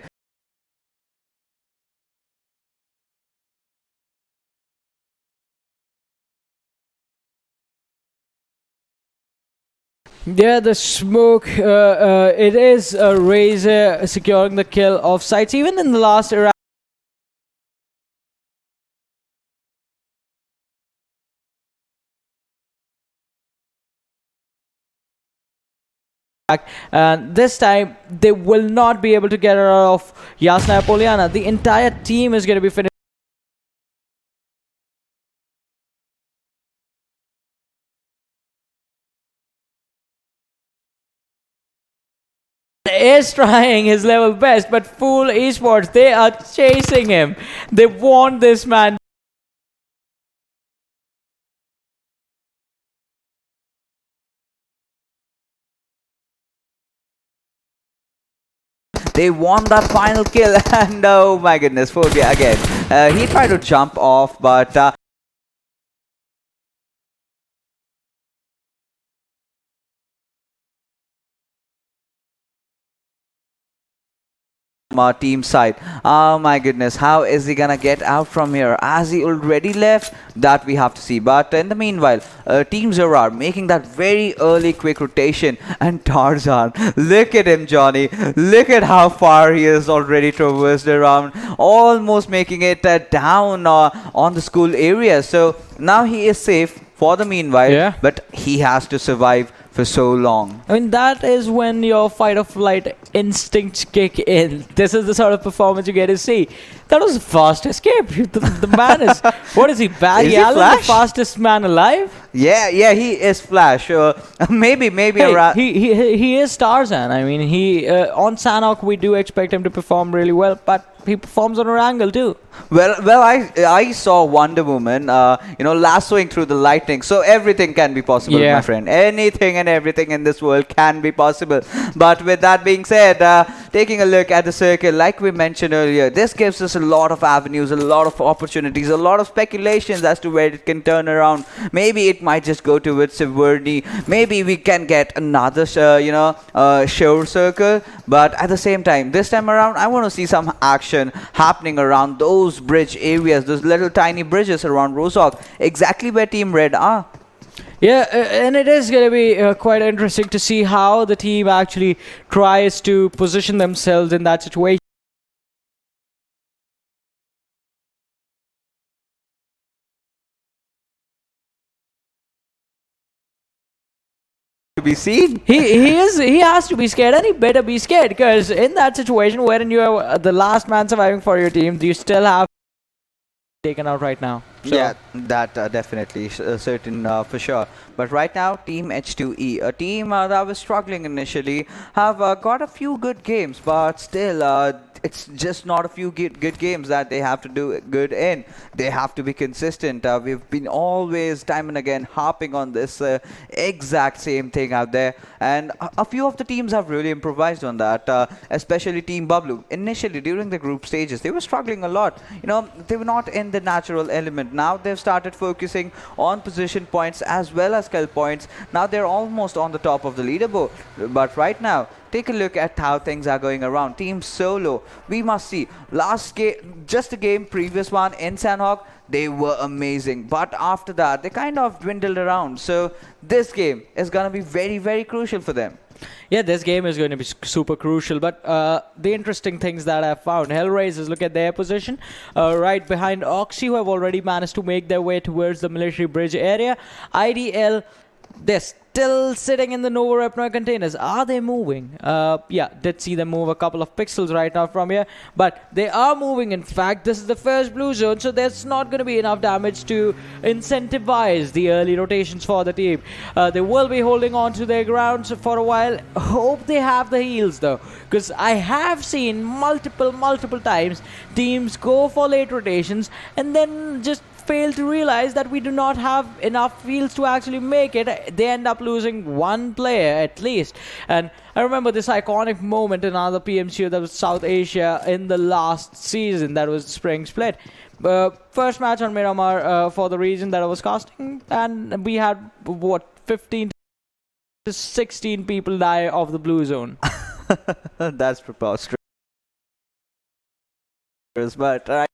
Yeah, the smoke, it is a Razor securing the kill of Sites. Even in the last era, and this time they will not be able to get her out of Yasna Poliana. The entire team is going to be finished. is trying his level best, but FoolEsports, they are chasing him. They want this man. They won that final kill, and oh my goodness, Phobia again. He tried to jump off, but our team side. Oh my goodness, how is he gonna get out from here? As he already left, that we have to see. But in the meanwhile, Team Zero making that very early quick rotation. And Tarzan, look at him, Johnny. Look at how far he has already traversed around, almost making it down on the school area. So now he is safe for the meanwhile, Yeah. but he has to survive for so long. I mean, that is when your fight or flight instincts kick in. This is the sort of performance you get to see. That was a fast escape. The man is, what is he, Barry Is he Allen, the Flash? fastest man alive? Yeah, he is Flash. Maybe Hey, around. he is Tarzan. I mean, he on Sanhok we do expect him to perform really well, but he performs on Erangel too. Well, I saw Wonder Woman, lassoing through the lightning. So everything can be possible, Yeah. my friend. Anything and everything in this world can be possible. But with that being said, taking a look at the circle, like we mentioned earlier, this gives us a lot of avenues, a lot of opportunities, a lot of speculations as to where it can turn around. Maybe it might just go towards Severny. Maybe we can get another, shore circle. But at the same time, this time around, I want to see some action happening around those bridge areas, those little tiny bridges around Rozhok, exactly where Team Red are. Yeah, and it is going to be quite interesting to see how the team actually tries to position themselves in that situation. To be seen. He has to be scared, and he better be scared, because in that situation wherein you are the last man surviving for your team, you still have taken out right now. So, Yeah, that definitely certain for sure. But right now, Team H2E, a team that was struggling initially, have got a few good games, but still, it's just not a few good games that they have to do good in. They have to be consistent. We've been always, time and again, harping on this exact same thing out there. And a few of the teams have really improvised on that, especially Team Bablu. Initially, during the group stages, they were struggling a lot. They were not in the natural element. Now they've started focusing on position points as well as kill points. Now they're almost on the top of the leaderboard. But right now, take a look at how things are going around. Team Solo, we must see. Last game, just a game, previous one in Sanhok, they were amazing. But after that, they kind of dwindled around. So this game is going to be very, very crucial for them. yeah, this game is going to be super crucial. But the interesting things that I've found, Hellraisers, look at their position right behind Oxy, who have already managed to make their way towards the military bridge area. IDL, they're still sitting in the Nova Repnoy containers. Are they moving? Yeah, did see them move a couple of pixels right now from here, but they are moving. In fact, this is the first blue zone, so there's not going to be enough damage to incentivize the early rotations for the team. They will be holding on to their grounds for a while. Hope they have the heals though, because I have seen multiple times teams go for late rotations and then just fail to realize that we do not have enough fields to actually make it. They end up losing one player at least. And I remember this iconic moment in another PMCO, that was South Asia in the last season, that was Spring Split. First match on Miramar for the region that I was casting, and we had what, 15 to 16 people die of the blue zone. That's preposterous. But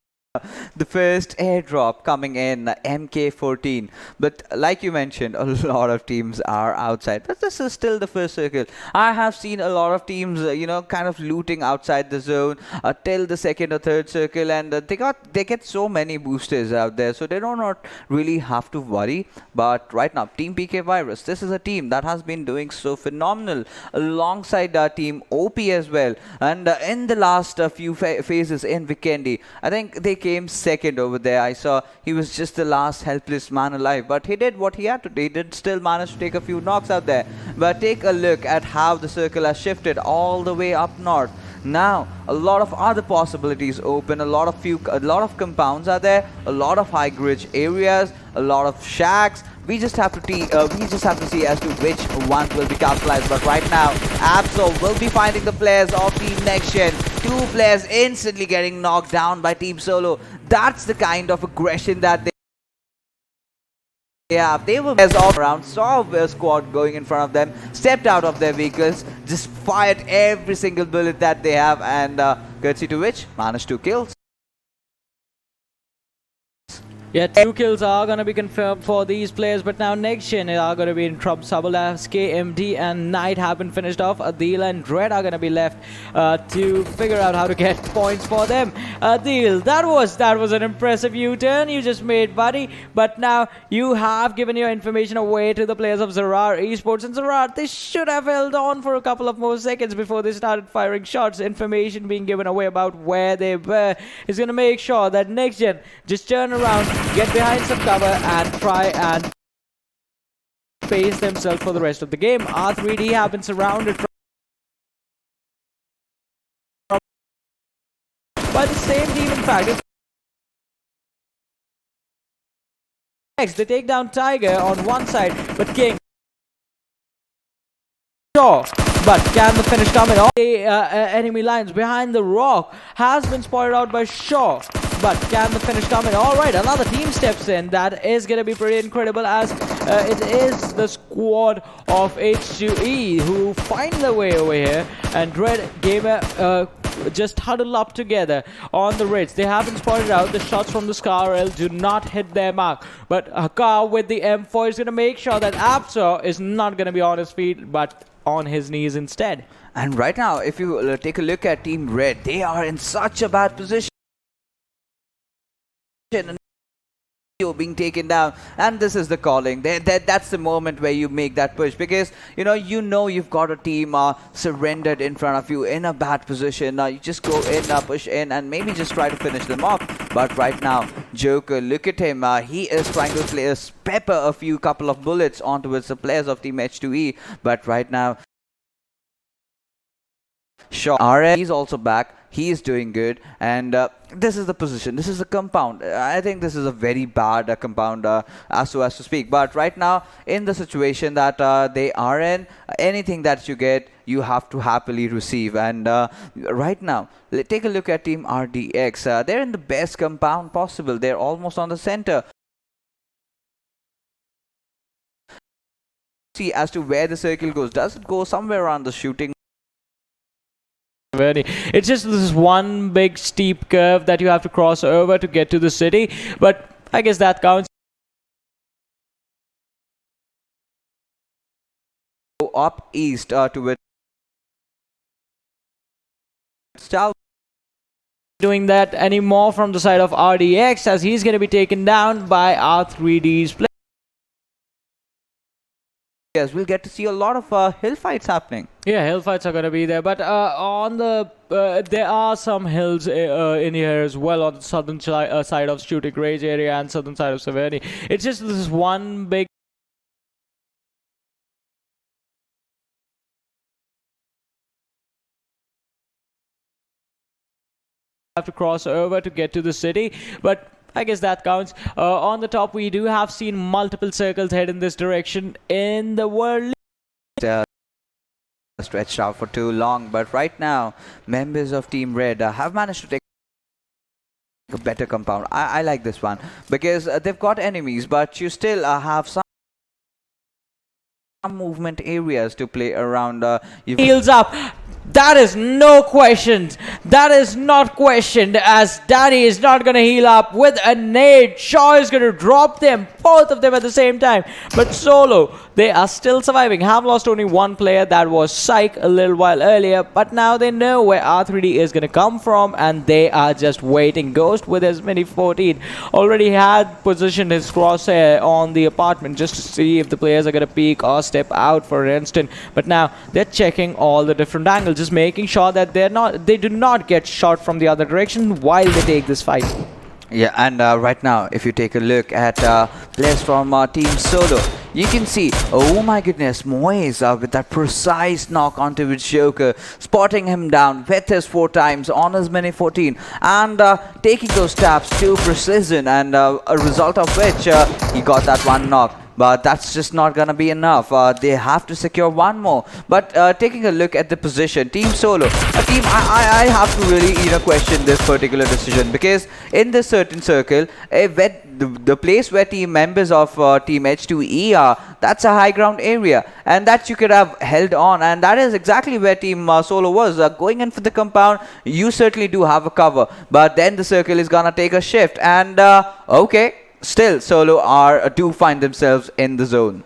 the first airdrop coming in, MK14. But like you mentioned, a lot of teams are outside. But this is still the first circle. I have seen a lot of teams, kind of looting outside the zone till the second or third circle, and they get so many boosters out there, so they do not really have to worry. But right now, Team PK Virus, this is a team that has been doing so phenomenal alongside our Team OP as well. And in the last few phases in Vikendi, I think they came came second over there. I saw he was just the last helpless man alive, but he did what he had to do. He did still manage to take a few knocks out there. But take a look at how the circle has shifted all the way up north. Now a lot of other possibilities open. A lot of compounds are there. A lot of high grid areas. A lot of shacks. We just have to see as to which ones will be capitalized. But right now, Absol will be finding the players of Team Next Gen. 2 players instantly getting knocked down by Team Solo. That's the kind of aggression that they were all around, saw a squad going in front of them, stepped out of their vehicles, just fired every single bullet that they have, and courtesy to which managed 2 kills. Yeah, 2 kills are going to be confirmed for these players, but now Next Gen are going to be in trouble. Sabula, KMD and Knight have been finished off. Adil and Dread are going to be left to figure out how to get points for them. Adil, that was an impressive U-turn you just made, buddy. But now you have given your information away to the players of Zarar Esports. And Zarar, they should have held on for a couple of more seconds before they started firing shots. Information being given away about where they were is going to make sure that Next Gen just turn around, get behind some cover and try and face themselves for the rest of the game. R3D have been surrounded by the same team. In fact, next they take down Tiger on one side, but King sure. But can the finish come in? All the enemy lines behind the rock has been spotted out by Shaw. But can the finish come in? Alright, another team steps in. That is going to be pretty incredible, as it is the squad of H2E who find their way over here. And Dread Gamer just huddle up together on the ridge. They haven't spotted out. The shots from the SCARL do not hit their mark. But Hakar with the M4 is going to make sure that Apso is not going to be on his feet, but on his knees instead. And right now, if you take a look at Team Red, they are in such a bad position. Being taken down, and this is the calling. That's the moment where you make that push, because you know you've got a team surrendered in front of you in a bad position. You just go in, push in, and maybe just try to finish them off. But right now, Joker, look at him. He is trying to pepper a couple of bullets onto the players of Team H2E. But right now, sure, RM, he's also back. He is doing good, and this is the position. This is a compound. I think this is a very bad compound, as to speak. But right now, in the situation that they are in, anything that you get, you have to happily receive. And right now, take a look at Team RDX. They're in the best compound possible. They're almost on the center. See as to where the circle goes. Does it go somewhere around the shooting? It's just this one big steep curve that you have to cross over to get to the city, but I guess that counts. Go up east to it. South. Doing that anymore from the side of RDX, as he's going to be taken down by R3D's play. Yes, we'll get to see a lot of hill fights happening. Yeah, hill fights are going to be there, but on the there are some hills in here as well, on the southern side of Shooting Range area and southern side of Severny. It's just this one big have to cross over to get to the city, but I guess that counts. On the top, we do have seen multiple circles head in this direction in the world. Stretched out for too long, but right now, members of Team Red have managed to take a better compound. I like this one, because they've got enemies, but you still have some movement areas to play around. Heals up. That is no questions. That is not questioned, as Danny is not going to heal up with a nade. Shaw is going to drop them, both of them at the same time. But Solo, they are still surviving. Have lost only one player, that was Psych a little while earlier. But now they know where R3D is going to come from, and they are just waiting. Ghost with his mini 14 already had positioned his crosshair on the apartment just to see if the players are going to peek or step out for an instant. But now they're checking all the different angles, just making sure that they do not get shot from the other direction while they take this fight. Yeah, and right now, if you take a look at players from Team Solo, you can see, oh my goodness, Moise with that precise knock onto his Joker, spotting him down with his 4 times on his mini 14, and taking those taps to precision, and a result of which he got that one knock. But that's just not gonna be enough. They have to secure one more. But taking a look at the position, Team Solo, a team I have to really question this particular decision, because in this certain circle, the place where team members of Team H2E are, that's a high ground area, and that you could have held on, and that is exactly where Team Solo was going in for the compound. You certainly do have a cover, but then the circle is gonna take a shift, and okay. Still, Solo do find themselves in the zone.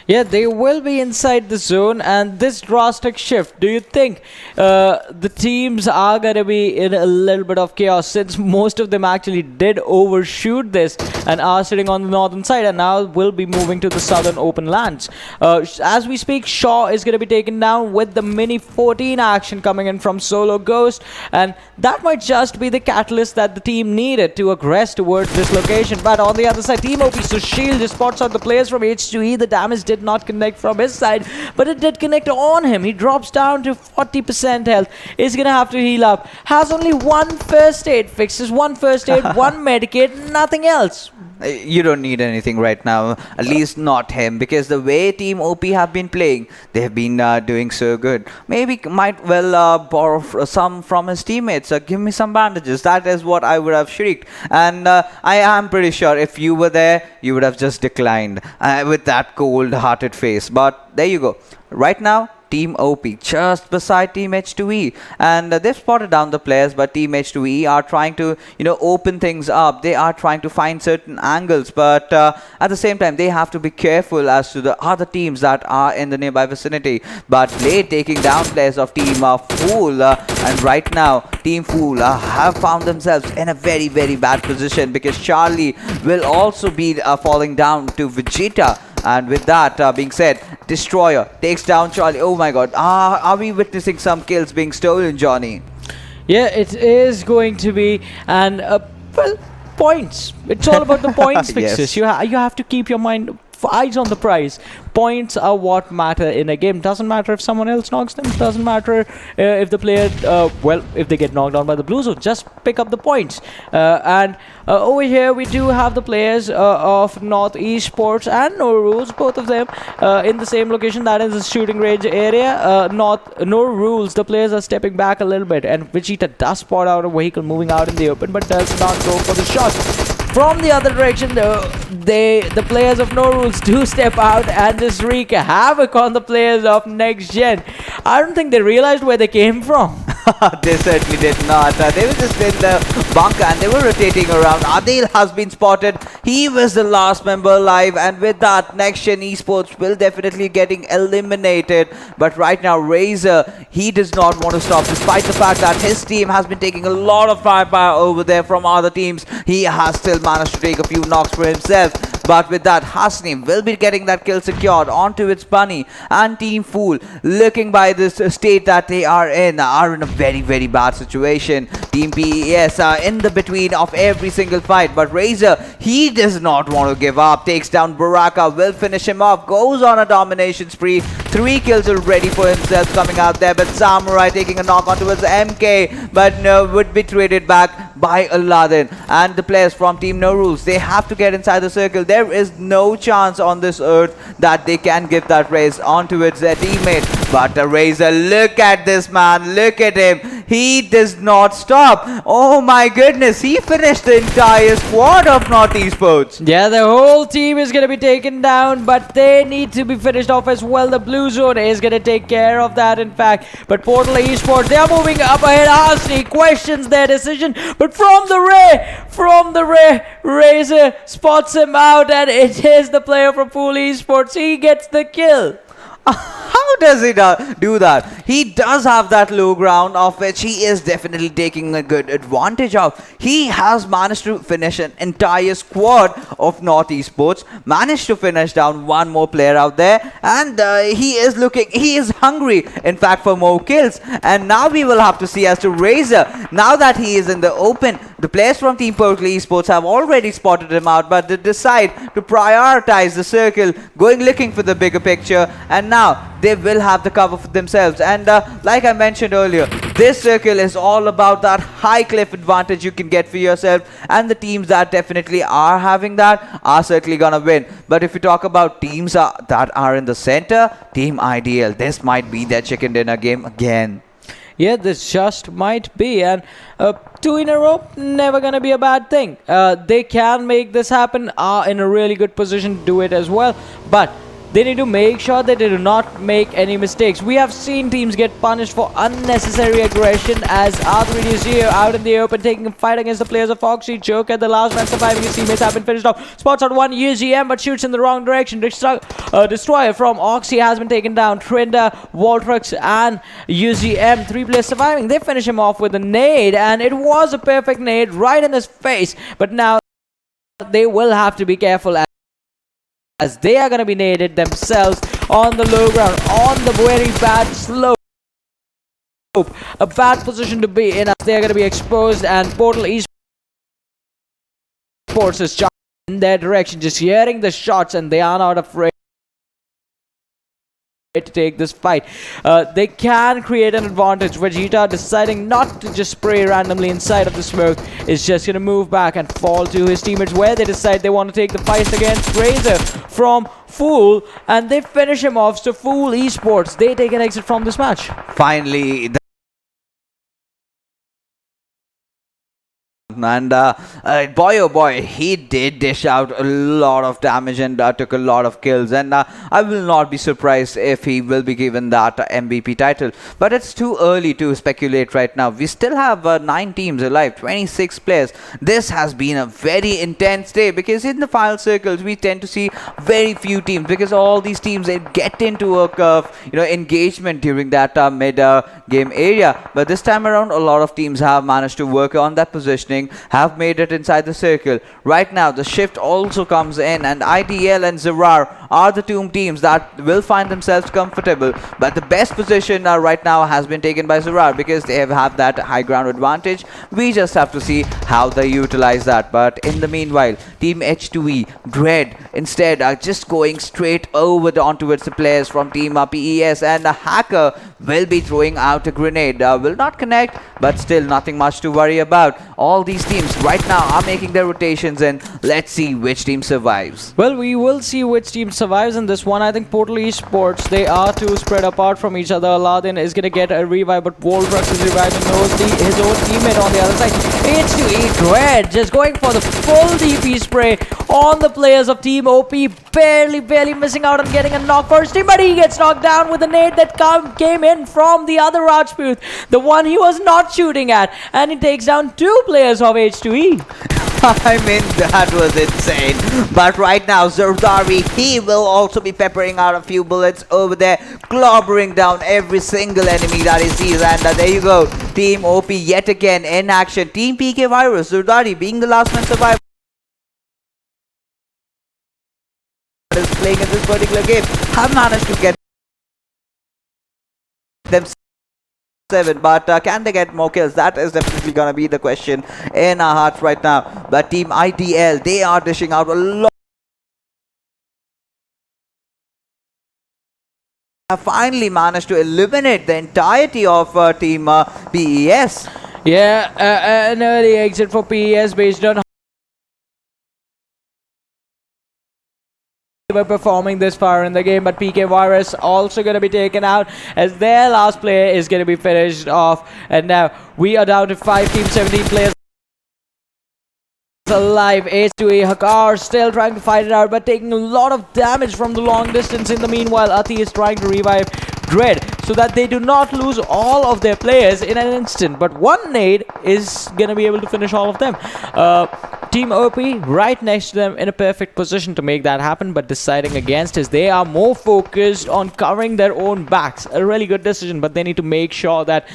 Yeah, they will be inside the zone, and this drastic shift, do you think the teams are going to be in a little bit of chaos, since most of them actually did overshoot this and are sitting on the northern side and now will be moving to the southern open lands? As we speak, Shaw is going to be taken down with the mini 14 action coming in from Solo Ghost, and that might just be the catalyst that the team needed to aggress towards this location. But on the other side, TeamOP, so Shield just spots out the players from H2E. The damage did not connect from his side, but it did connect on him. He drops down to 40% health. Is gonna have to heal up. Has only one first aid, fixes one first aid, one medikit, nothing else. You don't need anything right now, at least not him, because the way Team OP have been playing, they have been doing so good. Maybe might well borrow some from his teammates. Give me some bandages. That is what I would have shrieked. And I am pretty sure if you were there, you would have just declined with that cold-hearted face. But there you go. Right now, Team OP just beside Team H2E, and they've spotted down the players, but Team H2E are trying to open things up. They are trying to find certain angles, but at the same time they have to be careful as to the other teams that are in the nearby vicinity. But late taking down players of Team Fool, and right now Team Fool have found themselves in a very bad position, because Charlie will also be falling down to Vegeta. And with that being said, Destroyer takes down Charlie. Oh my god, are we witnessing some kills being stolen, Johnny? Yeah, it is going to be, and well, points. It's all about the points fixes. Yes. You have to keep your eyes on the prize. Points are what matter in a game. Doesn't matter if someone else knocks them. Doesn't matter if the player, well, if they get knocked down by the blue zone. Just pick up the points. And over here we do have the players of North Esports and No Rules, both of them in the same location, that is the shooting range area. No Rules, the players are stepping back a little bit, and Vegeta does spot out a vehicle moving out in the open, but does not go for the shot. From the other direction, the players of No Rules do step out and just wreak havoc on the players of Next Gen. I don't think they realized where they came from. They certainly did not. They were just in the bunker and they were rotating around. Adil has been spotted. He was the last member alive, and with that, Next Gen Esports will definitely getting eliminated. But right now, Razor, he does not want to stop, despite the fact that his team has been taking a lot of firepower over there from other teams. He has still managed to take a few knocks for himself. But with that, Hasni will be getting that kill secured onto its bunny, and Team Fool, looking by this state that they are in a very bad situation. Team PES are in the between of every single fight, but Razor, he does not want to give up. Takes down Baraka, will finish him off, goes on a domination spree. 3 kills already for himself coming out there, but Samurai taking a knock onto his MK, but no, would be traded back by Aladdin. And the players from Team No Rules, they have to get inside the circle. There is no chance on this earth that they can give that race onto its teammate. But the Razor, look at this man, look at him. He does not stop. Oh my goodness, he finished the entire squad of North Esports. Yeah, the whole team is going to be taken down, but they need to be finished off as well. The blue zone is going to take care of that, in fact. But Portal Esports, they are moving up ahead. Hasni questions their decision, but from the Ray, Razor spots him out, and it is the player from PoolEsports. He gets the kill. How does he do that? He does have that low ground, of which he is definitely taking a good advantage of. He has managed to finish an entire squad of North Esports, managed to finish down one more player out there, and he is hungry, in fact, for more kills. And now we will have to see as to Razor, now that he is in the open, The players from Team PUBG Esports have already spotted him out, but they decide to prioritize the circle, going looking for the bigger picture, and now they will have the cover for themselves. And like I mentioned earlier, this circle is all about that high cliff advantage you can get for yourself, and the teams that definitely are having that are certainly gonna win. But if you talk about teams that are in the center, Team IDL, this might be their chicken dinner game again. Yeah, this just might be, and 2 in a row, never gonna be a bad thing. They can make this happen, are in a really good position to do it as well, but they need to make sure that they do not make any mistakes. We have seen teams get punished for unnecessary aggression, as R3D is here out in the open taking a fight against the players of Foxy. Joker, the last man surviving, his teammates have been finished off. Spots out one UGM but shoots in the wrong direction. Destroyer from Oxy has been taken down. Trinda, Voltrux and UGM, 3 players surviving. They finish him off with a nade, and it was a perfect nade right in his face. But now they will have to be careful, as they are going to be naded themselves on the low ground, on the very bad slope. A bad position to be in, as they are going to be exposed, and Portal Esports is jumping in their direction, just hearing the shots, and they are not afraid to take this fight. They can create an advantage. Vegeta, deciding not to just spray randomly inside of the smoke, is just going to move back and fall to his teammates, where they decide they want to take the fight against Razor from Fool, and they finish him off. So FoolEsports, they take an exit from this match. Finally, and boy oh boy, he did dish out a lot of damage and took a lot of kills, and I will not be surprised if he will be given that MVP title, but it's too early to speculate right now. We still have 9 teams alive, 26 players. This has been a very intense day, because in the final circles we tend to see very few teams, because all these teams, they get into a engagement during that mid game area, but this time around a lot of teams have managed to work on that positioning, have made it inside the circle. Right now the shift also comes in, and IDL and Zerar are the 2 teams that will find themselves comfortable, but the best position right now has been taken by Zerar, because they have that high ground advantage. We just have to see how they utilize that. But in the meanwhile, Team H2E, Dread, instead are just going straight over onto its players from Team PES, and a Hacker will be throwing out a grenade. Will not connect, but still nothing much to worry about. All these teams right now are making their rotations, and let's see which team survives. Well, we will see which team survives in this one. I think Portal Esports, they are too spread apart from each other. Aladdin is going to get a revive, but Voltrux is reviving his own teammate on the other side. H2E Dread just going for the full DP spray on the players of TeamOP, barely missing out on getting a knock first team, but he gets knocked down with a nade that came in from the other Rajput, the one he was not shooting at, and he takes down 2 players of H2E. I mean, that was insane. But right now, Zardari, he will also be peppering out a few bullets over there, clobbering down every single enemy that he sees. And there you go, Team OP yet again in action. Team PK Virus, Zardari being the last man survivor, is playing in this particular game, have managed to get them 7, but can they get more kills? That is definitely gonna be the question in our hearts right now. But Team IDL, they are dishing out a lot. Have finally managed to eliminate the entirety of Team PES. Yeah, an early exit for PES based on were performing this far in the game, but PK Virus also going to be taken out, as their last player is going to be finished off. And now we are down to 5 teams, 17 players alive. H2E Hakar still trying to fight it out, but taking a lot of damage from the long distance. In the meanwhile, Ati is trying to revive Dread so that they do not lose all of their players in an instant, but one nade is gonna be able to finish all of them. Team OP right next to them in a perfect position to make that happen, but deciding against is they are more focused on covering their own backs. A really good decision, but they need to make sure that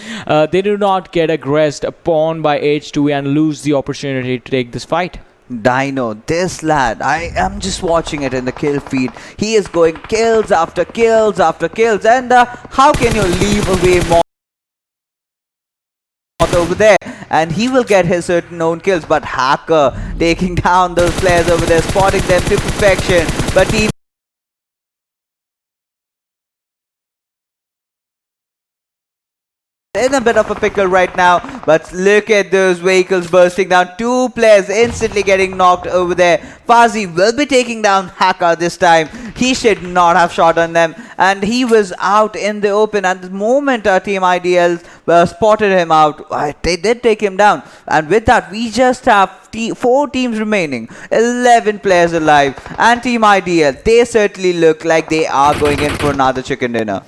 they do not get aggressed upon by H2E and lose the opportunity to take this fight. Dino, this lad, I am just watching it in the kill feed. He is going kills after kills after kills, and how can you leave away more over there? and he will get his certain own kills. But Hacker taking down those players over there, spotting them to perfection. But Team in a bit of a pickle right now, but look at those vehicles bursting down. Two players instantly getting knocked over there. Fazi will be taking down Haka this time. He should not have shot on them, and he was out in the open. At the moment Team IDL spotted him out, they did take him down, and with that we just have 4 teams remaining, 11 players alive, and Team IDL, they certainly look like they are going in for another chicken dinner.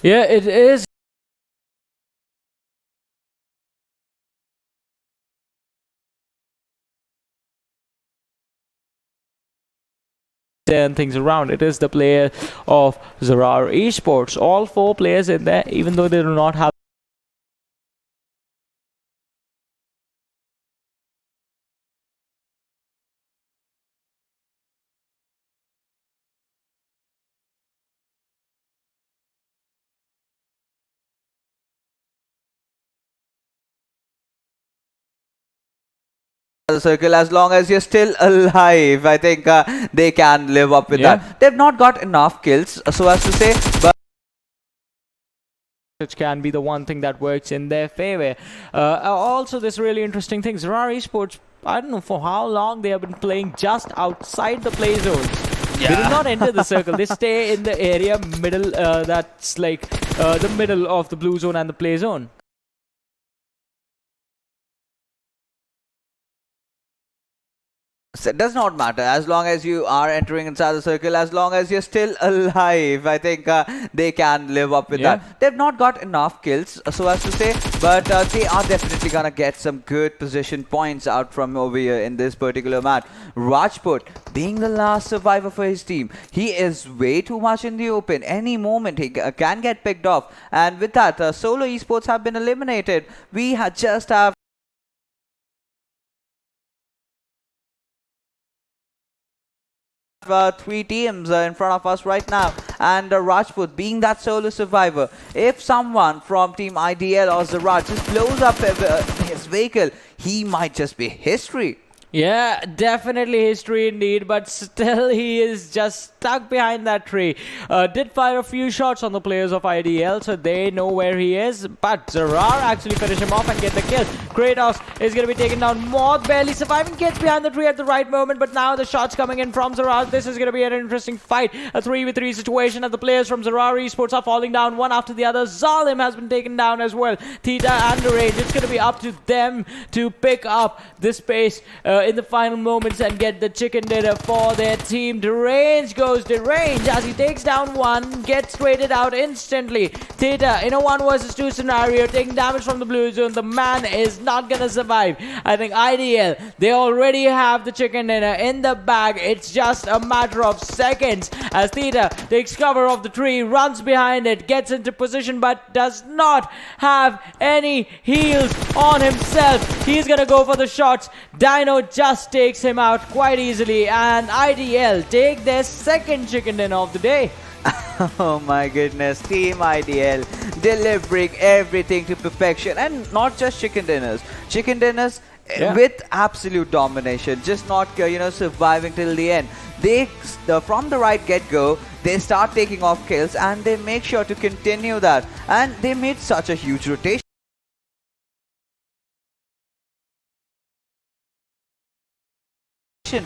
Yeah, it is. Turn things around. It is the player of Zarar Esports. All 4 players in there, even though they do not have the circle. As long as you're still alive, I think they can live up with that. They've not got enough kills, so as to say, but which can be the one thing that works in their favor. Also, this really interesting thing, Zarar Esports, I don't know for how long they have been playing just outside the play zones. They do not enter the circle. They stay in the area middle, that's like the middle of the blue zone and the play zone. So it does not matter as long as you are entering inside the circle, as long as you're still alive. I think they can live up with that. They've not got enough kills, so as to say, but they are definitely gonna get some good position points out from over here in this particular match. Rajput being the last survivor for his team, he is way too much in the open. Any moment he can get picked off, and with that, Solo Esports have been eliminated. We just have 3 teams in front of us right now, and Rajput being that solo survivor, if someone from Team IDL or Zarar just blows up his vehicle, he might just be history. Yeah, definitely history indeed, but still he is just stuck behind that tree. Did fire a few shots on the players of IDL, so they know where he is, but Zarar actually finish him off and get the kill. Kratos is going to be taken down. Moth barely surviving, gets behind the tree at the right moment, but now the shots coming in from Zarar. This is going to be an interesting fight, a 3v3 situation, and the players from Zarar Esports are falling down one after the other. Zalim has been taken down as well. Theta and Erangel, it's going to be up to them to pick up this pace in the final moments and get the chicken dinner for their team. Deranged goes Deranged as he takes down one, gets traded out instantly. Theta in a 1 versus 2 scenario, taking damage from the blue zone. The man is not gonna survive. I think IDL, they already have the chicken dinner in the bag. It's just a matter of seconds as Theta takes cover of the tree, runs behind it, gets into position but does not have any heals on himself. He's gonna go for the shots. Dino just takes him out quite easily, and IDL take their second chicken dinner of the day. Oh my goodness, Team IDL delivering everything to perfection, and not just chicken dinners with absolute domination, just not surviving till the end. They from the right get-go, they start taking off kills and they make sure to continue that, and they made such a huge rotation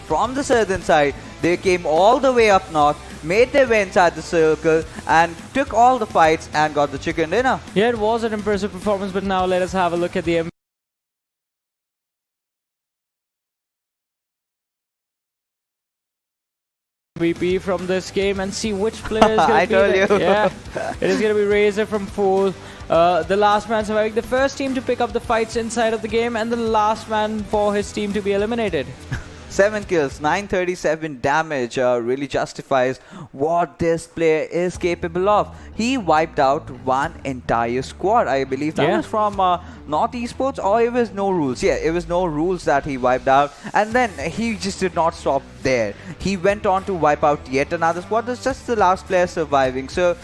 from the southern side. They came all the way up north, made their way inside the circle, and took all the fights and got the chicken dinner. Yeah, it was an impressive performance, but now let us have a look at the MVP from this game and see which player is going to be told you. Yeah, it is going to be Razor from Fool. The last man surviving, the first team to pick up the fights inside of the game, and the last man for his team to be eliminated. 7 kills, 937 damage really justifies what this player is capable of. He wiped out one entire squad. I believe that was from North Esports, or it was No Rules. Yeah, it was No Rules that he wiped out. And then he just did not stop there. He went on to wipe out yet another squad. That's just the last player surviving. So,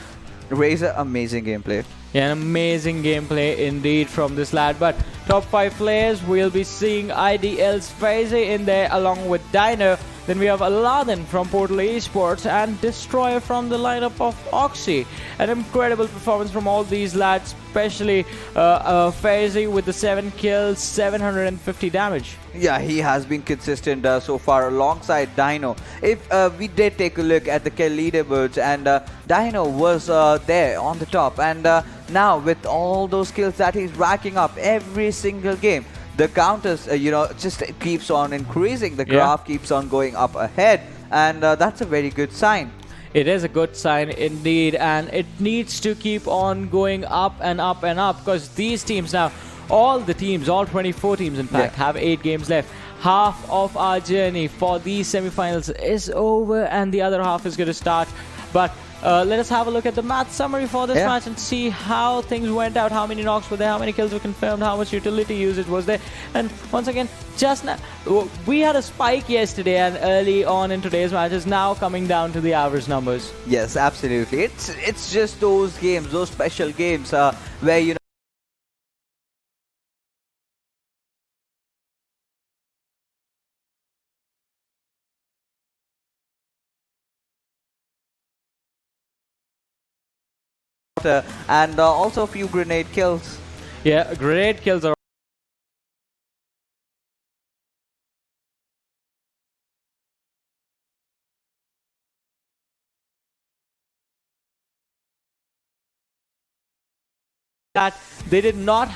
Razor, amazing gameplay. Yeah, an amazing gameplay indeed from this lad. But top 5 players, we'll be seeing IDL's Faze in there along with Dino. Then we have Aladdin from Portal Esports and Destroyer from the lineup of Oxy. An incredible performance from all these lads, especially Faze with the 7 kills, 750 damage. Yeah, he has been consistent so far alongside Dino. If we did take a look at the kill leaderboards, and Dino was there on the top, and now with all those kills that he's racking up every single game, the counters, just keeps on increasing. The graph keeps on going up ahead, and that's a very good sign. It is a good sign indeed, and it needs to keep on going up and up and up, because these teams now, all the teams, all 24 teams in fact, have 8 games left. Half of our journey for these semi-finals is over, and the other half is going to start. But let us have a look at the match summary for this match and see how things went out, how many knocks were there, how many kills were confirmed, how much utility usage was there. And once again, just now, we had a spike yesterday, and early on in today's match is now coming down to the average numbers. Yes, absolutely. It's just those games, those special games where and also a few grenade kills. Yeah, great kills are that they did not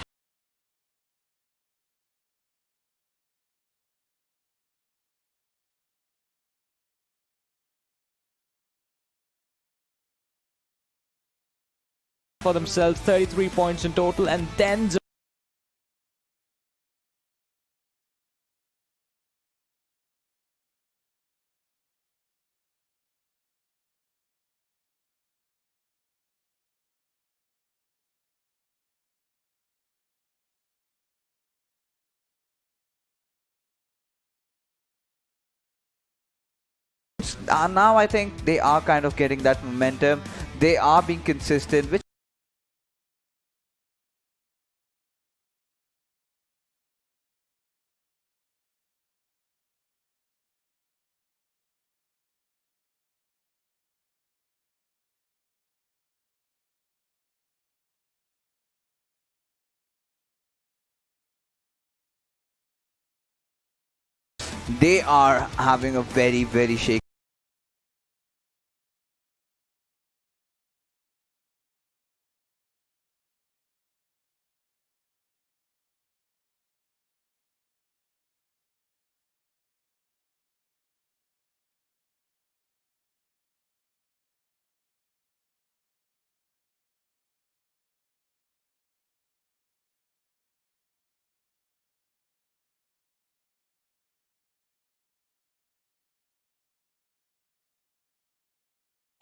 for themselves 33 points in total, and then now I think they are kind of getting that momentum. They are being consistent, which they are having a very, very shaky.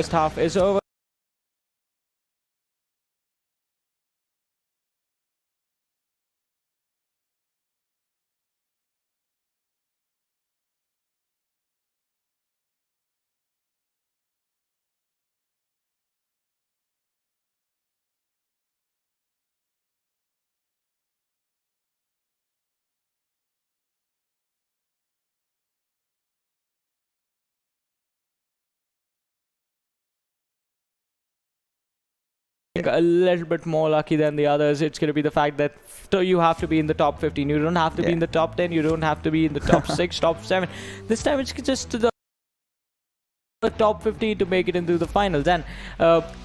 first half is over. A little bit more lucky than the others. It's going to be the fact that you have to be in the top 15. You don't have to be in the top 10. You don't have to be in the top 6, top 7. This time it's just to the top 15 to make it into the finals. And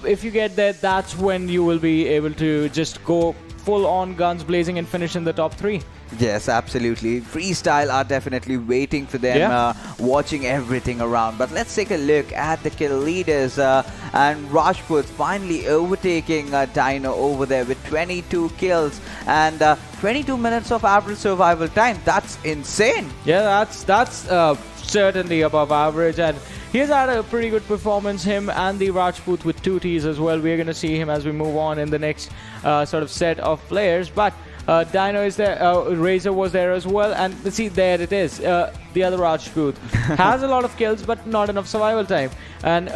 if you get there, that's when you will be able to just go full on guns blazing and finish in the top 3. Yes, absolutely. Freestyle are definitely waiting for them, watching everything around. But let's take a look at the kill leaders. And Rajput finally overtaking Dino over there with 22 kills and 22 minutes of average survival time. That's insane. Yeah, that's certainly above average, and he's had a pretty good performance, him and the Rajput with 2 Ts as well. We're going to see him as we move on in the next sort of set of players. But Dino is there, Razor was there as well, and see, there it is. The other Arch Booth has a lot of kills, but not enough survival time. And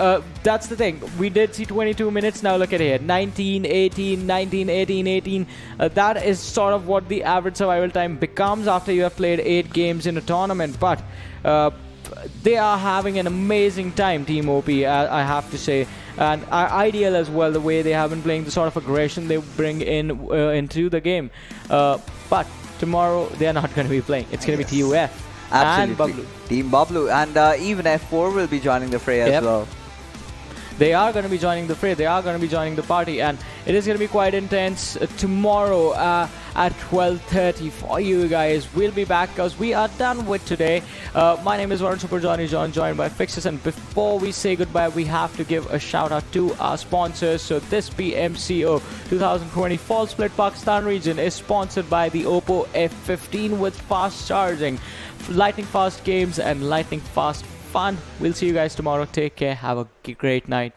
that's the thing. We did see 22 minutes. Now look at here, 19, 18, 19, 18, 18. That is sort of what the average survival time becomes after you have played 8 games in a tournament. But they are having an amazing time, TeamOP, I have to say, and ideal as well, the way they have been playing, the sort of aggression they bring in into the game. But tomorrow they are not going to be playing. It's going to be TUF and Absolutely. Bablu. Team Bablu. And even F4 will be joining the fray as well. They are going to be joining the fray. They are going to be joining the party, and it is going to be quite intense tomorrow at 12:30 for you guys. We'll be back because we are done with today. My name is Varun Super Johnny John, joined by Fixes, and before we say goodbye, we have to give a shout out to our sponsors. So this PMCO 2020 Fall Split Pakistan region is sponsored by the Oppo F15 with fast charging, lightning fast games, and lightning fast fun. We'll see you guys tomorrow. Take care. Have a great night.